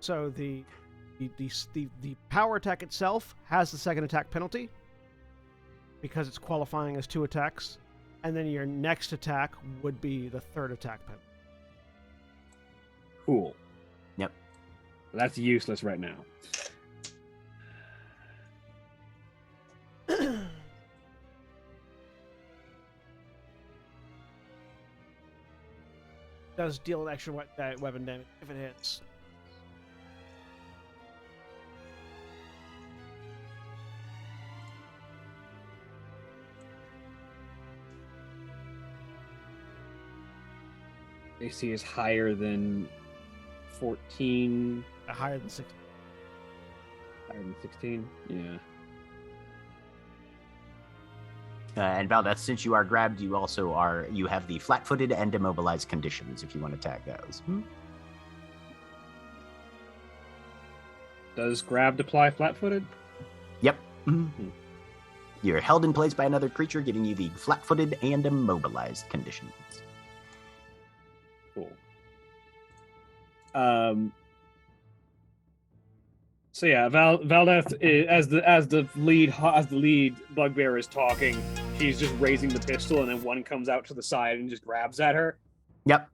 So the power attack itself has the 2nd attack penalty because it's qualifying as 2 attacks. and then your next attack would be the third attack penalty. Cool. Yep. That's useless right now. Does deal extra weapon damage if it hits. AC is higher than 14. Higher than 16. Higher than 16? Yeah. And Valdeth, since you are grabbed, you have the flat-footed and immobilized conditions if you want to tag those. Does grabbed apply flat-footed? Yep. You're held in place by another creature, giving you the flat-footed and immobilized conditions. Cool. So yeah, Valdeth, as the lead bugbear is talking, she's just raising the pistol, and then one comes out to the side and just grabs at her. Yep.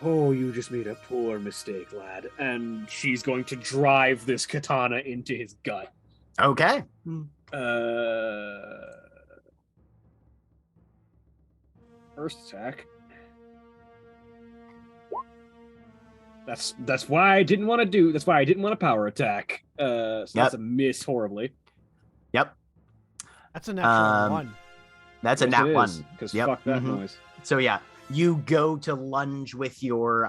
Oh, you just made a poor mistake, lad. And she's going to drive this katana into his gut. Okay. First attack. That's why I didn't want to That's why I didn't want a power attack. So that's a miss horribly. Yep. That's a natural one. That's a nat one. Because fuck that noise. So yeah, you go to lunge with your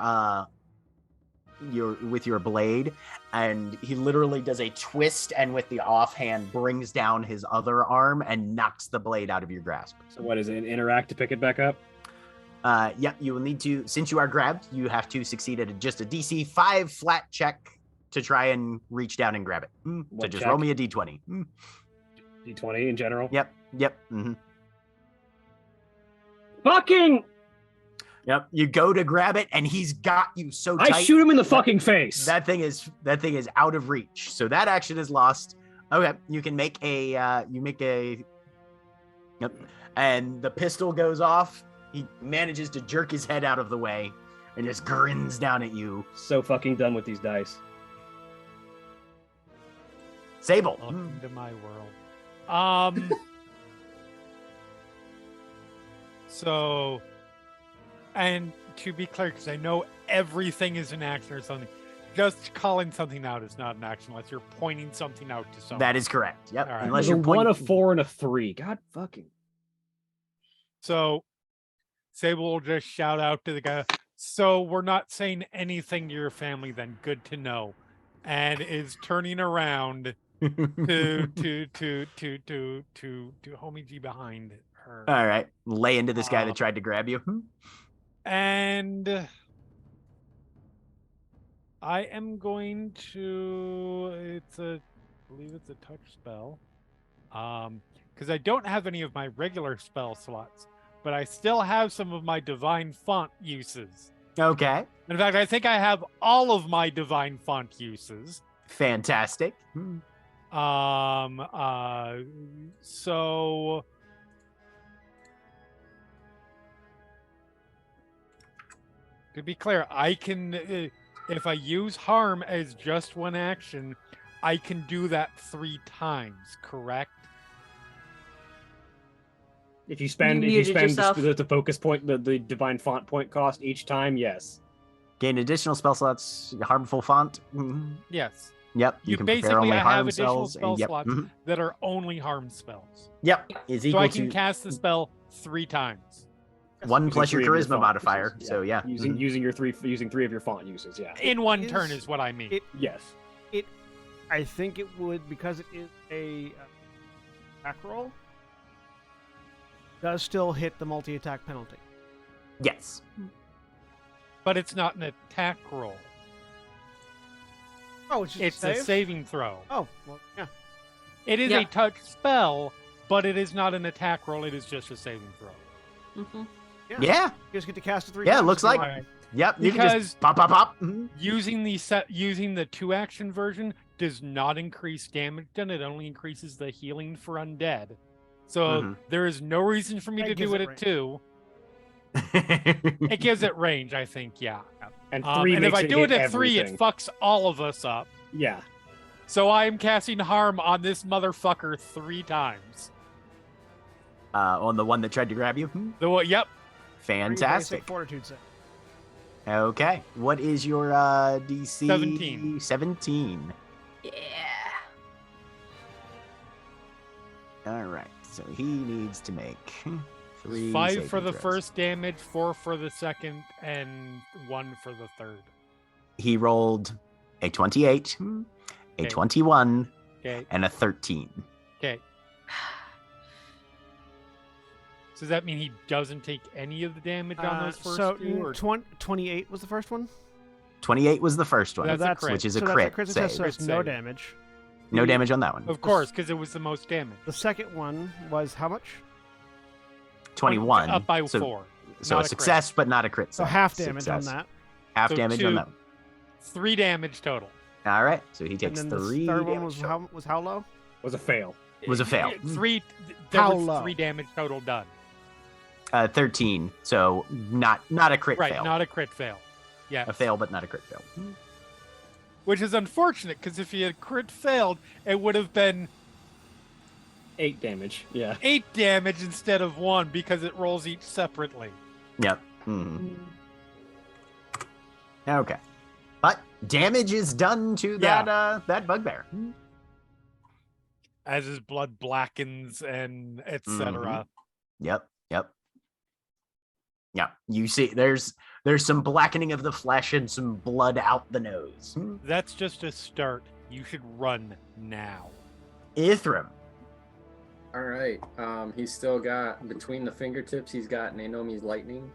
blade, and he literally does a twist, and with the offhand brings down his other arm and knocks the blade out of your grasp. So what is it? Interact to pick it back up? Yep, you will need to, since you are grabbed, you have to succeed at just a DC 5 flat check to try and reach down and grab it. So just roll me a D20. D20 in general? Yep. Fucking! Yep, you go to grab it, and he's got you so tight. I shoot him in the fucking face. That thing is out of reach. So that action is lost. Okay, you can make a Yep. And the pistol goes off. He manages to jerk his head out of the way and just grins down at you. So fucking done with these dice. Sable. Welcome to my world. So, and to be clear, because I know everything is an action or something, just calling something out is not an action unless you're pointing something out to someone. That is correct. Yep. Right. Unless You're you're one, a 4, and a 3. God fucking. So, Sable will just shout out to the guy. So we're not saying anything to your family, then. Good to know. And is turning around to Homie G behind her. All right. Lay into this guy that tried to grab you. And I am going to. I believe it's a touch spell. Because I don't have any of my regular spell slots, but I still have some of my divine font uses. Okay. In fact, I think I have all of my divine font uses. Fantastic. So to be clear, I can, if I use harm as just one action, I can do that 3 times, correct? If you spend the focus point, the divine font point cost each time, yes. Gain additional spell slots, harmful font. Yes. Yep. You can basically prepare only have harm additional spells. spell Yep. slots that are only harm spells. Yep. Is So equal I can to cast the spell 3 times. 1 plus your 3 of charisma font modifier. uses, So yeah. Using your 3 of your font uses, yeah. In one turn is what I mean. Yes. I think it would, because it is a attack roll, does still hit the multi-attack penalty. Yes. But it's not an attack roll. Oh, it's just It's a saving throw. Oh, well, yeah. It is a touch spell, but it is not an attack roll. It is just a saving throw. Mm-hmm. Yeah. You just get to cast it 3 Yeah, times. it looks if you like. want. Yep. You can Because just pop, pop, pop. using the 2-action version does not increase damage done. It only increases the healing for undead. So there is no reason for me That to gives do it it at range. 2. It gives it range, I think, yeah. And 3 and makes if I it do hit it at 3, everything. it fucks all of us up. Yeah. So I am casting harm on this motherfucker 3 times. On the one that tried to grab you. Yep. Fantastic. Fortitude save. Okay. What is your DC? 17. 17. Yeah. All right. So he needs to make 3 5 saving for the throws. first damage, 4 for the second, and 1 for the third. He rolled a 28, a Okay. 21, Okay. and a 13. Okay. So does that mean he doesn't take any of the damage on those first so 2? Or 28 was the first one. 28 was the first one, That's a crit. which is a so crit, that's a crit save. success, so it's Crit no save. damage. No damage on that one. Of course, because it was the most damage. The second one was how much? 21. Up by so, 4. So not a a success, but not a crit. So save. half damage Success. on that. Half So damage on 2, that one. 3 damage total. All right. So he And takes then 3 the third one damage was how low? Was a fail. Was a fail. 3. There How was low? 3 damage total done. 13. So not a crit Right, fail. not a crit fail. Yeah. A fail, but not a crit fail. Which is unfortunate because if he had crit failed, it would have been 8 damage. Yeah. 8 damage instead of 1 because it rolls each separately. Yep. Mhm. Okay. But damage is done to that bugbear. As his blood blackens and etc. Yep. Yeah. You see there's some blackening of the flesh and some blood out the nose. That's just a start. You should run now. Ithram. All right. He's still got between the fingertips. He's got Naomi's lightning.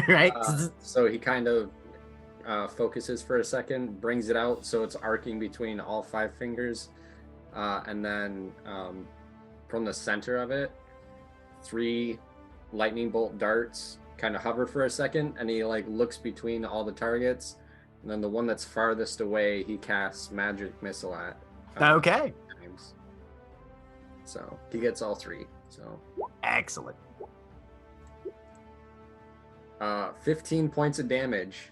Right? So he kind of focuses for a second, brings it out so it's arcing between all 5 fingers, and then from the center of it, 3 lightning bolt darts kind of hover for a second, and he like looks between all the targets, and then the one that's farthest away he casts magic missile at. Okay. Times. So he gets all 3. So Excellent. 15 points of damage.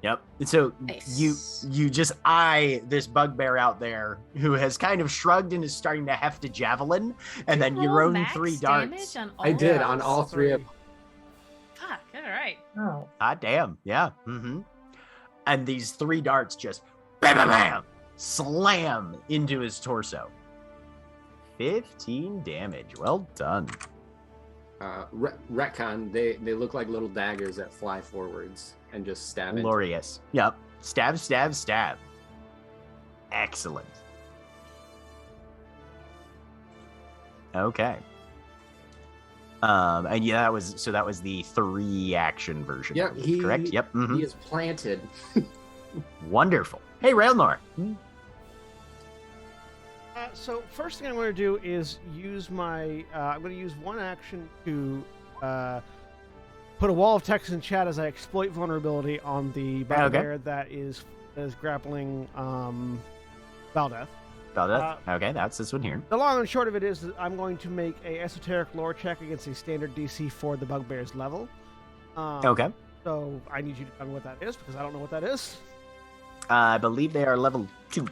Yep. So Nice. you just eye this bugbear out there who has kind of shrugged and is starting to heft a javelin, and then you roll roll max 3 damage darts. on all I did of on those? all 3 of Fuck, all right. Oh. God damn. Yeah. And these 3 darts just bam, bam, bam, slam into his torso. 15 damage. Well done. retcon. They look like little daggers that fly forwards and just stab into. Glorious. Yep. Stab, stab, stab. Excellent. Okay. And yeah, that was the 3 action version. Yep, of it, correct. Yep. He is planted. Wonderful. Hey, Railnor. So first thing I'm going to do is use my. I'm going to use one action to put a wall of text in chat as I exploit vulnerability on the bugbear that is grappling Valdeth. Okay, that's this one here. The long and short of it is that I'm going to make a esoteric lore check against a standard DC for the bugbear's level. Okay. So I need you to tell me what that is because I don't know what that is. I believe they are level 2.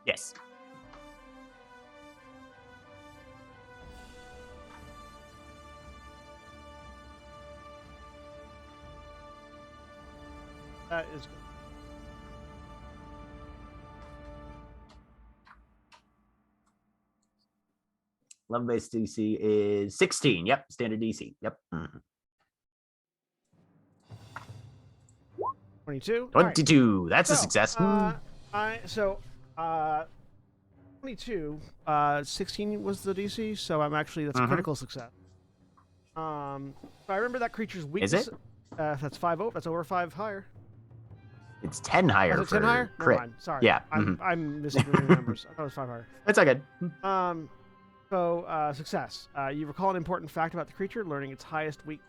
Yes. That is. Level based DC is 16. Yep, standard DC. Yep. 22. 22. That's a So, success. 22. 16 was the DC, so that's a critical success. So I remember that creature's weakness. Is it? That's 5 over. That's over 5 higher. It's 10 higher. Was it 10 for higher? Never crit. mind. Sorry. Yeah. I'm misreading the numbers. I thought it was 5 higher. That's all good. Success. You recall an important fact about the creature, learning its highest weak.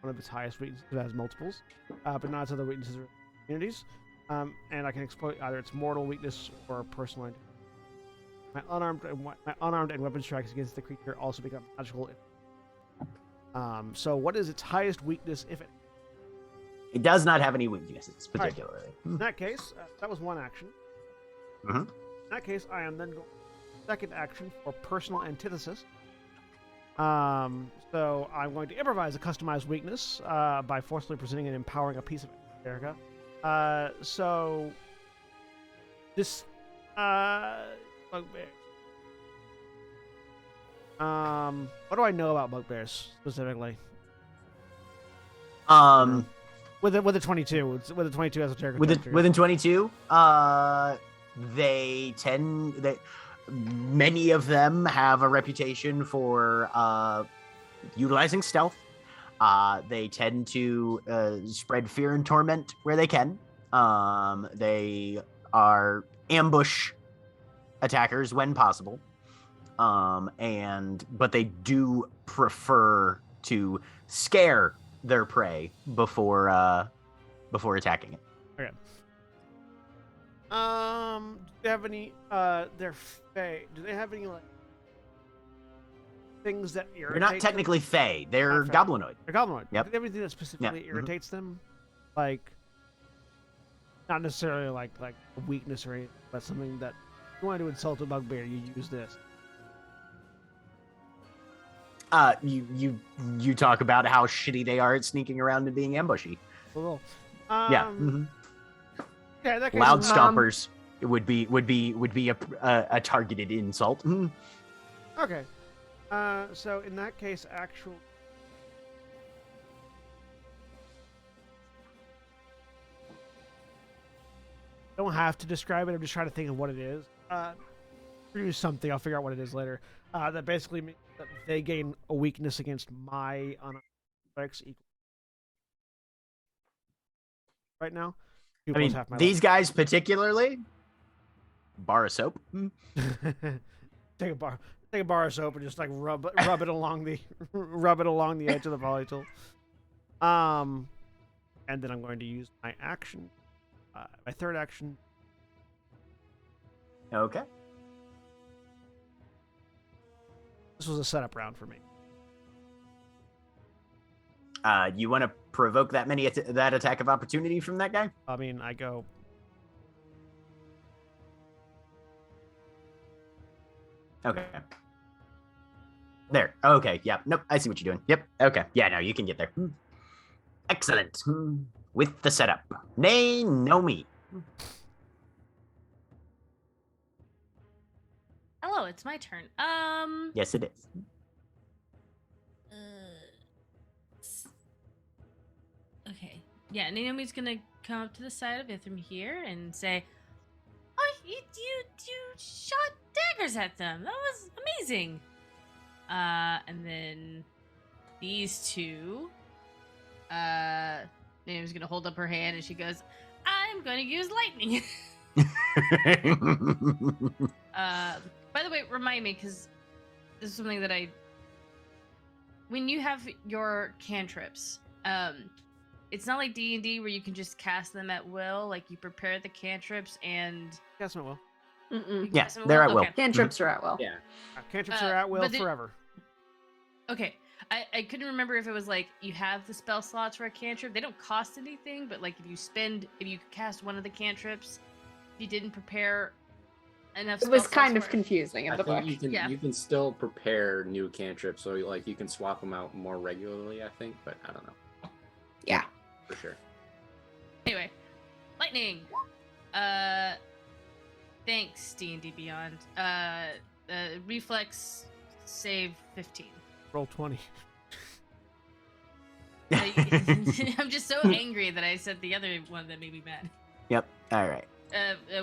One of its highest weaknesses has multiples, but not its other weaknesses or immunities. And I can exploit either its mortal weakness or personal identity. My unarmed and weapon strikes against the creature also become magical. So what is its highest weakness, if it? It does not have any weaknesses, particularly. In that case, that was one action. Mhm. In that case, I am then going second action for personal antithesis. So I'm going to improvise a customized weakness by forcibly presenting and empowering a piece of Erica. So this bugbear. What do I know about bugbears specifically? With the 22, with the 22 esoteric. Within 22, many of them have a reputation for utilizing stealth. They tend to spread fear and torment where they can. They are ambush attackers when possible. But they do prefer to scare their prey before attacking it. Okay. Do they have any their fae? Do they have any like things that irritate? They're not technically fae. They're Fae. goblinoid. They're goblinoid. Yep. Do they have anything that specifically Yeah. irritates them? Like not necessarily like a weakness or anything, but something that if you want to insult a bugbear, you use this. You talk about how shitty they are at sneaking around and being ambushy. Cool. Yeah. Yeah, that case, Loud stompers would be a targeted insult. Okay. So in that case, actual. Don't have to describe it. I'm just trying to think of what it is. Produce something. I'll figure out what it is later. That basically means that they gain a weakness against my strikes equal. Right now. I mean, these guys particularly. Bar of soap. Take a bar of soap and just like rub it along the edge of the volley tool. And then I'm going to use my action, my third action. Okay. This was a setup round for me. You want to provoke that attack of opportunity from that guy? I mean, I go. Okay. There. Okay. Yeah. Nope. I see what you're doing. Yep. Okay. Yeah. No, you can get there. Excellent. With the setup. Nay, no me. Hello, it's my turn. Yes, it is. Okay. Yeah, Naomi's gonna come up to the side of Ithram here and say, "Oh, you shot daggers at them. That was amazing." And then these two, Naomi's gonna hold up her hand and she goes, "I'm gonna use lightning." By the way, remind me, because this is something that when you have your cantrips, it's not like D&D where you can just cast them at will. Like, you prepare the cantrips and... Cast them at will. Yeah, they're at will. Okay. Cantrips are at will. Yeah. Cantrips are at will forever. Okay. I couldn't remember if it was like you have the spell slots for a cantrip. They don't cost anything, but like if you cast one of the cantrips, if you didn't prepare enough It spell was slots kind of for it. confusing in I the book. think you can still prepare new cantrips, so like you can swap them out more regularly, I think, but I don't know. Yeah. For sure. Anyway, lightning. Thanks, D&D Beyond. Reflex save 15. Roll 20. I'm just so angry that I said the other one that made me mad. Yep. All right.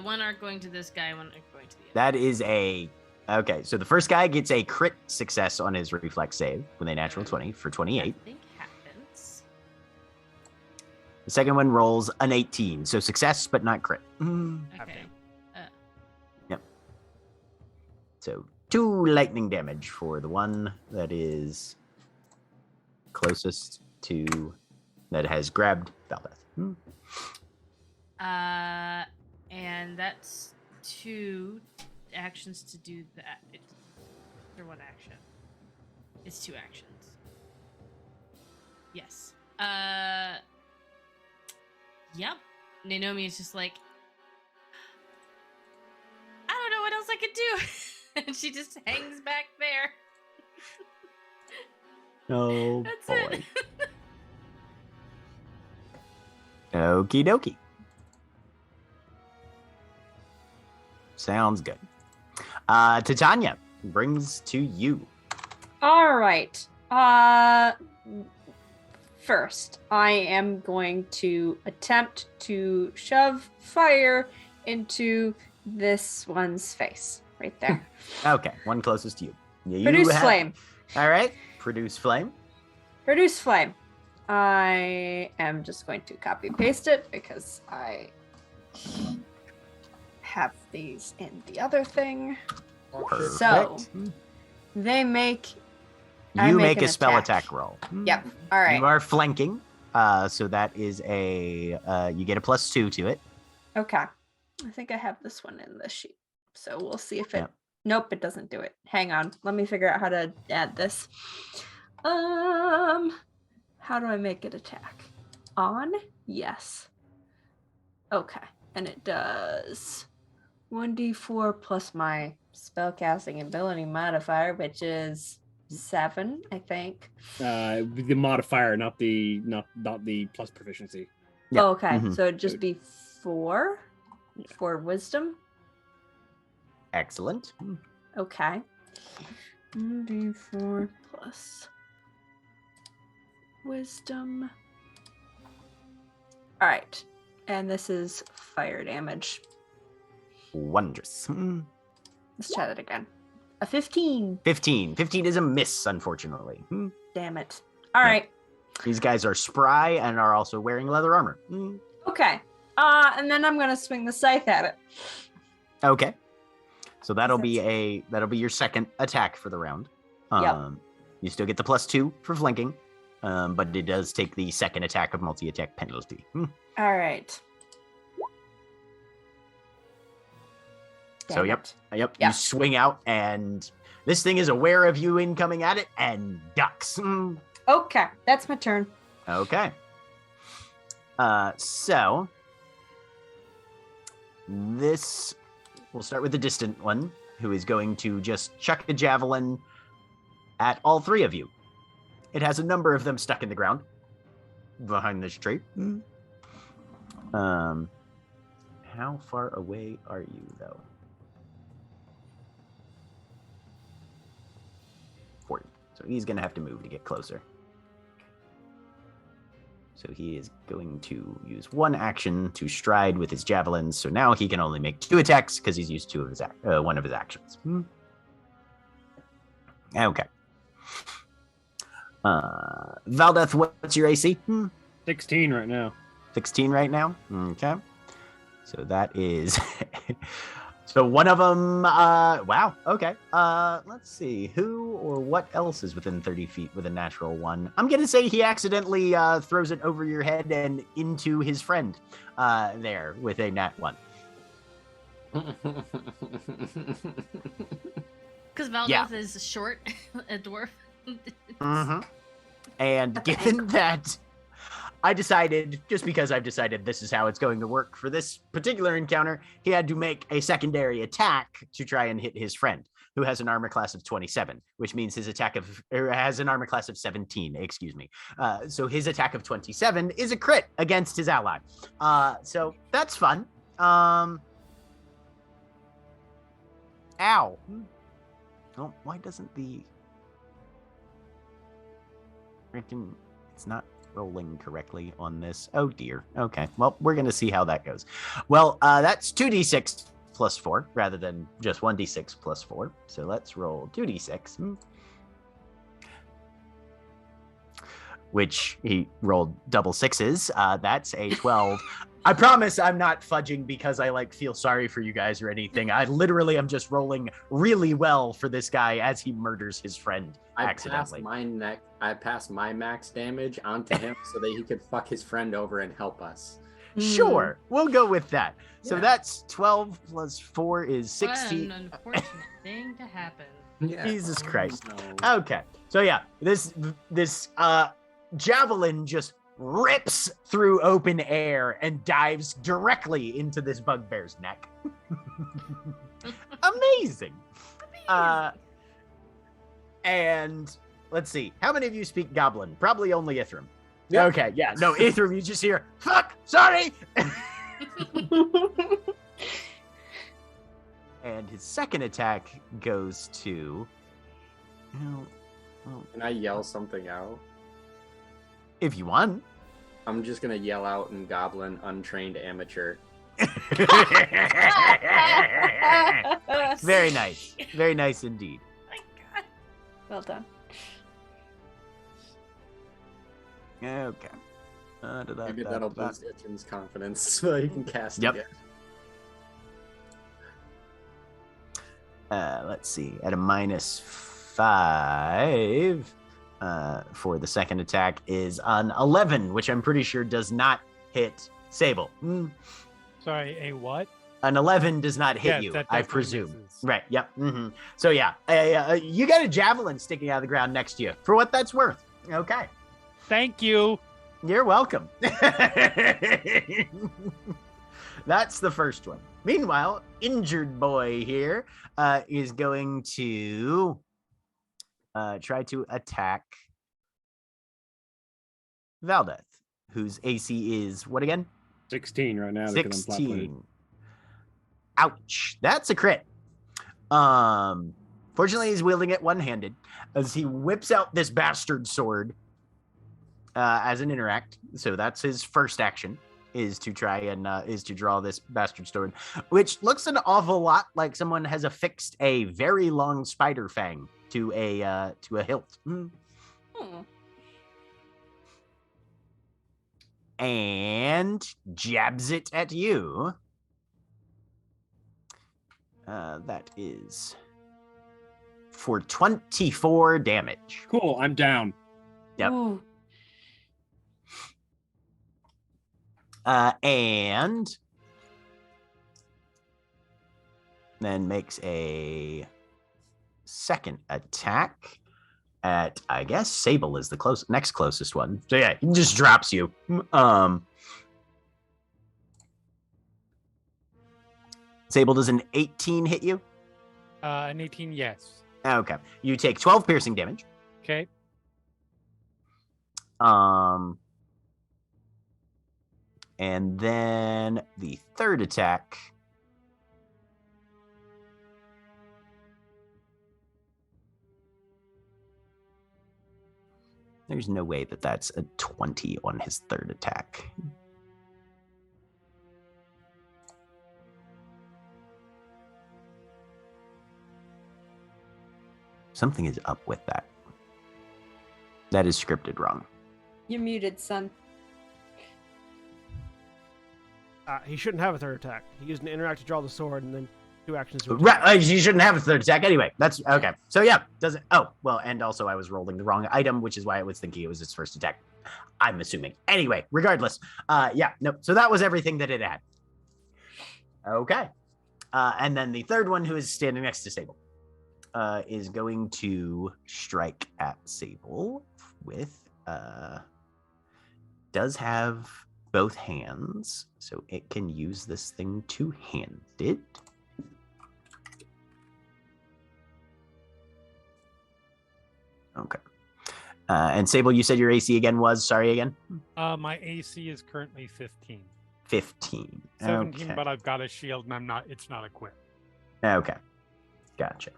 One arc going to this guy, one arc going to the other. That is okay. So the first guy gets a crit success on his reflex save with a natural 20 for 28. I think happens. The second one rolls an 18, so success but not crit. Okay. Yep. So 2 lightning damage for the one that is closest to that has grabbed Valdeth. And that's 2 actions to do that? Or one action? It's 2 actions. Yes. Yep. Naomi is just like, I don't know what else I could do. And she just hangs back there. Oh That's boy. it. Okie dokie. Sounds good. Titania, brings to you. All right. First, I am going to attempt to shove fire into this one's face right there. Okay, one closest to you. Produce flame. All right, produce flame. Produce flame. I am just going to copy paste it because I have these in the other thing. Perfect. So they make. I You make an a spell attack roll. Yep. All right. You are flanking, so that is a you get a +2 to it. Okay. I think I have this one in the sheet. So we'll see if it. Yep. Nope, it doesn't do it. Hang on. Let me figure out how to add this. How do I make it attack? On? Yes. Okay. And it does 1d4 plus my spellcasting ability modifier, which is 7, I think. The modifier, not the plus proficiency. Yeah. Oh, okay. Mhm. So it'd just be 4 for wisdom. Excellent. Okay. 1d4 plus wisdom. All right. And this is fire damage. Wondrous. Let's try that again. A 15. 15. 15 is a miss, unfortunately. Damn it. All Yeah. right. These guys are spry and are also wearing leather armor. Okay. And then I'm gonna swing the scythe at it. Okay. So that'll be your second attack for the round. Yep. You still get the +2 for flanking, but it does take the second attack of multi-attack penalty. All right. So Damn yep, it. yep. Yeah. You swing out, and this thing is aware of you incoming at it and ducks. Okay, that's my turn. Okay. So this, we'll start with the distant one, who is going to just chuck a javelin at all 3 of you. It has a number of them stuck in the ground behind this tree. How far away are you, though? 40. So he's going to have to move to get closer. So he is going to use 1 action to stride with his javelins. So now he can only make 2 attacks because he's used 2 of his one of his actions. Okay. Valdeth, what's your AC? 16 right now. 16 right now. Okay. So that is. So one of them. Wow. Okay. Let's see. Who or what else is within 30 feet with a natural 1? I'm gonna say he accidentally throws it over your head and into his friend. There with a nat 1. Because Valdeth is short, a dwarf. And given that I decided, just because I've decided this is how it's going to work for this particular encounter, he had to make a secondary attack to try and hit his friend, who has an armor class of 27, which means his attack has an armor class of 17, excuse me. So his attack of 27 is a crit against his ally. So that's fun. Ow. Oh, why doesn't the... It's not rolling correctly on this. Oh dear. Okay. Well, we're going to see how that goes. Well, that's 2d6 plus 4 rather than just 1d6 plus 4. So let's roll 2d6. Which he rolled double 6s. That's a 12. I promise I'm not fudging because I feel sorry for you guys or anything. I literally am just rolling really well for this guy as he murders his friend accidentally. I passed my max damage onto him so that he could fuck his friend over and help us. Sure, we'll go with that. So Yeah. that's 12 plus 4 is What 16. an unfortunate thing to happen. Yeah. Jesus Christ. No. Okay. So yeah, this javelin just rips through open air and dives directly into this bugbear's neck. Amazing. And let's see. How many of you speak Goblin? Probably only Ithram. Yep. Okay, yeah. No, Ithram, you just hear, fuck, sorry. And his second attack goes to... Can I yell something out? If you want. I'm just gonna yell out in Goblin, untrained amateur. Very nice. Very nice indeed. My God. Well done. Okay. Maybe that'll boost Itchin's confidence so he can cast Yep. again. Let's see. At a -5 for the second attack is an 11, which I'm pretty sure does not hit Sable. Sorry, a what? An 11 does not hit Yeah, you, that I definitely presume. misses. Right, yep. So yeah, you got a javelin sticking out of the ground next to you, for what that's worth. Okay. Thank you. You're welcome. That's the first one. Meanwhile, Injured Boy here is going to try to attack Valdeth, whose AC is what again? 16 right now. because I'm flat-footed. 16. Ouch. That's a crit. Fortunately, he's wielding it one-handed as he whips out this bastard sword as an interact. So that's his first action, is to try and is to draw this bastard sword, which looks an awful lot like someone has affixed a very long spider fang to a hilt. And jabs it at you. That is for 24 damage. Cool, I'm down. Yep. Ooh. And then makes a second attack at, I guess, Sable is the next closest one. So yeah, he just drops you. Sable, does an 18 hit you? An 18, yes. Okay. You take 12 piercing damage. Okay. And then the third attack. There's no way that that's a 20 on his third attack. Something is up with that. That is scripted wrong. You're muted, son. He shouldn't have a third attack. He used an interact to draw the sword and then 2 actions to Right, attack. you shouldn't have a third attack anyway. That's okay. So yeah, does it? Oh well, and also I was rolling the wrong item, which is why I was thinking it was its first attack. I'm assuming. Anyway, regardless, yeah, no. So that was everything that it had. Okay, and then the third one, who is standing next to Sable, is going to strike at Sable with does have both hands, so it can use this thing two-handed. Okay. And Sable, you said your AC again was, sorry again? My AC is currently 15. 15. 17, Okay. but I've got a shield and it's not equipped. Okay. Gotcha.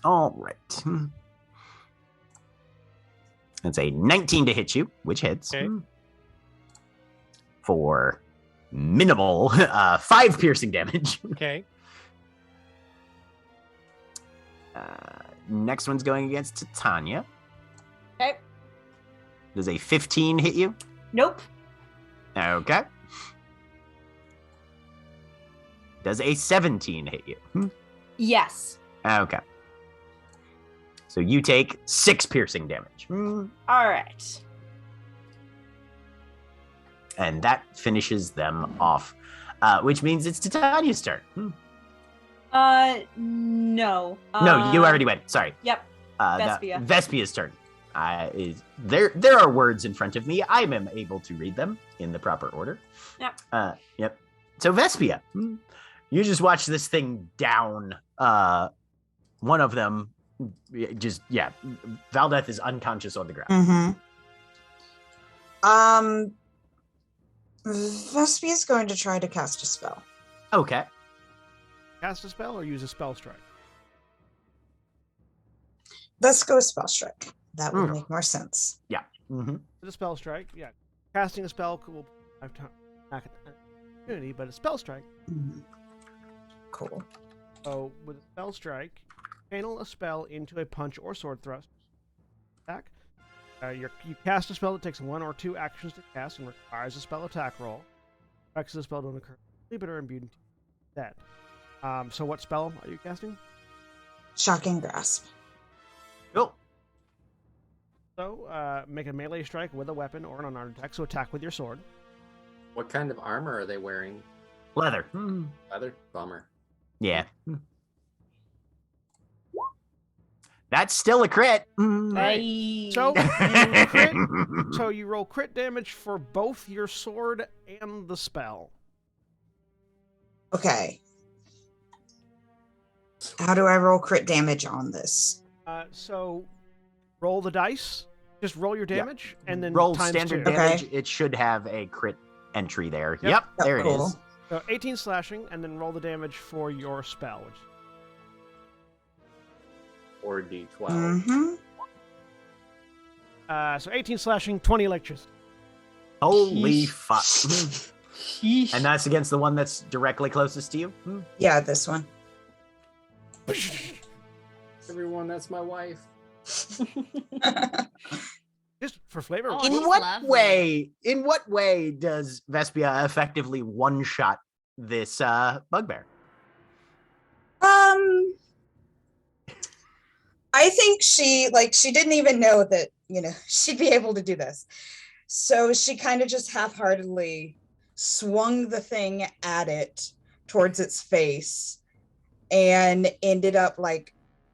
All right. It's a 19 to hit you, which hits. Okay. For minimal 5 piercing damage. Okay. Next one's going against Titania. Okay. Does a 15 hit you? Nope. Okay. Does a 17 hit you? Yes. Okay. So you take 6 piercing damage. All right. And that finishes them off. Which means it's Titania's turn. No. No, you already went. Sorry. Yep. Vespia. Vespia's turn. There are words in front of me. I am able to read them in the proper order. Yep. Yep. So Vespia, you just watch this thing down. One of them, Valdeth is unconscious on the ground. Vespia is going to try to cast a spell. Okay. Cast a spell or use a spell strike? Let's go with spell strike. That would make more sense. Yeah. With a spell strike, yeah. Casting a spell will have not an opportunity, but a spell strike. Cool. So with a spell strike, channel a spell into a punch or sword thrust attack. You cast a spell that takes 1 or 2 actions to cast and requires a spell attack roll. Effects of the spell don't occur but are imbued into that. So what spell are you casting? Shocking grasp. Cool. So make a melee strike with a weapon or an unarmed attack. So attack with your sword. What kind of armor are they wearing? Leather. Leather? Bummer. Yeah. That's still a crit. Hey. So you crit. So you roll crit damage for both your sword and the spell. Okay. How do I roll crit damage on this? So roll the dice. Just roll your damage and then roll times standard 2. damage. Okay. It should have a crit entry there. Yep. Yep, there it Cool. is. So 18 slashing and then roll the damage for your spell. Which... 4d12. So 18 slashing, 20 electricity. Holy fuck. And that's against the one that's directly closest to you? Yeah, this one. Everyone, that's my wife. Just for flavor. Oh, In he's what lovely. way does Vespia effectively one-shot this bugbear? I think she didn't even know that, she'd be able to do this. So she kind of just half-heartedly swung the thing at it towards its face and ended up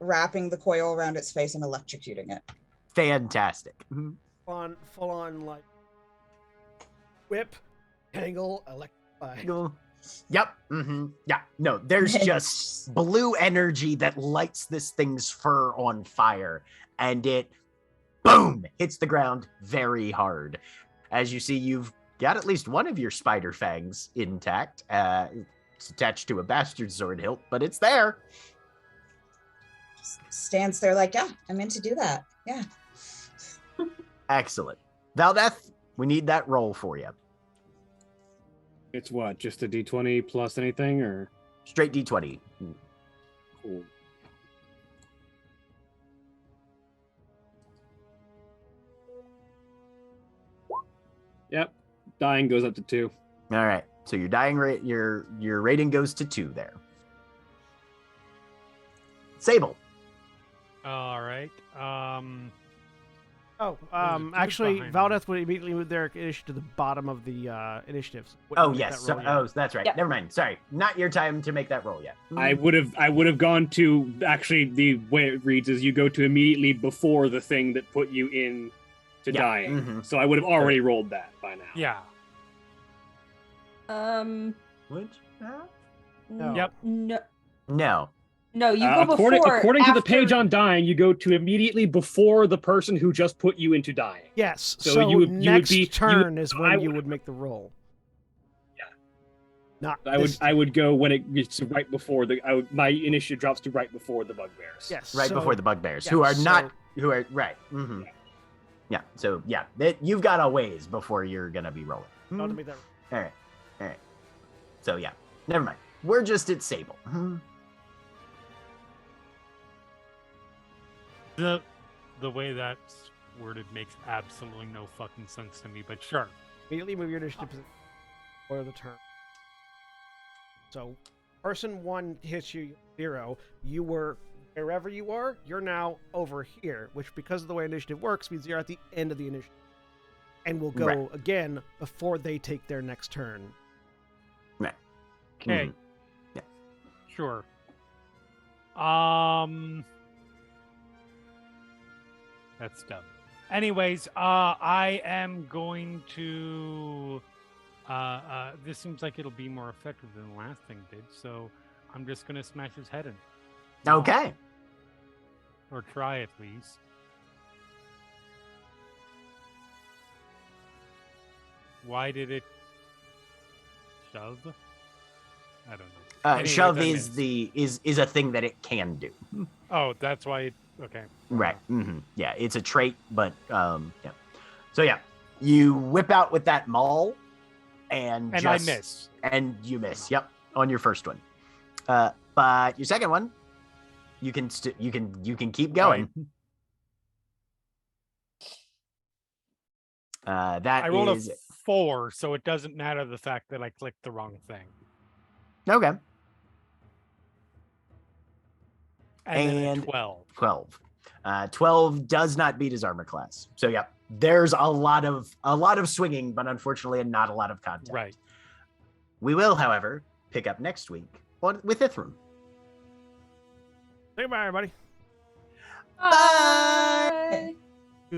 wrapping the coil around its face and electrocuting it. Fantastic. Full on whip, tangle, electrify. Yep. Yeah. No, there's just blue energy that lights this thing's fur on fire, and it, boom, hits the ground very hard. As you see, you've got at least one of your spider fangs intact. It's attached to a bastard sword hilt, but it's there. Stands there yeah, I meant to do that. Yeah. Excellent. Valdeth, we need that roll for you. It's what? Just a d20 plus anything, or Straight d20. cool? Yep. Dying goes up to 2. All right. So your dying rate, your rating goes to 2 there. Sable. All right. Actually, behind Valdeth would immediately move their initiative to the bottom of the initiatives. Oh, Wouldn't make yes. that roll yet. That's right. Yep. Never mind. Sorry. Not your time to make that roll yet. I would have gone to, actually, the way it reads is you go to immediately before the thing that put you in to Yeah. dying. Mhm. So I would have already rolled that by now. Yeah. Which? No. Yep. No. No, you go before. According to the after- page on dying, you go to immediately before the person who just put you into dying. Yes. So So you would next be- turn is when I you would- would make the roll. Yeah. Not. I would go when it gets to right before my initiative drops to right before the bugbears. Yes. Right so- before the bugbears, yeah, who are so- not, who are, right. Yeah. So, yeah, you've got a ways before you're going to be rolling. Not to make that. All right. So, yeah, never mind. We're just at Sable. The way that's worded makes absolutely no fucking sense to me, but sure. Immediately move your initiative for the turn. So, person 1 hits you 0. You were wherever you are, you're now over here, which because of the way initiative works means you're at the end of the initiative. And will go Right. again before they take their next turn. Right. Okay. Yeah. Sure. That's dumb. Anyways, I am going to. This seems like it'll be more effective than the last thing did, so I'm just gonna smash his head in. Okay. Or try at least. Why did it shove? I don't know. Anyway, Shove that is missed. is a thing that it can do. Oh, that's why. Okay. Right. Yeah, it's a trait, but yeah. So yeah, you whip out with that maul, and I miss. and you miss. Yep, on your first one. But your second one, you can you can keep going. That I rolled is a 4, so it doesn't matter the fact that I clicked the wrong thing. okay. And then And a 12. 12. 12 does not beat his armor class. So yeah, there's a lot of swinging, but unfortunately not a lot of contact. Right. We will, however, pick up next week with Ithram. Say goodbye, everybody. Bye. Good.